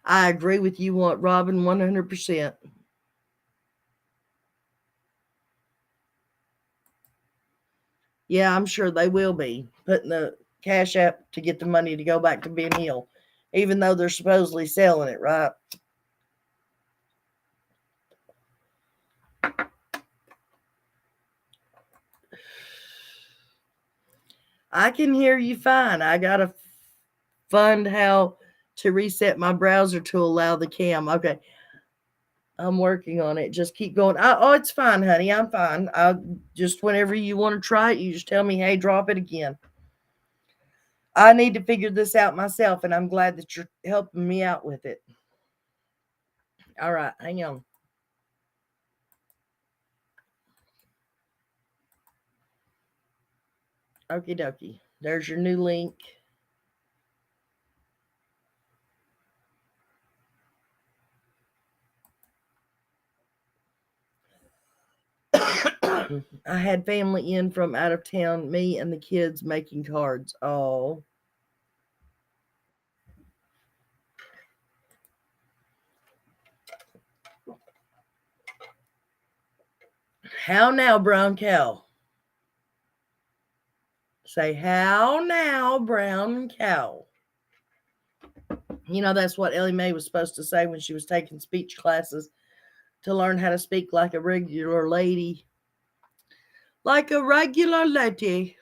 I agree with you, Robin, 100%. Yeah, I'm sure they will be putting the Cash App to get the money to go back to Ben Hill, even though they're supposedly selling it, right? I can hear you fine. I got to fund how to reset my browser to allow the cam. Okay. I'm working on it. Just keep going. Oh, it's fine, honey. I'm fine. I'll just, whenever you want to try it, you just tell me, hey, drop it again. I need to figure this out myself, and I'm glad that you're helping me out with it. All right, hang on. Okie dokie. There's your new link. I had family in from out of town, me and the kids making cards. Oh. How now, brown cow? Say, how now, brown cow? You know, that's what Ellie Mae was supposed to say when she was taking speech classes to learn how to speak like a regular lady. Like a regular lady.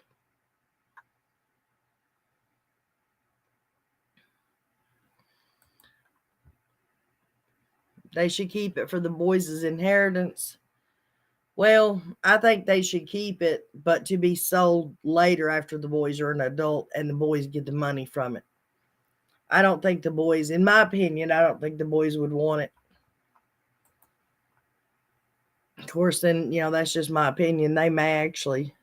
They should keep it for the boys' inheritance. Well, I think they should keep it, but to be sold later after the boys are an adult and the boys get the money from it. I don't think the boys, in my opinion, I don't think the boys would want it. Of course, then, that's just my opinion. They may actually.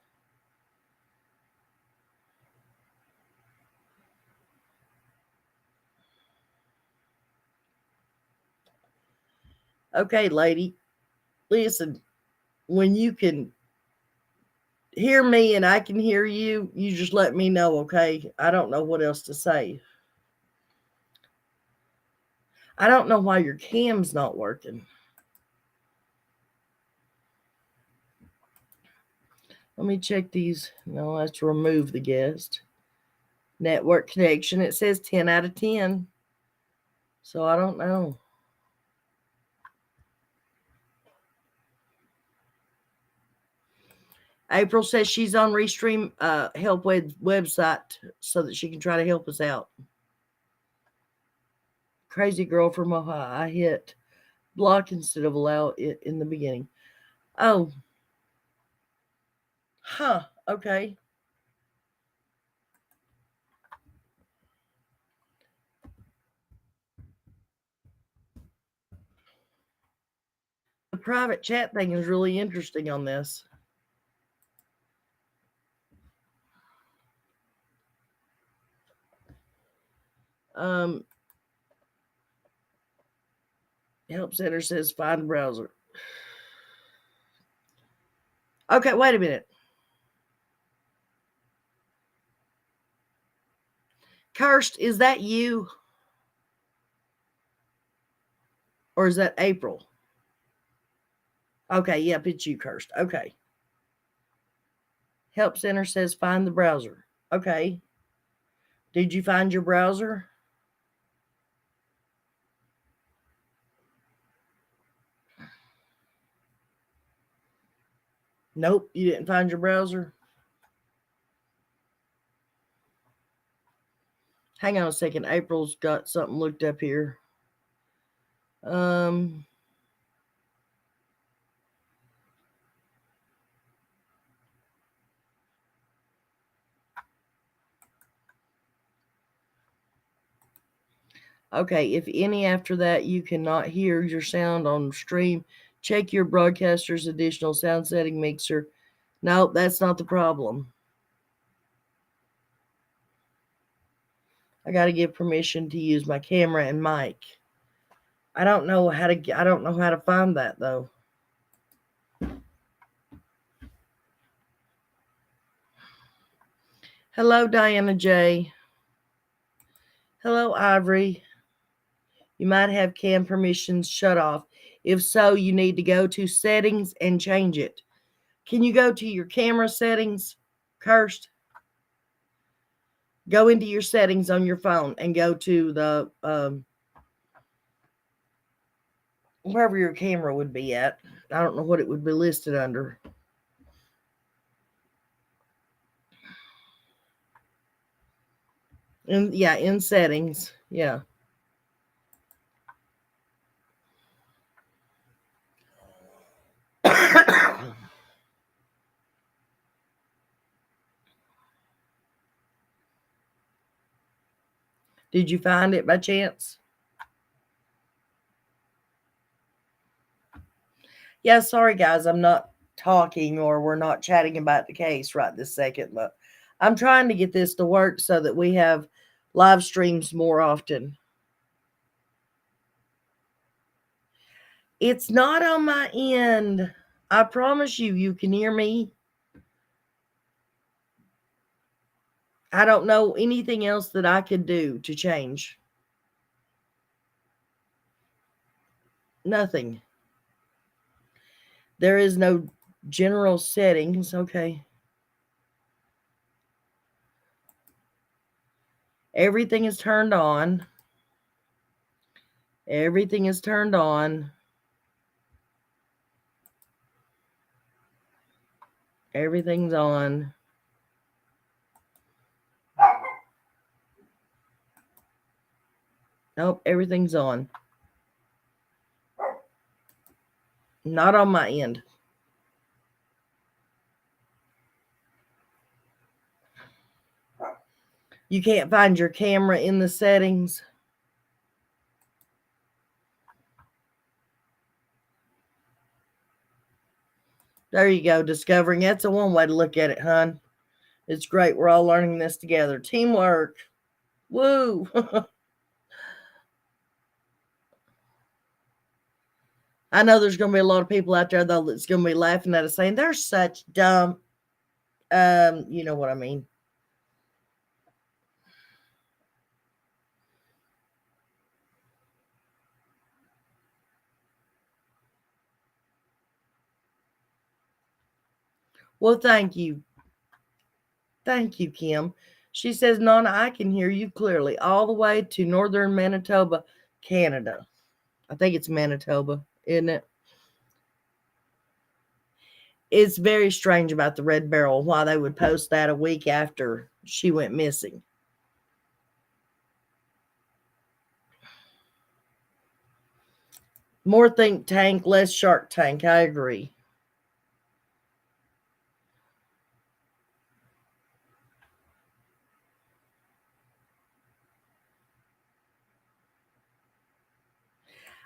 Okay, lady, listen, when you can hear me and I can hear you, you just let me know, okay? I don't know what else to say. I don't know why your cam's not working. Let me check these. No, let's remove the guest. Network connection. It says 10 out of 10. So I don't know. April says she's on Restream help website so that she can try to help us out. Crazy girl from Ohio. I hit block instead of allow it in the beginning. Oh. Huh. Okay. The private chat thing is really interesting on this. Help Center says find browser. Okay, wait a minute. Kirst, is that you? Or is that April? Okay, yep, it's you, Kirst. Okay. Help Center says find the browser. Okay. Did you find your browser? Nope, you didn't find your browser. Hang on a second. April's got something looked up here. Okay, if any after that you cannot hear your sound on stream, check your broadcaster's additional sound setting mixer. No, that's not the problem. I got to give permission to use my camera and mic. I don't know how to find that though. Hello, Diana J. Hello, Ivory. You might have cam permissions shut off. If so, you need to go to settings and change it. Can you go to your camera settings, Kirst? Go into your settings on your phone and go to the wherever your camera would be at. I don't know what it would be listed under. In settings. Yeah. Did you find it by chance? Yeah, sorry guys, I'm not talking or we're not chatting about the case right this second, but I'm trying to get this to work so that we have live streams more often. It's not on my end. I promise you, you can hear me. I don't know anything else that I could do to change. Nothing. There is no general settings. Okay. Everything is turned on. Everything is turned on. Everything's on. Nope, everything's on. Not on my end. You can't find your camera in the settings. There you go, discovering. That's a one way to look at it, hon. It's great. We're all learning this together. Teamwork. Woo. I know there's going to be a lot of people out there, though, that's going to be laughing at us saying, they're such dumb. You know what I mean. Well, thank you. Thank you, Kim. She says, Nana, I can hear you clearly all the way to northern Manitoba, Canada. I think it's Manitoba, isn't it? It's very strange about the Red Barrel, why they would post that a week after she went missing. More think tank, less Shark Tank. I agree.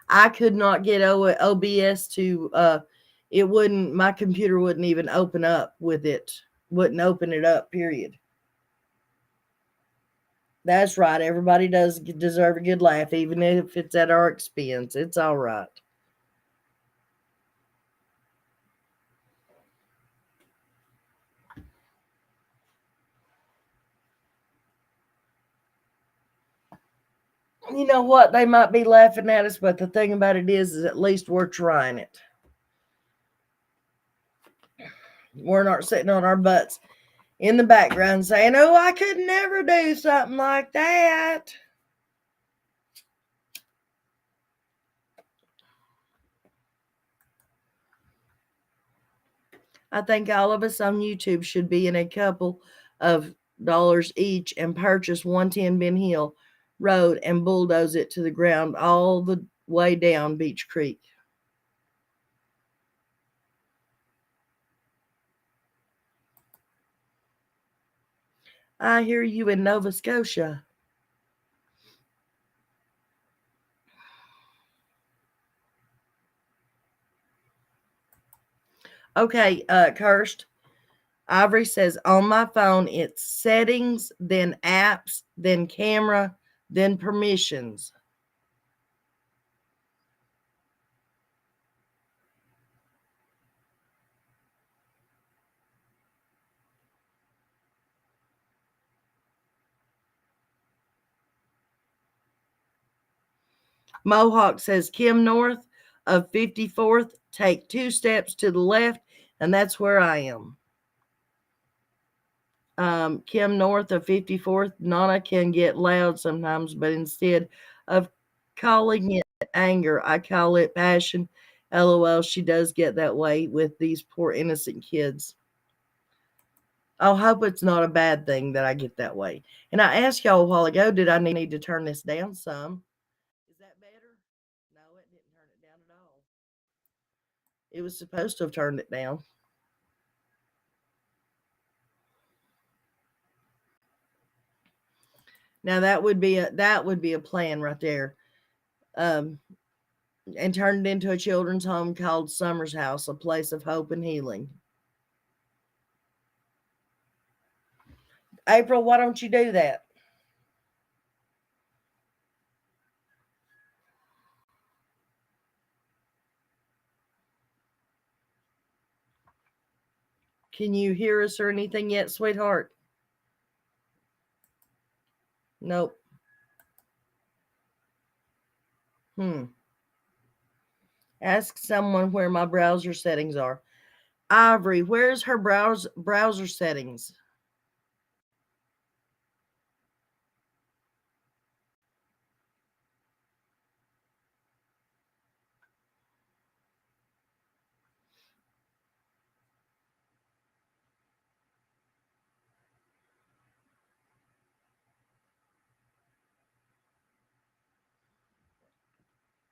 I could not get OBS to, it wouldn't, my computer wouldn't even open up with it. Wouldn't open it up, period. That's right. Everybody does deserve a good laugh, even if it's at our expense. It's all right. You know what? They might be laughing at us, but the thing about it is at least we're trying it. We're not sitting on our butts in the background saying, oh, I could never do something like that. I think all of us on YouTube should be in a couple of dollars each and purchase 110 Ben Hill Road and bulldoze it to the ground all the way down Beach Creek. I hear you in Nova Scotia. Okay, Kirst. Ivory says, on my phone, it's settings, then apps, then camera, then permissions. Mohawk says, Kim North of 54th, take 2 steps to the left, and that's where I am. Kim North of 54th, Nana can get loud sometimes, but instead of calling it anger, I call it passion. LOL, she does get that way with these poor innocent kids. I hope it's not a bad thing that I get that way. And I asked y'all a while ago, did I need to turn this down some? Is that better? No, it didn't turn it down at all. It was supposed to have turned it down. Now that would be a plan right there. And turn it into a children's home called Summer's House, a place of hope and healing. April, why don't you do that? Can you hear us or anything yet, sweetheart? Nope. Ask someone where my browser settings are. Ivory, where's her browser settings?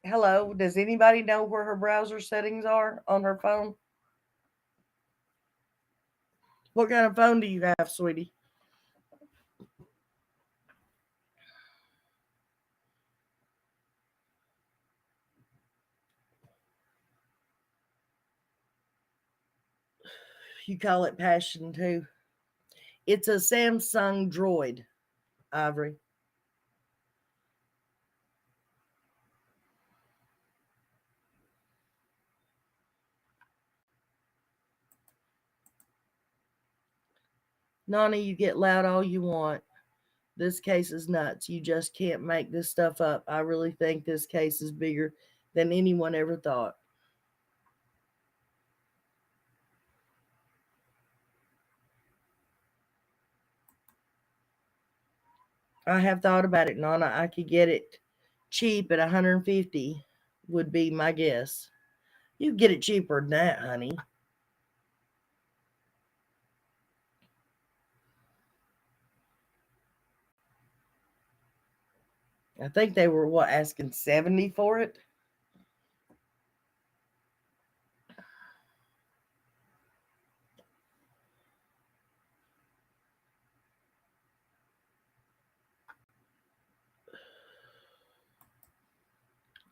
Hello, does anybody know where her browser settings are on her phone? What kind of phone do you have, sweetie? You call it passion too. It's a Samsung Droid, Ivory. Nani, you get loud all you want. This case is nuts. You just can't make this stuff up. I really think this case is bigger than anyone ever thought. I have thought about it, Nana. I could get it cheap at 150 would be my guess. You get it cheaper than that, honey. I think they were asking 70 for it.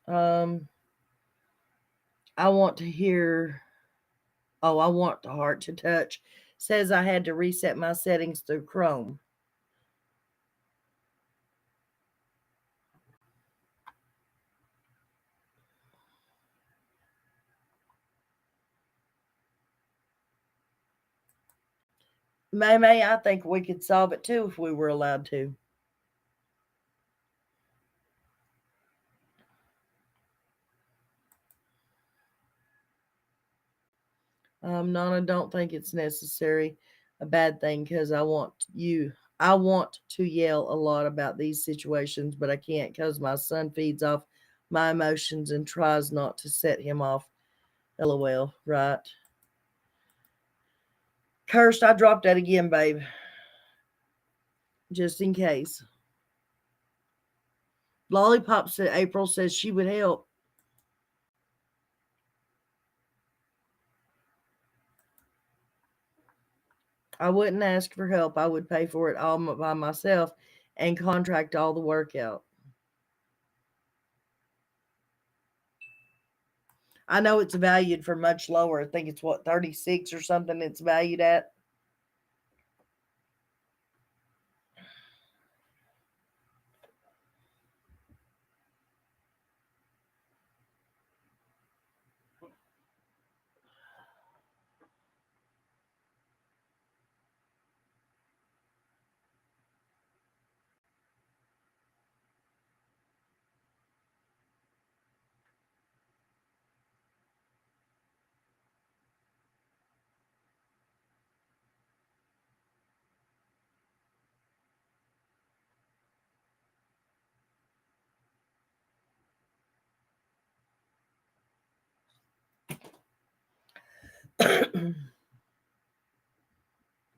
Um I want to hear I want the heart to touch. Says I had to reset my settings through Chrome. May, I think we could solve it too if we were allowed to. Nana, don't think it's necessary a bad thing because I want to yell a lot about these situations, but I can't because my son feeds off my emotions and tries not to set him off. LOL, right? Cursed, I dropped that again, babe. Just in case. Lollipop said April says she would help. I wouldn't ask for help. I would pay for it all by myself and contract all the work out. I know it's valued for much lower. I think it's 36 or something it's valued at.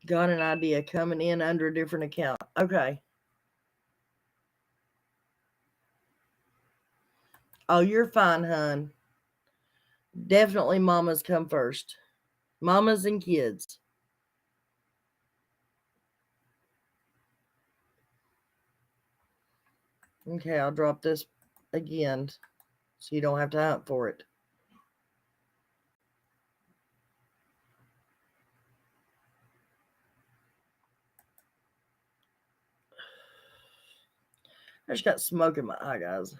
Got an idea coming in under a different account. Okay. Oh, you're fine, hun. Definitely mamas come first. Mamas and kids. Okay, I'll drop this again so you don't have to hunt for it. I just got smoke in my eye, guys.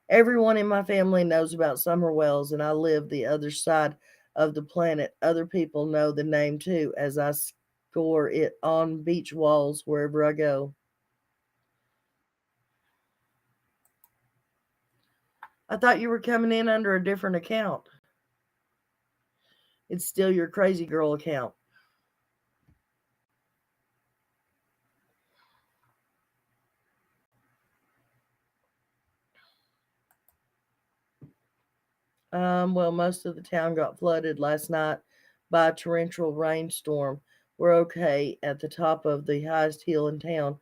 Everyone in my family knows about Summer Wells, and I live the other side of the planet. Other people know the name too, as I score it on beach walls wherever I go. I thought you were coming in under a different account. It's still your crazy girl account. Well, most of the town got flooded last night by a torrential rainstorm. We're okay at the top of the highest hill in town,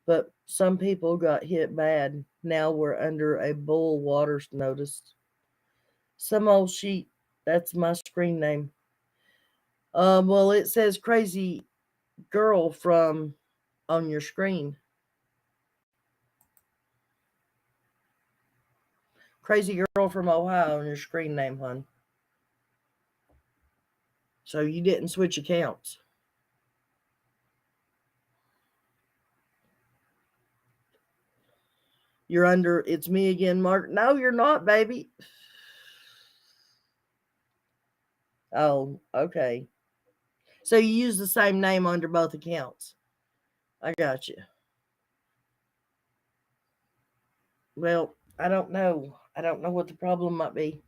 but some people got hit bad. Now we're under a bull water notice. Some old sheet. That's my screen name. Well, it says crazy girl from on your screen. Crazy girl from Ohio on your screen name, hon. So you didn't switch accounts. You're under it's me again, Mark. No, you're not, baby. Oh, okay. So you use the same name under both accounts. I got you. Well, I don't know. I don't know what the problem might be.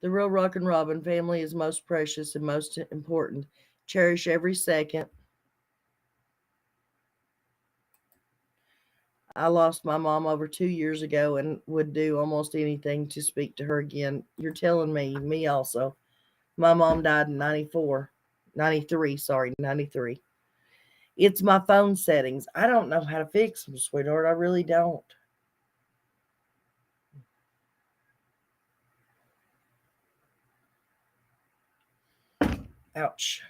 The real Rock and Robin family is most precious and most important. Cherish every second. I lost my mom over 2 years ago and would do almost anything to speak to her again. You're telling me also. My mom died in 93, sorry, 93. It's my phone settings. I don't know how to fix them, sweetheart. I really don't. Ouch.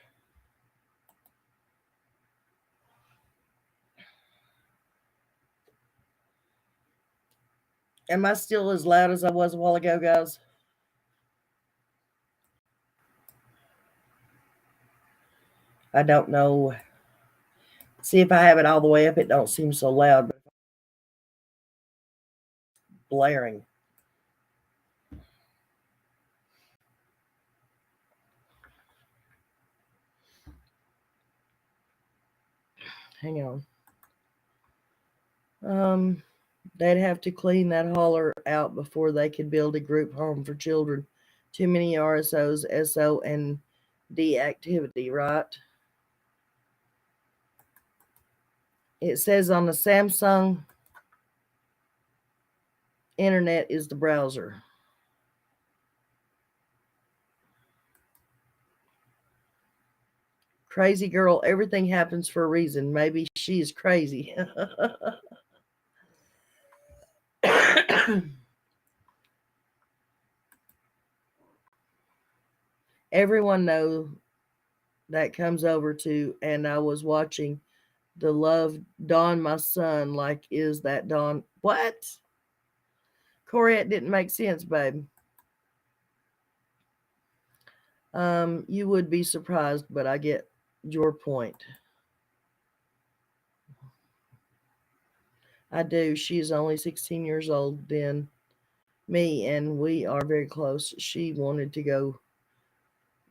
Am I still as loud as I was a while ago, guys? I don't know. See, if I have it all the way up, it don't seem so loud, but blaring. Hang on. Um, they'd have to clean that holler out before they could build a group home for children. Too many RSOs, SO, and D activity, right? It says on the Samsung internet is the browser. Crazy girl, everything happens for a reason. Maybe she is crazy. Everyone knows that comes over to, and I was watching the love Dawn, my son, like, is that Dawn? What? Corey, it didn't make sense, babe. You would be surprised, but I get your point. I do. She's only 16 years old than me, and we are very close. She wanted to go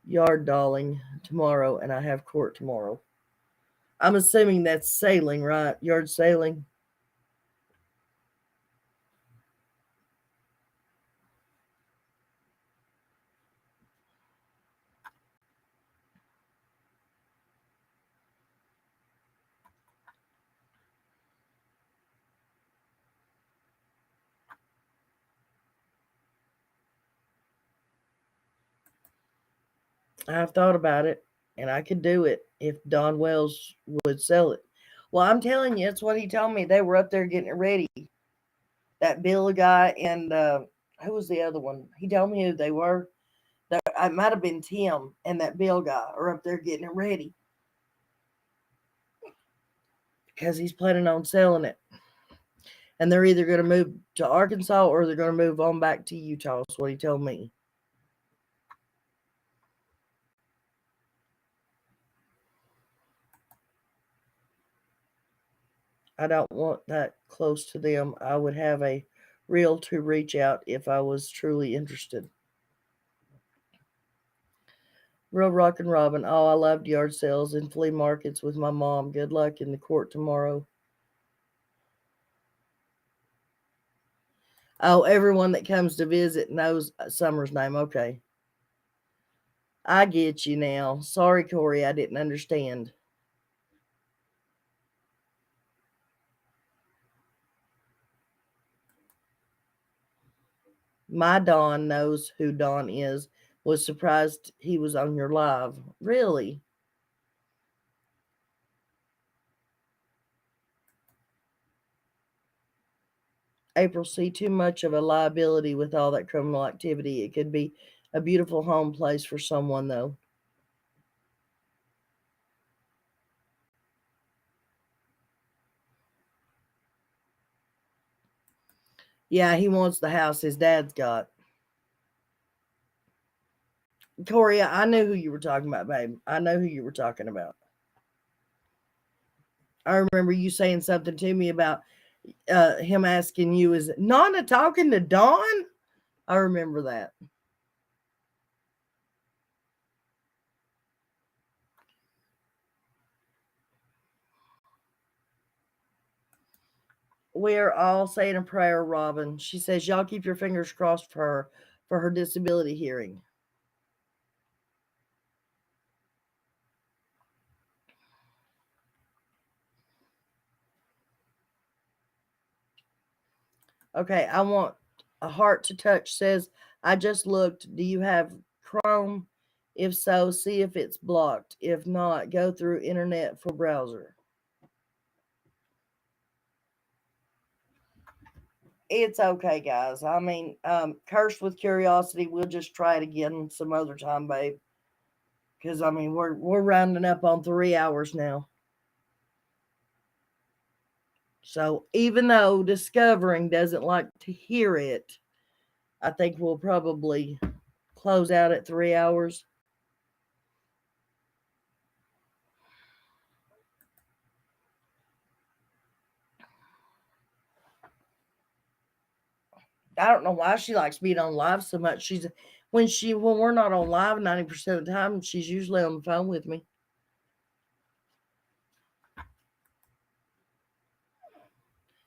yard dolling tomorrow, and I have court tomorrow. I'm assuming that's sailing, right? Yard sailing. I've thought about it, and I could do it if Don Wells would sell it. Well, I'm telling you, it's what he told me. They were up there getting it ready. That Bill guy and who was the other one? He told me who they were. It might have been Tim and that Bill guy are up there getting it ready because he's planning on selling it. And they're either going to move to Arkansas or they're going to move on back to Utah. That's what he told me. I don't want that close to them. I would have a reel to reach out if I was truly interested. Real Rockin' Robin. Oh, I loved yard sales and flea markets with my mom. Good luck in the court tomorrow. Oh, everyone that comes to visit knows Summer's name. Okay. I get you now. Sorry, Corey, I didn't understand. My Don knows who Don is. Was surprised he was on your live. Really? April, see too much of a liability with all that criminal activity. It could be a beautiful home place for someone, though. Yeah, he wants the house his dad's got. Corey, I knew who you were talking about, babe. I know who you were talking about. I remember you saying something to me about him asking you, is Nana talking to Dawn? I remember that. We're all saying a prayer, Robin. She says, y'all keep your fingers crossed for her disability hearing. Okay, I want a heart to touch says, I just looked. Do you have Chrome? If so, see if it's blocked. If not, go through internet for browser. It's okay, guys. I mean, cursed with curiosity. We'll just try it again some other time, babe. Because I mean, we're rounding up on 3 hours now. So even though Discovering doesn't like to hear it, I think we'll probably close out at 3 hours. I don't know why she likes being on live so much. When we're not on live 90% of the time, she's usually on the phone with me.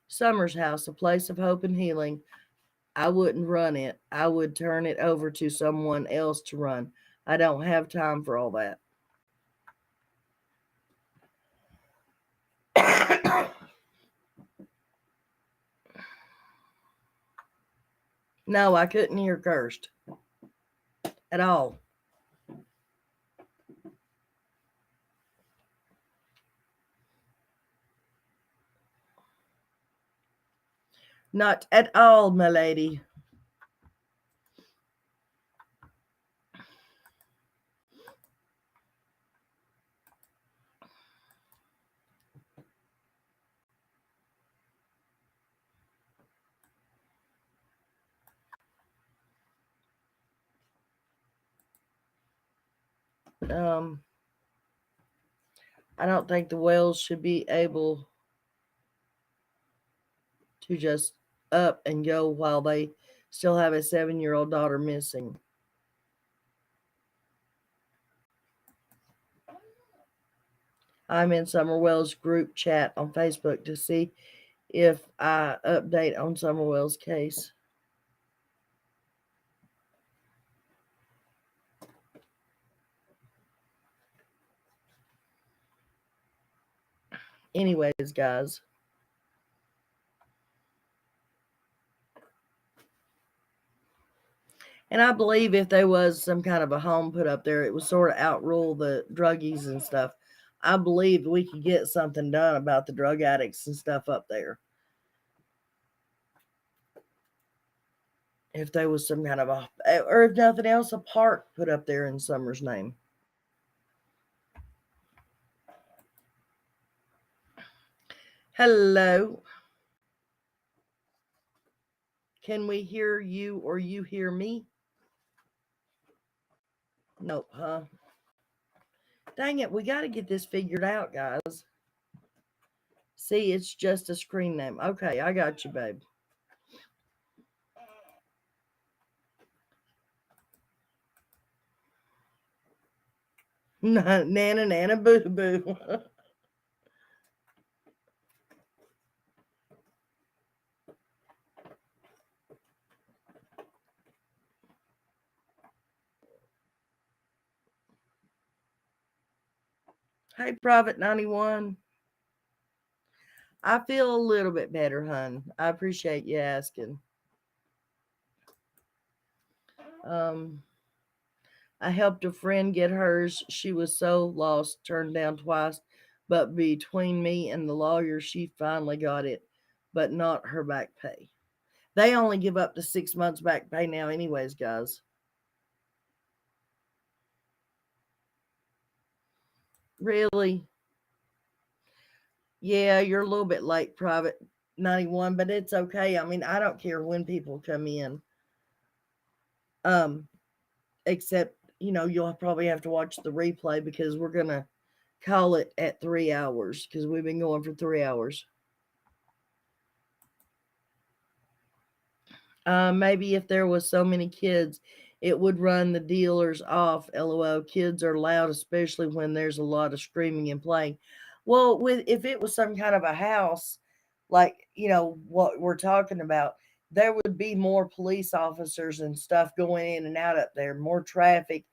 Summer's house, a place of hope and healing. I wouldn't run it. I would turn it over to someone else to run. I don't have time for all that. No, I couldn't hear cursed at all. Not at all, my lady. Um, I don't think the whales should be able to just up and go while they still have a 7-year-old daughter missing. I'm in Summer Wells group chat on Facebook to see if I update on Summer Wells case. Anyways, guys. And I believe if there was some kind of a home put up there, it would sort of outrule the druggies and stuff. I believe we could get something done about the drug addicts and stuff up there. If there was some kind of or if nothing else, a park put up there in Summer's name. Hello. Can we hear you or you hear me? Nope, huh? Dang it, we got to get this figured out, guys. See, it's just a screen name. Okay, I got you, babe. Nana, nana, boo, boo. Hey, Private 91. I feel a little bit better, hun. I appreciate you asking. Um, I helped a friend get hers. She was so lost, turned down twice, but between me and the lawyer, she finally got it, but not her back pay. They only give up to 6 months back pay now, anyways, guys. Really? Yeah, you're a little bit late, Private 91, but it's okay. I mean, I don't care when people come in. Um, except, you'll probably have to watch the replay because we're gonna call it at 3 hours because we've been going for 3 hours. Maybe if there was so many kids, it would run the dealers off. LOL. Kids are loud, especially when there's a lot of screaming and playing. Well, if it was some kind of a house, like what we're talking about, there would be more police officers and stuff going in and out up there, more traffic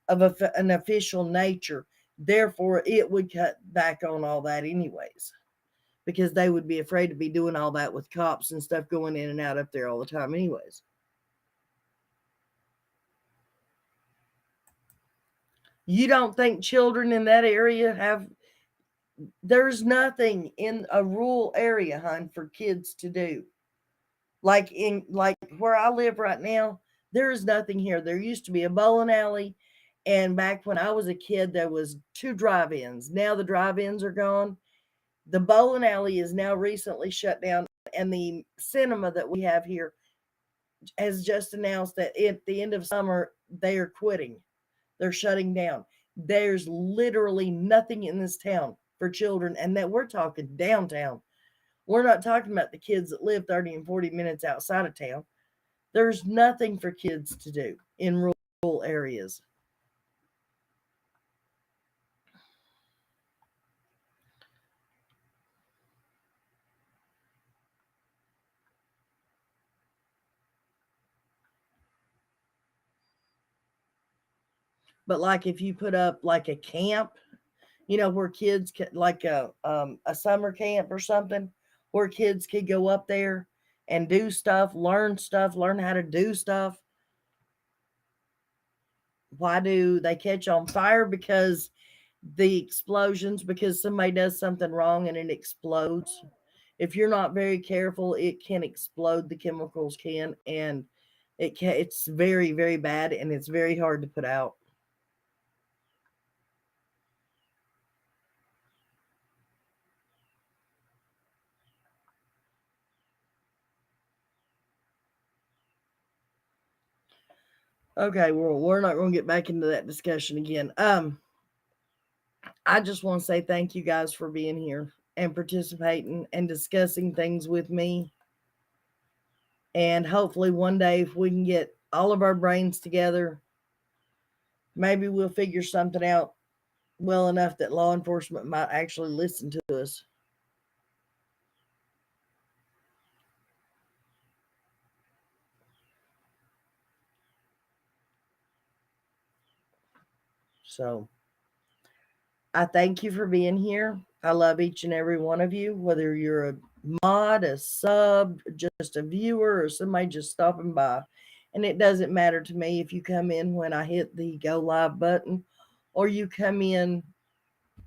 of an official nature. Therefore, it would cut back on all that, anyways, because they would be afraid to be doing all that with cops and stuff going in and out up there all the time, anyways. You don't think children in that area have, there's nothing in a rural area, hun, for kids to do. Like where I live right now, there is nothing here. There used to be a bowling alley, and back when I was a kid, there was two drive-ins. Now the drive-ins are gone. The bowling alley is now recently shut down, and the cinema that we have here has just announced that at the end of summer they are quitting. They're shutting down. There's literally nothing in this town for children, and that we're talking downtown. We're not talking about the kids that live 30 and 40 minutes outside of town. There's nothing for kids to do in rural areas. But like if you put up like a camp, where kids could, like a summer camp or something, where kids could go up there and do stuff, learn how to do stuff. Why do they catch on fire? Because the explosions, because somebody does something wrong and it explodes. If you're not very careful, it can explode. The chemicals can, and it's very, very bad, and it's very hard to put out. Okay, well, we're not going to get back into that discussion again. I just want to say thank you guys for being here and participating and discussing things with me. And hopefully one day, if we can get all of our brains together, maybe we'll figure something out well enough that law enforcement might actually listen to us. So I thank you for being here. I love each and every one of you, whether you're a mod, a sub, just a viewer, or somebody just stopping by. And it doesn't matter to me if you come in when I hit the go live button or you come in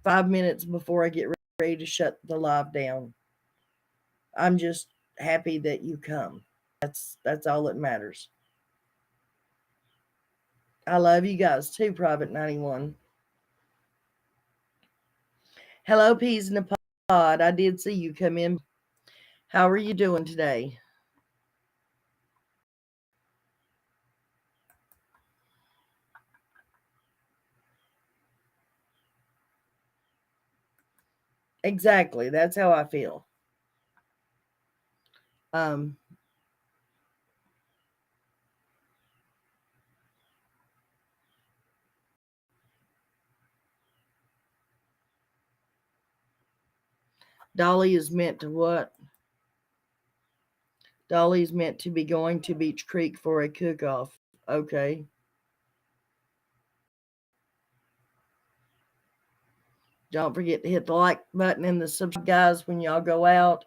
5 minutes before I get ready to shut the live down. I'm just happy that you come. That's all that matters. I love you guys too, Private 91. Hello, Peas in the Pod. I did see you come in. How are you doing today? Exactly. That's how I feel. Um, Dolly is meant to what? Dolly is meant to be going to Beach Creek for a cook-off. Okay. Don't forget to hit the like button and the subscribe, guys, when y'all go out.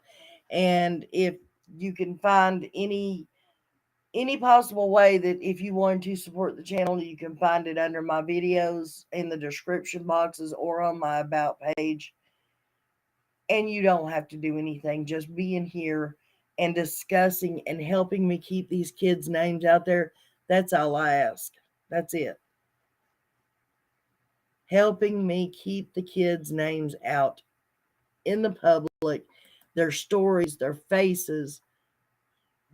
And if you can find any possible way that if you want to support the channel, you can find it under my videos in the description boxes or on my about page. And you don't have to do anything, just being here and discussing and helping me keep these kids' names out there. That's all I ask. That's it. Helping me keep the kids' names out in the public, their stories, their faces.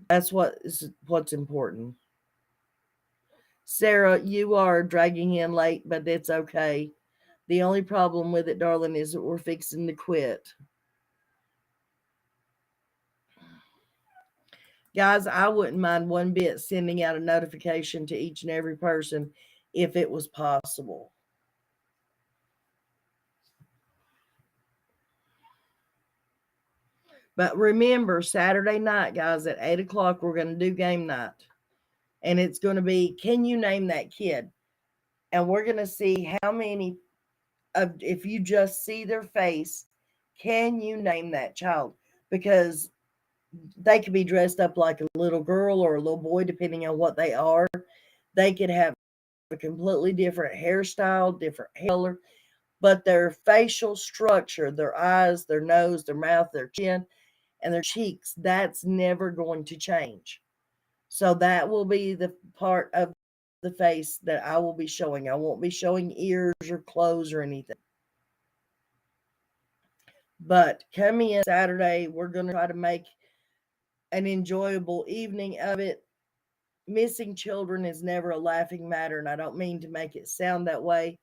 That's what's important. Sarah, you are dragging in late, but it's okay. The only problem with it, darling, is that we're fixing to quit. Guys, I wouldn't mind one bit sending out a notification to each and every person if it was possible. But remember, Saturday night, guys, at 8 o'clock, we're going to do game night. And it's going to be, can you name that kid? And we're going to see how many if you just see their face, can you name that child? Because they could be dressed up like a little girl or a little boy, depending on what they are. They could have a completely different hairstyle, different hair color, but their facial structure, their eyes, their nose, their mouth, their chin, and their cheeks, that's never going to change. So that will be the part of the face that I will be showing. I won't be showing ears or clothes or anything. But come in Saturday, we're going to try to make an enjoyable evening of it. Missing children is never a laughing matter, and I don't mean to make it sound that way,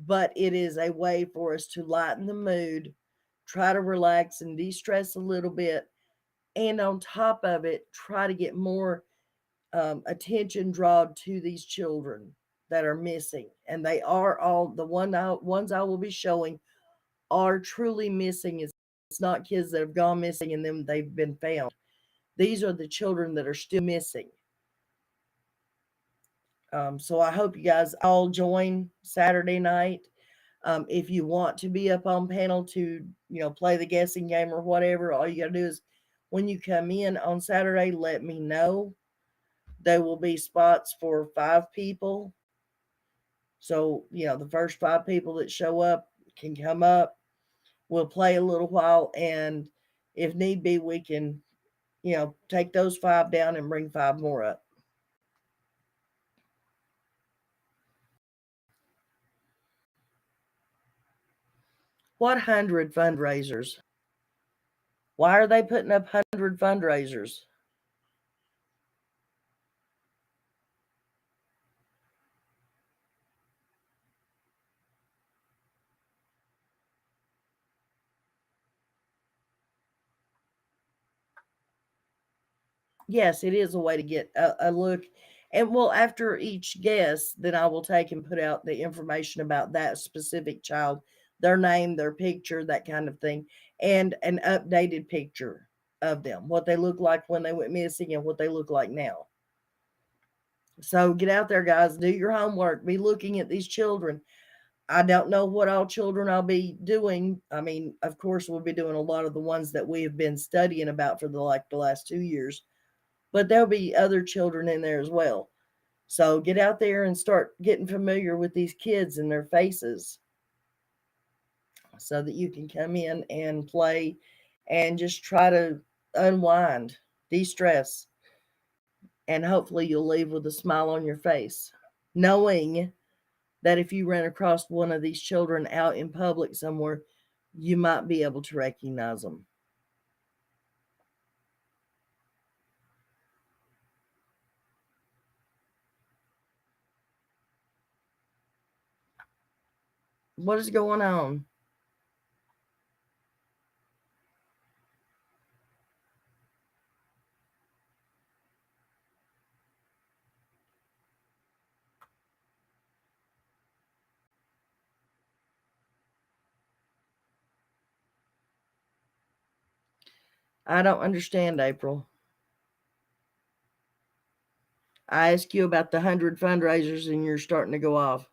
but it is a way for us to lighten the mood, try to relax and de stress a little bit, and on top of it, try to get more attention drawn to these children that are missing. And they are all ones I will be showing are truly missing. It's not kids that have gone missing and then they've been found. These are the children that are still missing. So I hope you guys all join Saturday night. If you want to be up on panel to, play the guessing game or whatever, all you got to do is when you come in on Saturday, let me know. There will be spots for 5 people. So, the first 5 people that show up can come up. We'll play a little while, and if need be, we can, take those 5 down and bring 5 more up. What 100 fundraisers? Why are they putting up 100 fundraisers? Yes, it is a way to get a look. And well, after each guest, then I will take and put out the information about that specific child, their name, their picture, that kind of thing, and an updated picture of them, what they look like when they went missing and what they look like now. So get out there, guys, do your homework, be looking at these children. I don't know what all children I'll be doing. I mean, of course, we'll be doing a lot of the ones that we have been studying about for the last 2 years, but there'll be other children in there as well. So get out there and start getting familiar with these kids and their faces so that you can come in and play and just try to unwind, de stress, and hopefully you'll leave with a smile on your face, knowing that if you run across one of these children out in public somewhere, you might be able to recognize them. What is going on? I don't understand, April. I asked you about the 100 fundraisers and you're starting to go off.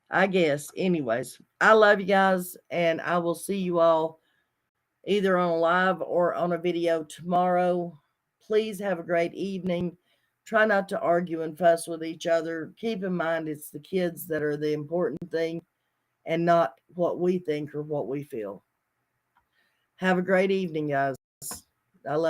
I guess. Anyways, I love you guys, and I will see you all either on a live or on a video tomorrow. Please have a great evening. Try not to argue and fuss with each other. Keep in mind it's the kids that are the important thing and not what we think or what we feel. Have a great evening, guys. I love